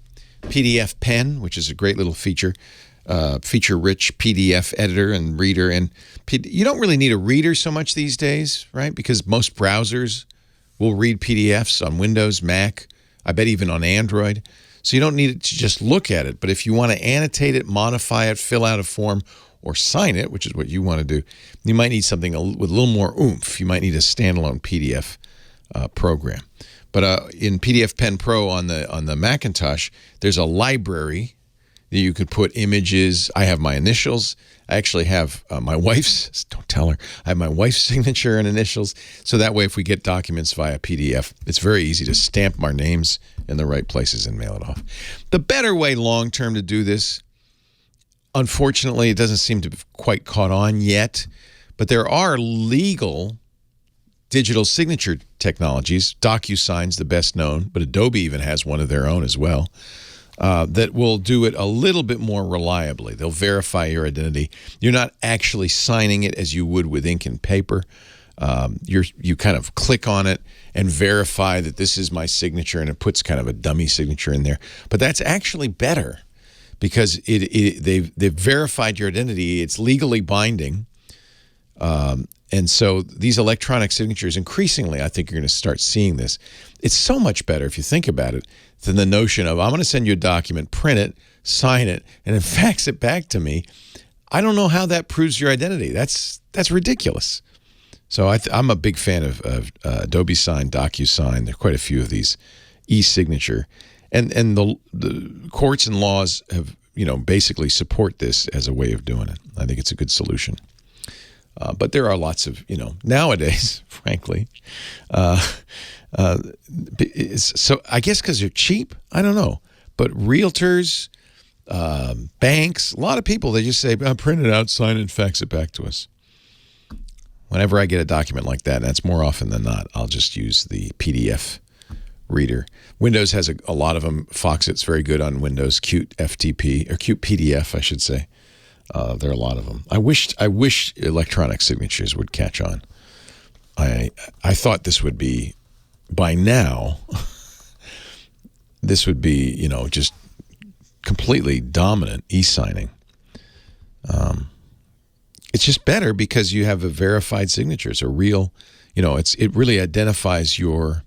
PDF Pen, which is a great little feature-rich PDF editor and reader. And you don't really need a reader so much these days, right? Because most browsers will read PDFs on Windows, Mac, I bet even on Android. So you don't need to just look at it. But if you want to annotate it, modify it, fill out a form, or sign it, which is what you want to do, you might need something with a little more oomph. You might need a standalone PDF program. But in PDF Pen Pro on the Macintosh, there's a library that you could put images. I have my initials. I actually have my wife's, don't tell her, I have my wife's signature and initials. So that way, if we get documents via PDF, it's very easy to stamp our names in the right places and mail it off. The better way long-term to do this, unfortunately, it doesn't seem to have quite caught on yet, but there are legal digital signature technologies. DocuSign's the best known, but Adobe even has one of their own as well. That will do it a little bit more reliably. They'll verify your identity. You're not actually signing it as you would with ink and paper. You kind of click on it and verify that this is my signature, and it puts kind of a dummy signature in there. But that's actually better because they've verified your identity. It's legally binding. And so these electronic signatures, increasingly, I think you're going to start seeing this. It's so much better, if you think about it, than the notion of, I'm going to send you a document, print it, sign it, and then fax it back to me. I don't know how that proves your identity. That's ridiculous. So I'm a big fan of Adobe Sign, DocuSign. There are quite a few of these e-signature. And the courts and laws have, basically support this as a way of doing it. I think it's a good solution. But there are lots of, nowadays, frankly. So I guess because they're cheap, I don't know. But realtors, banks, a lot of people, they just say, print it out, sign it, and fax it back to us. Whenever I get a document like that, and that's more often than not, I'll just use the PDF reader. Windows has a lot of them. Foxit's very good on Windows. Qt FTP, or Qt PDF, I should say. There are a lot of them. I wish electronic signatures would catch on. I thought this would be, by now, this would be, just completely dominant e-signing. It's just better because you have a verified signature. It's a real, it really identifies your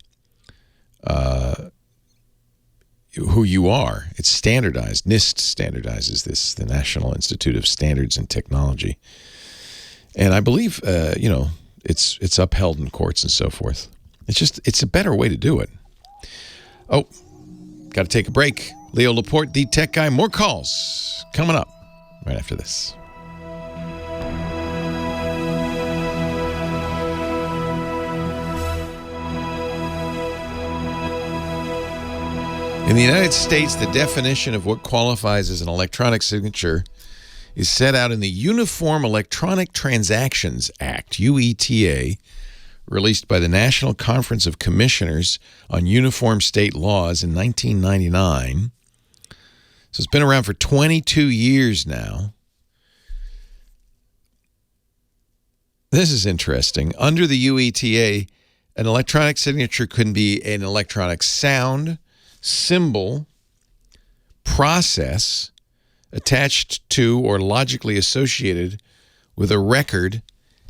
who you are. It's standardized. NIST standardizes this, the National Institute of Standards and Technology. And I believe, it's upheld in courts and so forth. It's a better way to do it. Oh, got to take a break. Leo Laporte, the tech guy. More calls coming up right after this. In the United States, the definition of what qualifies as an electronic signature is set out in the Uniform Electronic Transactions Act, UETA, released by the National Conference of Commissioners on Uniform State Laws in 1999. So it's been around for 22 years now. This is interesting. Under the UETA, an electronic signature could be an electronic sound, symbol, process attached to or logically associated with a record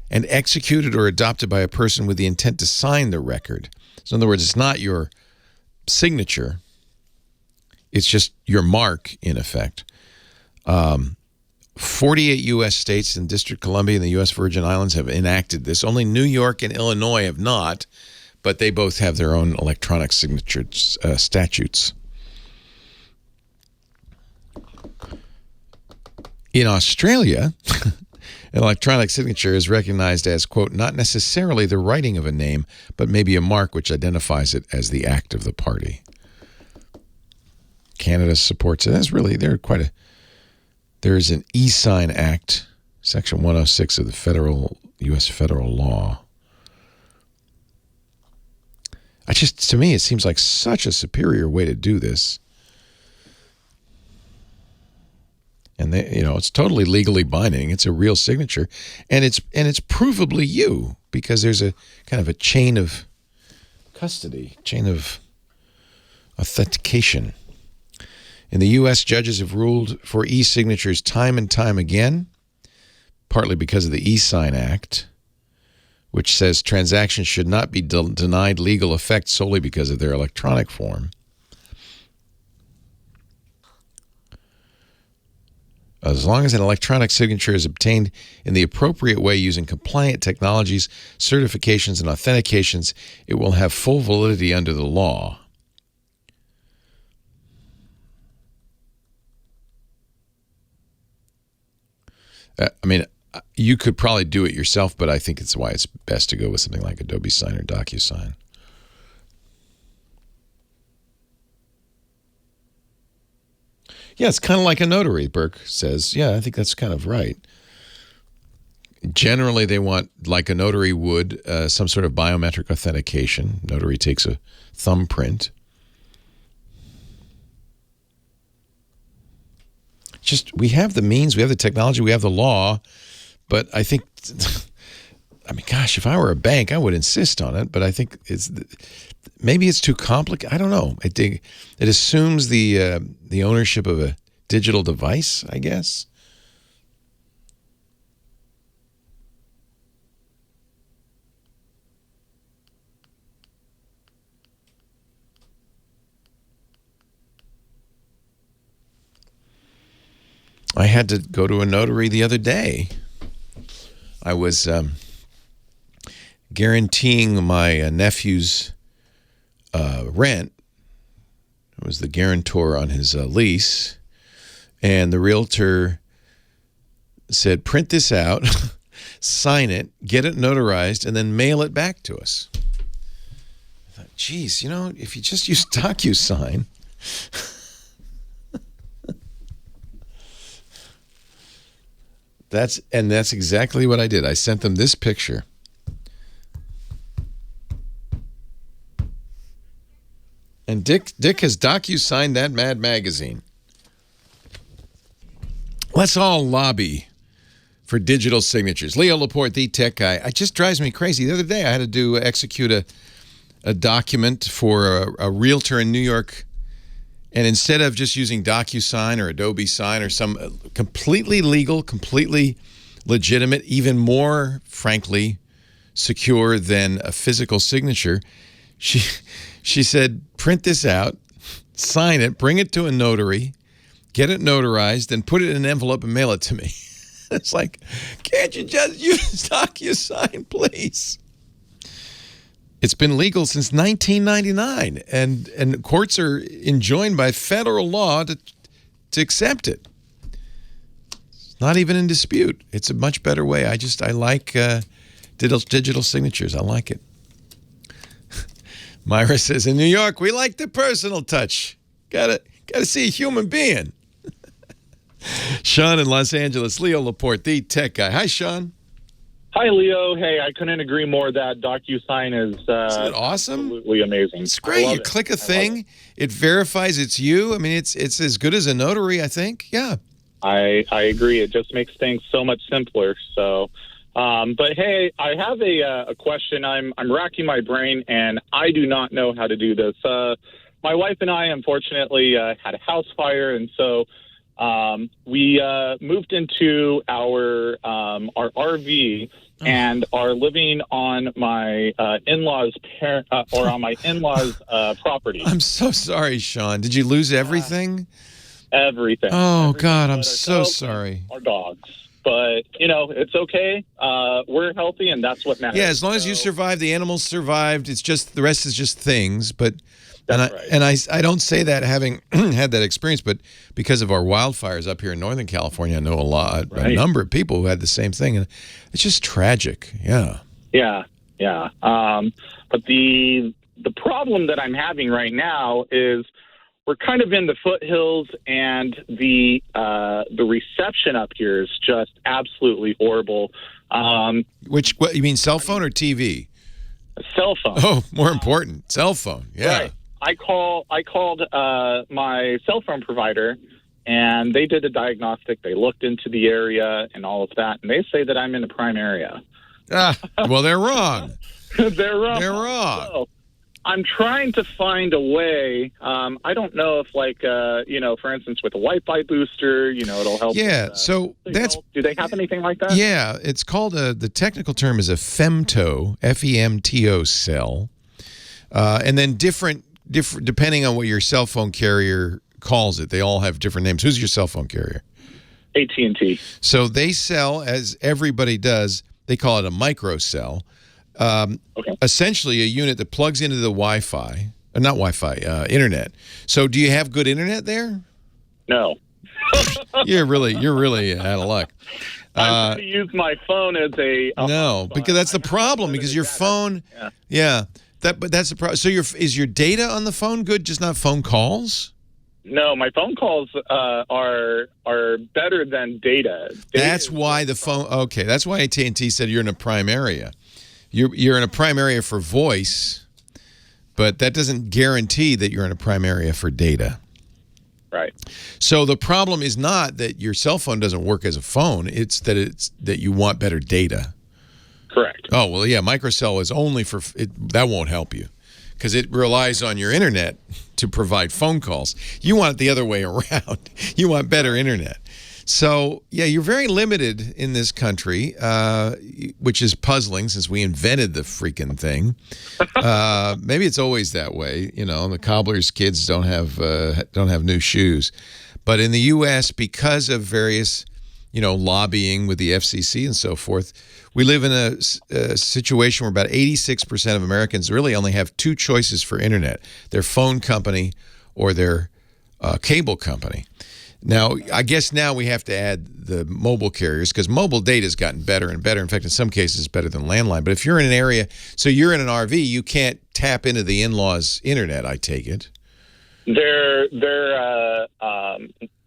and executed or adopted by a person with the intent to sign the record. So in other words, it's not your signature. It's just your mark, in effect. 48 U.S. states and District of Columbia and the U.S. Virgin Islands have enacted this. Only New York and Illinois have not, but they both have their own electronic signature statutes. In Australia, an electronic signature is recognized as, quote, not necessarily the writing of a name, but maybe a mark which identifies it as the act of the party. Canada supports it. That's really, there's an e-sign act, Section 106 of the U.S. federal law. To me, it seems like such a superior way to do this. And it's totally legally binding. It's a real signature, and it's provably you, because there's a kind of a chain of custody, chain of authentication. In the U.S., judges have ruled for e-signatures time and time again, partly because of the e-sign act, which says transactions should not be denied legal effect solely because of their electronic form. As long as an electronic signature is obtained in the appropriate way using compliant technologies, certifications, and authentications, it will have full validity under the law. You could probably do it yourself, but I think it's why it's best to go with something like Adobe Sign or DocuSign. Yeah, it's kind of like a notary, Burke says. Yeah, I think that's kind of right. Generally, they want, like a notary would, some sort of biometric authentication. Notary takes a thumbprint. Just, we have the means, we have the technology, we have the law, but I think, gosh, if I were a bank, I would insist on it, but I think maybe it's too complicated. I don't know. It assumes the ownership of a digital device, I guess. I had to go to a notary the other day. I was guaranteeing my nephew's rent. I was the guarantor on his lease. And the realtor said, print this out, sign it, get it notarized, and then mail it back to us. I thought, geez, if you just use DocuSign... That's exactly what I did. I sent them this picture. And Dick has DocuSigned that Mad magazine. Let's all lobby for digital signatures. Leo Laporte, the tech guy. It just drives me crazy. The other day I had to execute a document for a realtor in New York. And instead of just using DocuSign or Adobe Sign or some completely legal, completely legitimate, even more, frankly, secure than a physical signature, she said, print this out, sign it, bring it to a notary, get it notarized, and put it in an envelope and mail it to me. It's like, can't you just use DocuSign, please? It's been legal since 1999, and courts are enjoined by federal law to accept it. It's not even in dispute. It's a much better way. I like digital signatures. I like it. Myra says, in New York, we like the personal touch. Gotta see a human being. Sean in Los Angeles, Leo Laporte, the tech guy. Hi, Sean. Hi, Leo. Hey, I couldn't agree more that DocuSign is Isn't it awesome? Absolutely amazing. It's great. You click a thing, it verifies it's you. I mean, it's as good as a notary, I think. Yeah. I agree. It just makes things so much simpler. So, but hey, I have a question. I'm racking my brain, and I do not know how to do this. My wife and I, unfortunately, had a house fire, and so we moved into our RV and are living on my in-laws' on my in-laws' property. I'm so sorry, Sean. Did you lose everything? Everything. Oh, Everything God, I'm but so ourselves, sorry. Our dogs. But, it's okay. We're healthy, and that's what matters. Yeah, as long as you survived, the animals survived. It's just the rest is just things. But I don't say that having had that experience, but because of our wildfires up here in Northern California, I know a number of people who had the same thing, and it's just tragic. Yeah. Yeah. But the problem that I'm having right now is we're kind of in the foothills, and the reception up here is just absolutely horrible. What you mean, cell phone or TV? Cell phone. Oh, more important, cell phone. Yeah. Right. I called my cell phone provider, and they did a diagnostic. They looked into the area and all of that, and they say that I'm in the prime area. Well, they're wrong. They're wrong. They're wrong. So, I'm trying to find a way. I don't know if, for instance, with a Wi-Fi booster, it'll help. Yeah, so that's. Do they have anything like that? Yeah, it's called the technical term is a femto, FEMTO cell, and then different depending on what your cell phone carrier calls it. They all have different names. Who's your cell phone carrier? AT&T. So they sell, as everybody does. They call it a microcell. Essentially a unit that plugs into the Wi-Fi, not Wi-Fi, internet. So do you have good internet there? No. You're really out of luck. I'm going to use my phone as a... no, because that's the problem, because your phone... Yeah. But that's the problem. So is your data on the phone good, just not phone calls? No, my phone calls are better than data. That's why the phone... Okay, that's why AT&T said you're in a prime area. You're in a prime area for voice, but that doesn't guarantee that you're in a prime area for data. Right. So the problem is not that your cell phone doesn't work as a phone. It's that you want better data. Correct. Oh, well, yeah, microcell is only for that won't help you because it relies on your internet to provide phone calls. You want it the other way around. You want better internet. So, yeah, you're very limited in this country, which is puzzling since we invented the freaking thing. Maybe it's always that way. The cobbler's kids don't have new shoes. But in the U.S., because of various, lobbying with the FCC and so forth, we live in a situation where about 86% of Americans really only have two choices for internet: their phone company or their cable company. Now, I guess now we have to add the mobile carriers because mobile data has gotten better and better. In fact, in some cases, better than landline. But if you're in an area, so you're in an RV, you can't tap into the in-laws' internet, I take it. Their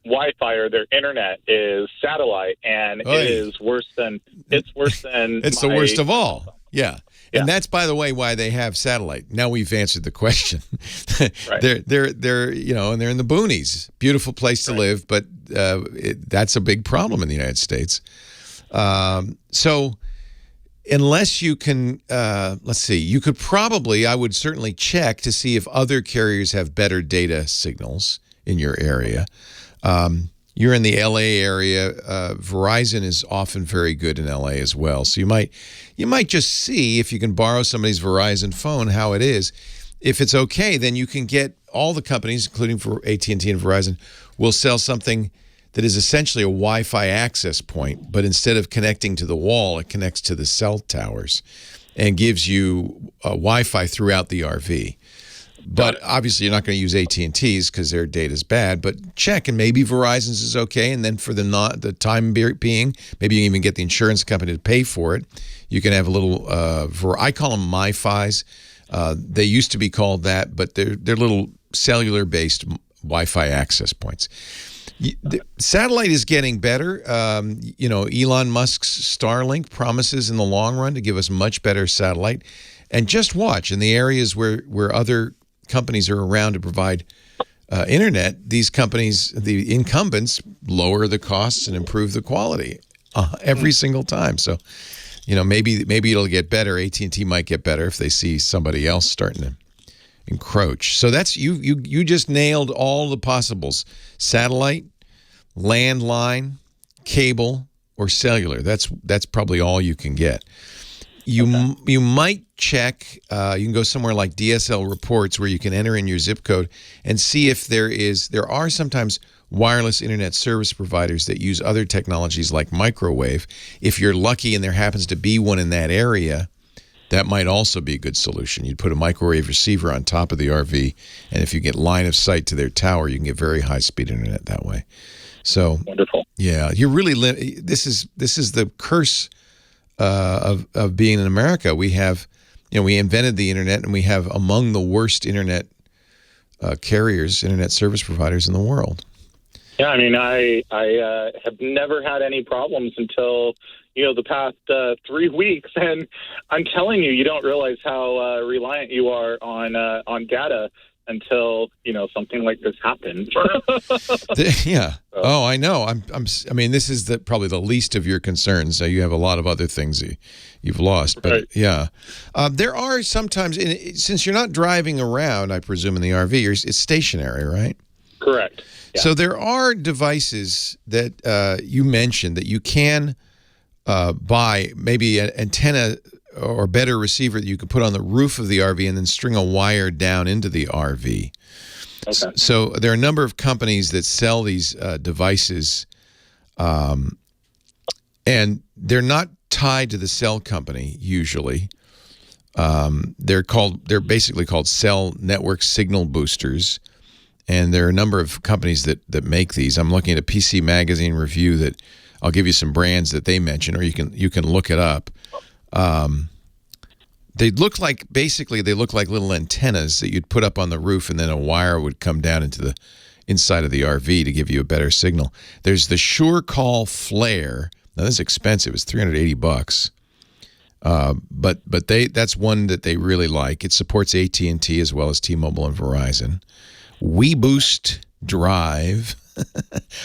Wi-Fi or their internet is satellite, and it is worse than it's the worst of all. Yeah. And that's, by the way, why they have satellite. Now we've answered the question. Right. They're and they're in the boonies. Beautiful place to live, but that's a big problem in the United States. So unless you can, let's see, you could probably, I would certainly check to see if other carriers have better data signals in your area. You're in the L.A. area. Verizon is often very good in L.A. as well. So you might just see if you can borrow somebody's Verizon phone how it is. If it's okay, then you can get all the companies, including for AT&T and Verizon, will sell something that is essentially a Wi-Fi access point, but instead of connecting to the wall, it connects to the cell towers and gives you Wi-Fi throughout the RV. But obviously, you're not going to use AT&T's because their data is bad. But check, and maybe Verizon's is okay. And then for the time being, maybe you can even get the insurance company to pay for it. You can have a little. I call them MiFis. They used to be called that, but they're little cellular-based Wi-Fi access points. Satellite is getting better. Elon Musk's Starlink promises in the long run to give us much better satellite. And just watch, in the areas where other companies are around to provide internet, these companies, the incumbents, lower the costs and improve the quality every single time. So, maybe it'll get better. AT&T might get better if they see somebody else starting to encroach. So that's you just nailed all the possibles: satellite, landline, cable, or cellular. That's probably all you can get. You might check. You can go somewhere like DSL Reports, where you can enter in your zip code and see if there are sometimes wireless internet service providers that use other technologies like microwave. If you're lucky and there happens to be one in that area, that might also be a good solution. You'd put a microwave receiver on top of the RV, and if you get line of sight to their tower, you can get very high-speed internet that way. So wonderful. Yeah, you're really this is the curse of being in America. We have, we invented the internet, and we have among the worst internet carriers, internet service providers in the world. Yeah, I mean, I have never had any problems until the past 3 weeks, and I'm telling you, you don't realize how reliant you are on data until something like this happens. Yeah. Oh, I know. I mean, this is probably the least of your concerns. You have a lot of other things you've lost, but right. Yeah, there are sometimes, since you're not driving around, I presume in the RV, it's stationary, right? Correct. Yeah. So there are devices that you mentioned that you can buy, maybe an antenna or better receiver that you could put on the roof of the RV and then string a wire down into the RV. Okay. So there are a number of companies that sell these devices, and they're not tied to the cell company usually. They're basically called cell network signal boosters, and there are a number of companies that make these. I'm looking at a PC Magazine review that I'll give you some brands that they mention, or you can look it up. They look like little antennas that you'd put up on the roof, and then a wire would come down into the inside of the RV to give you a better signal. There's the SureCall Flare. Now this is expensive. It's $380. But that's one that they really like. It supports AT&T as well as T-Mobile and Verizon. WeBoost Drive.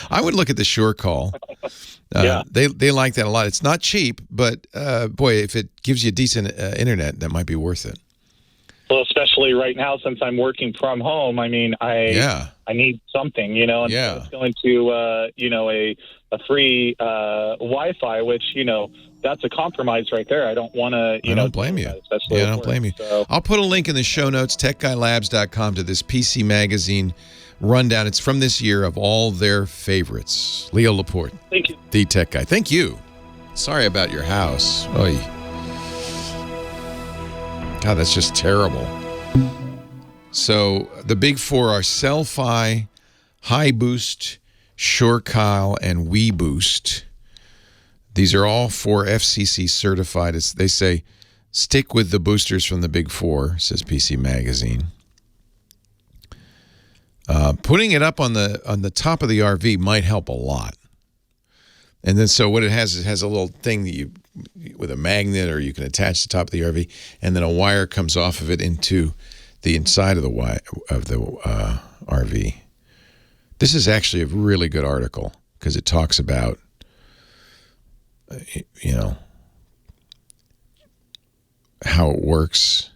I would look at the SureCall. Yeah. They like that a lot. It's not cheap, but boy, if it gives you decent internet, that might be worth it. Well, especially right now, since I'm working from home, I mean, I need something, and it's going to, a free Wi-Fi, which, that's a compromise right there. I don't want to, I don't blame you. I don't blame you. So. I'll put a link in the show notes, techguylabs.com, to this PC Magazine rundown. It's from this year of all their favorites. Leo Laporte. Thank you. The Tech Guy. Thank you. Sorry about your house. Oy. God, that's just terrible. So the big four are Selfie, High Boost, SureCall, and WeBoost. These are all 4 FCC certified. They say, stick with the boosters from the big four, says PC Magazine. Putting it up on the top of the RV might help a lot. And then so what it has a little thing that with a magnet, or you can attach the top of the RV, and then a wire comes off of it into the inside of the RV. This is actually a really good article because it talks about how it works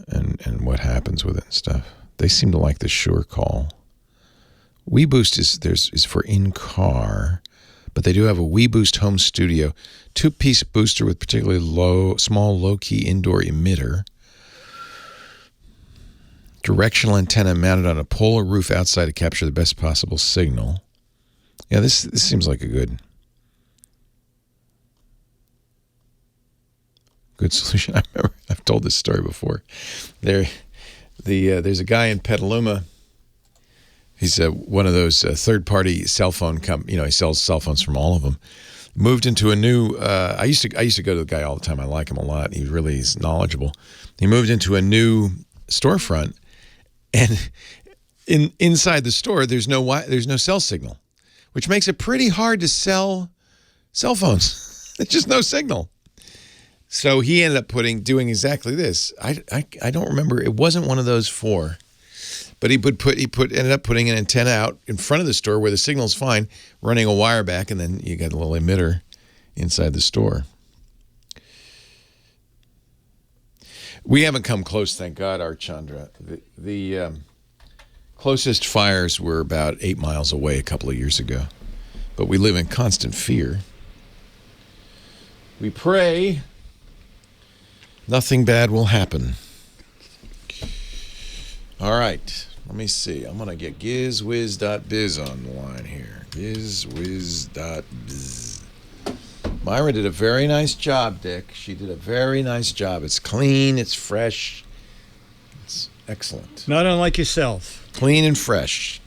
and what happens with it and stuff. They seem to like the SureCall. WeBoost is for in-car, but they do have a WeBoost home studio, 2-piece booster with particularly small low-key indoor emitter, directional antenna mounted on a pole or roof outside to capture the best possible signal. Yeah, this seems like a good solution. I remember I've told this story before. There's a guy in Petaluma. He's one of those third-party cell phone he sells cell phones from all of them. Moved into a new. I used to go to the guy all the time. I like him a lot. He's knowledgeable. He moved into a new storefront, and inside the store, there's no cell signal, which makes it pretty hard to sell cell phones. There's just no signal. So he ended up doing exactly this. I don't remember. It wasn't one of those 4, but he ended up putting an antenna out in front of the store where the signal's fine, running a wire back, and then you got a little emitter inside the store. We haven't come close, thank God, Archandra. The closest fires were about 8 miles away a couple of years ago, but we live in constant fear. We pray nothing bad will happen. All right, let me see. I'm going to get gizwiz.biz on the line here. Gizwiz.biz. Myra did a very nice job, Dick. She did a very nice job. It's clean, it's fresh, it's excellent. Not unlike yourself. Clean and fresh.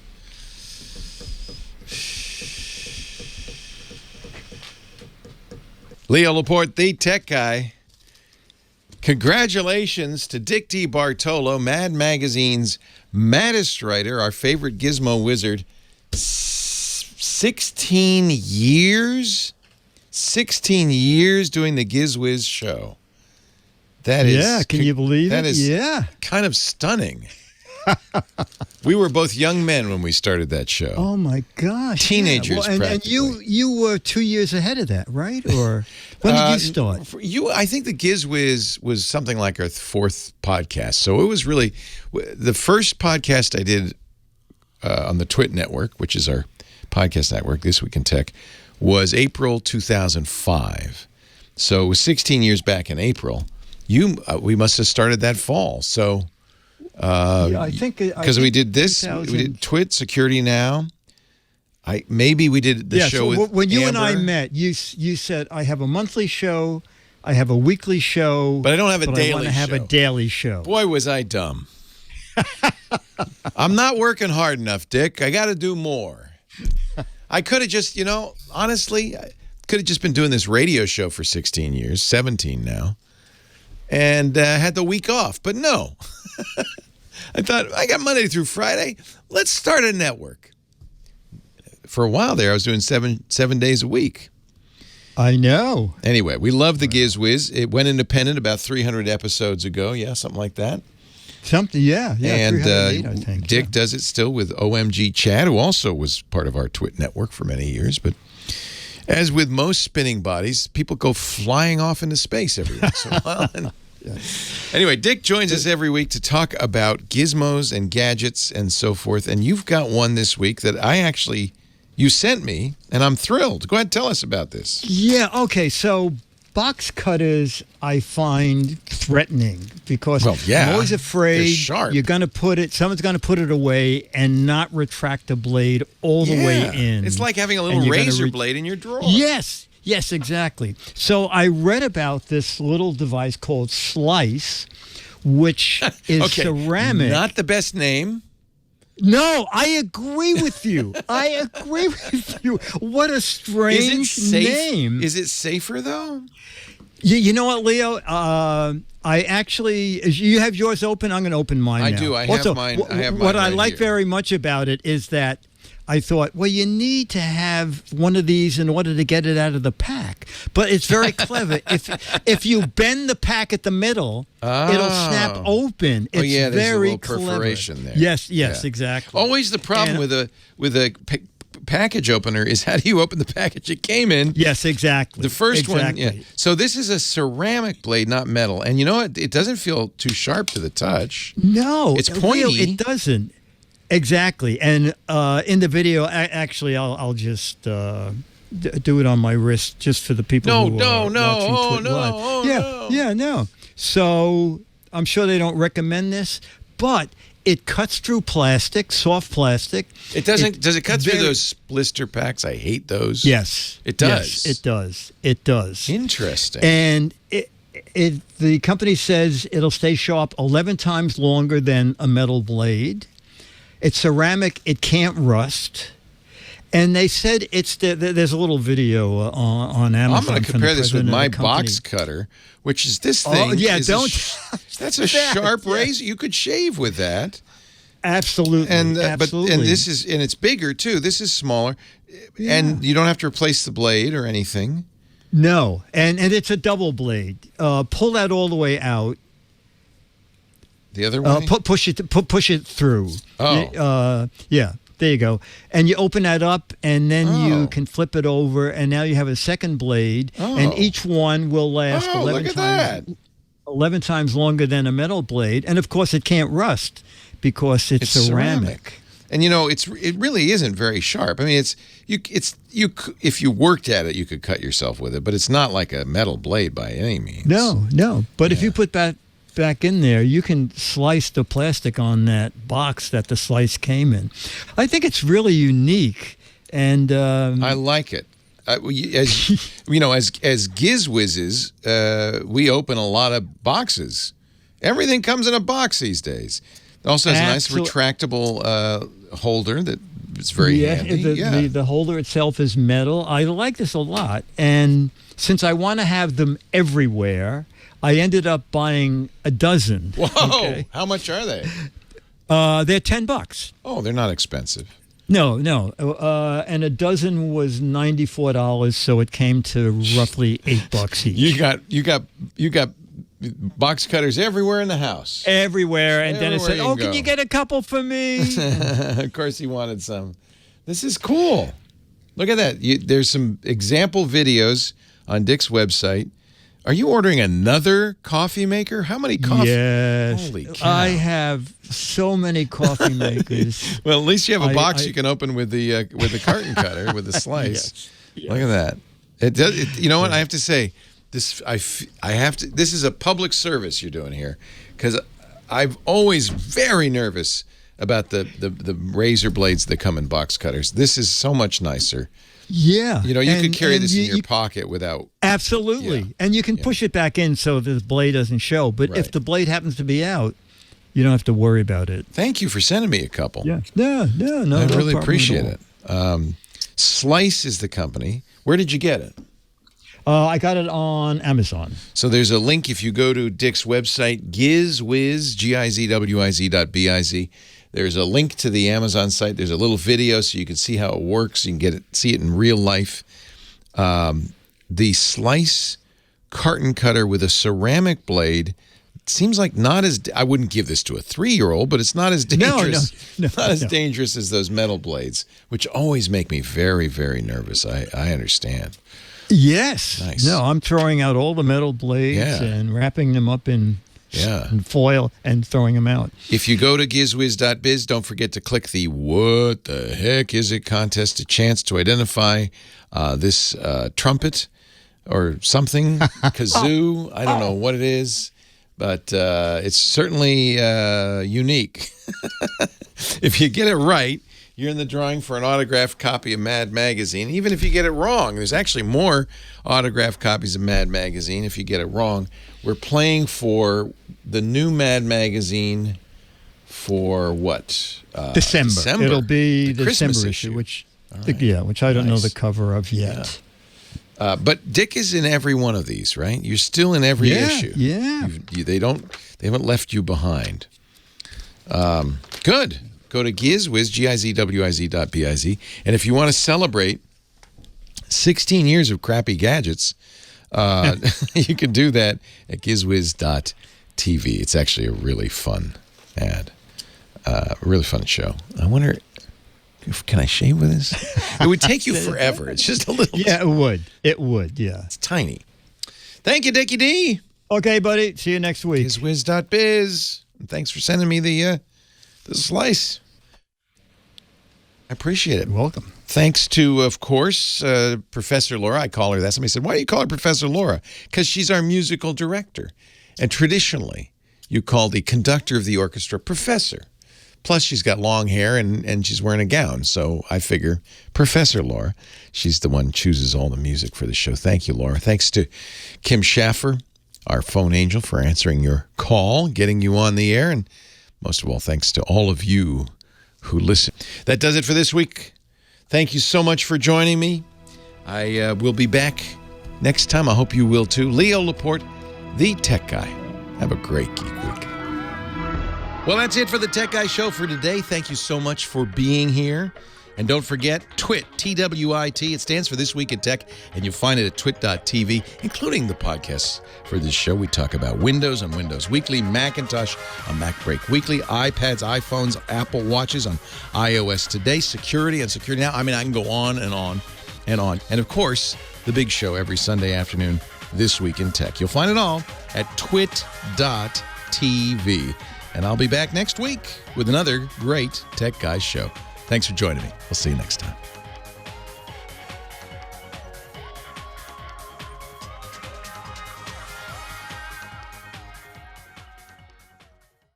Leo Laporte, the tech guy. Congratulations to Dick DeBartolo, Mad Magazine's maddest writer, our favorite gizmo wizard. 16 years? 16 years doing the GizWiz show. That is... Yeah, can you believe it? That is kind of stunning. We were both young men when we started that show. Oh, my gosh. Teenagers, and you were 2 years ahead of that, right? Or when did you start? I think the GizWiz was something like our 4th podcast. So it was really... The first podcast I did on the TWiT network, which is our podcast network, This Week in Tech, was April 2005. So it was 16 years back in April. We must have started that fall. So I think because we did this, we did TWiT Security Now. Maybe we did the show with when you Amber. and I met, you said I have a monthly show, I have a weekly show, but I don't have a daily show. I want to have a daily show. Boy, was I dumb. I'm not working hard enough, Dick. I got to do more. I could have just, honestly, I could have just been doing this radio show for 16 years, 17 now, and had the week off. But no. I thought, I got Monday through Friday. Let's start a network. For a while there, I was doing seven days a week. I know. Anyway, we love the GizWiz. It went independent about 300 episodes ago. Yeah, something like that. Yeah. And 308, I think. Dick does it still with OMG Chad, who also was part of our TWiT network for many years. But as with most spinning bodies, people go flying off into space every once in a while. Anyway, Dick joins us every week to talk about gizmos and gadgets and so forth. And you've got one this week that you sent me, and I'm thrilled. Go ahead and tell us about this. Yeah, okay. So box cutters I find threatening because I'm always afraid you're going to someone's going to put it away and not retract the blade all the way in. It's like having a little razor blade in your drawer. Yes, exactly. So I read about this little device called Slice, which is ceramic. Not the best name. No, I agree with you. What a strange name. Is it safer, though? You know what, Leo? You have yours open. I'm going to open mine now. I do. I have mine. What I like very much about it is that I thought, well, you need to have one of these in order to get it out of the pack. But it's very clever. If you bend the pack at the middle, it'll snap open. It's there's very a little clever. perforation there. Yes, exactly. Always the problem with a package opener is how do you open the package it came in? Yes, exactly. The first one, yeah. So this is a ceramic blade, not metal. And you know what? It doesn't feel too sharp to the touch. No. It's pointy. Leo, it doesn't. Exactly. And in the video, actually, I'll just do it on my wrist just for the people who are watching TWiT Live. No. So I'm sure they don't recommend this, but it cuts through plastic, soft plastic. It doesn't. Does it cut through those blister packs? I hate those. Yes. It does. Yes, it does. Interesting. And the company says it'll stay sharp 11 times longer than a metal blade. It's ceramic. It can't rust. And they said there's a little video on Amazon. I'm going to compare this with my box cutter, which is this thing. Oh, yeah, that's a sharp razor. You could shave with that. Absolutely. And absolutely. and it's bigger too. This is smaller, and you don't have to replace the blade or anything. No, and it's a double blade. Pull that all the way out. The other way? Push it through. Oh. Yeah. There you go. And you open that up, and then you can flip it over, and now you have a second blade, and each one will last 11 times longer than a metal blade. And, of course, it can't rust because it's ceramic. And, it really isn't very sharp. I mean, if you worked at it, you could cut yourself with it, but it's not like a metal blade by any means. No. But if you put that back in there, you can slice the plastic on that box that the slice came in. I think it's really unique, and I like it. As GizWhizzes, we open a lot of boxes. Everything comes in a box these days. It also has a nice retractable holder that is very handy. The holder itself is metal. I like this a lot, and since I want to have them everywhere, I ended up buying a dozen. Whoa! Okay? How much are they? They're $10. Oh, they're not expensive. No. And a dozen was $94, so it came to roughly $8 each. You got box cutters everywhere in the house. Everywhere, and Dennis said, "Can you get a couple for me?" Of course, he wanted some. This is cool. Look at that. There's some example videos on Dick's website. Are you ordering another coffee maker? How many coffee? Yes. Holy cow. I have so many coffee makers. Well, at least you have a box you can open with the carton cutter with the slice. Yes. Look at that. It does. You know what I have to say? This This is a public service you're doing here, because I'm always very nervous about the razor blades that come in box cutters. This is so much nicer. Yeah. You could carry this in your pocket without... Absolutely. Yeah. And you can push it back in so the blade doesn't show. But if the blade happens to be out, you don't have to worry about it. Thank you for sending me a couple. Yeah. No. I really appreciate it. Slice is the company. Where did you get it? I got it on Amazon. So there's a link if you go to Dick's website, GizWhiz, GIZWIZ.biz. There's a link to the Amazon site. There's a little video so you can see how it works. You can see it in real life. The slice carton cutter with a ceramic blade seems like not as... I wouldn't give this to a 3-year-old, but it's not as dangerous. Dangerous as those metal blades, which always make me very, very nervous. I understand. Yes. Nice. No, I'm throwing out all the metal blades and wrapping them up in foil and throwing them out. If you go to gizwiz.biz, don't forget to click the What the Heck Is It contest, a chance to identify this trumpet or something, kazoo. I don't know what it is, but it's certainly unique. If you get it right, you're in the drawing for an autographed copy of Mad Magazine. Even if you get it wrong, there's actually more autographed copies of Mad Magazine if you get it wrong. We're playing for the new Mad Magazine for what? December. It'll be the December issue, which I don't know the cover of yet. Yeah. But Dick is in every one of these, right? You're still in every issue. Yeah. They haven't left you behind. Good. Go to GizWhiz, GIZWIZ.biz. And if you want to celebrate 16 years of crappy gadgets, you can do that at GizWhiz.tv. It's actually a really fun ad. A really fun show. I wonder, can I shave with this? It would take you forever. It's just a little... Yeah, it would. It would, yeah. It's tiny. Thank you, Dickie D. Okay, buddy. See you next week. GizWhiz.biz. And thanks for sending me the slice. I appreciate it. You're welcome. Thanks to, of course, Professor Laura. I call her that. Somebody said, why do you call her Professor Laura? Because she's our musical director. And traditionally, you call the conductor of the orchestra Professor. Plus, she's got long hair and she's wearing a gown. So I figure Professor Laura, she's the one who chooses all the music for the show. Thank you, Laura. Thanks to Kim Schaffer, our phone angel, for answering your call, getting you on the air. And most of all, thanks to all of you who listen. That does it for this week. Thank you so much for joining me. I will be back next time. I hope you will too. Leo Laporte, the Tech Guy. Have a great Geek Week. Well, that's it for the Tech Guy Show for today. Thank you so much for being here. And don't forget, TWiT, T-W-I-T. It stands for This Week in Tech, and you'll find it at twit.tv, including the podcasts for this show. We talk about Windows on Windows Weekly, Macintosh on MacBreak Weekly, iPads, iPhones, Apple Watches on iOS Today, security on Security Now. I mean, I can go on and on and on. And, of course, the big show every Sunday afternoon, This Week in Tech. You'll find it all at twit.tv. And I'll be back next week with another great Tech Guys show. Thanks for joining me. We'll see you next time.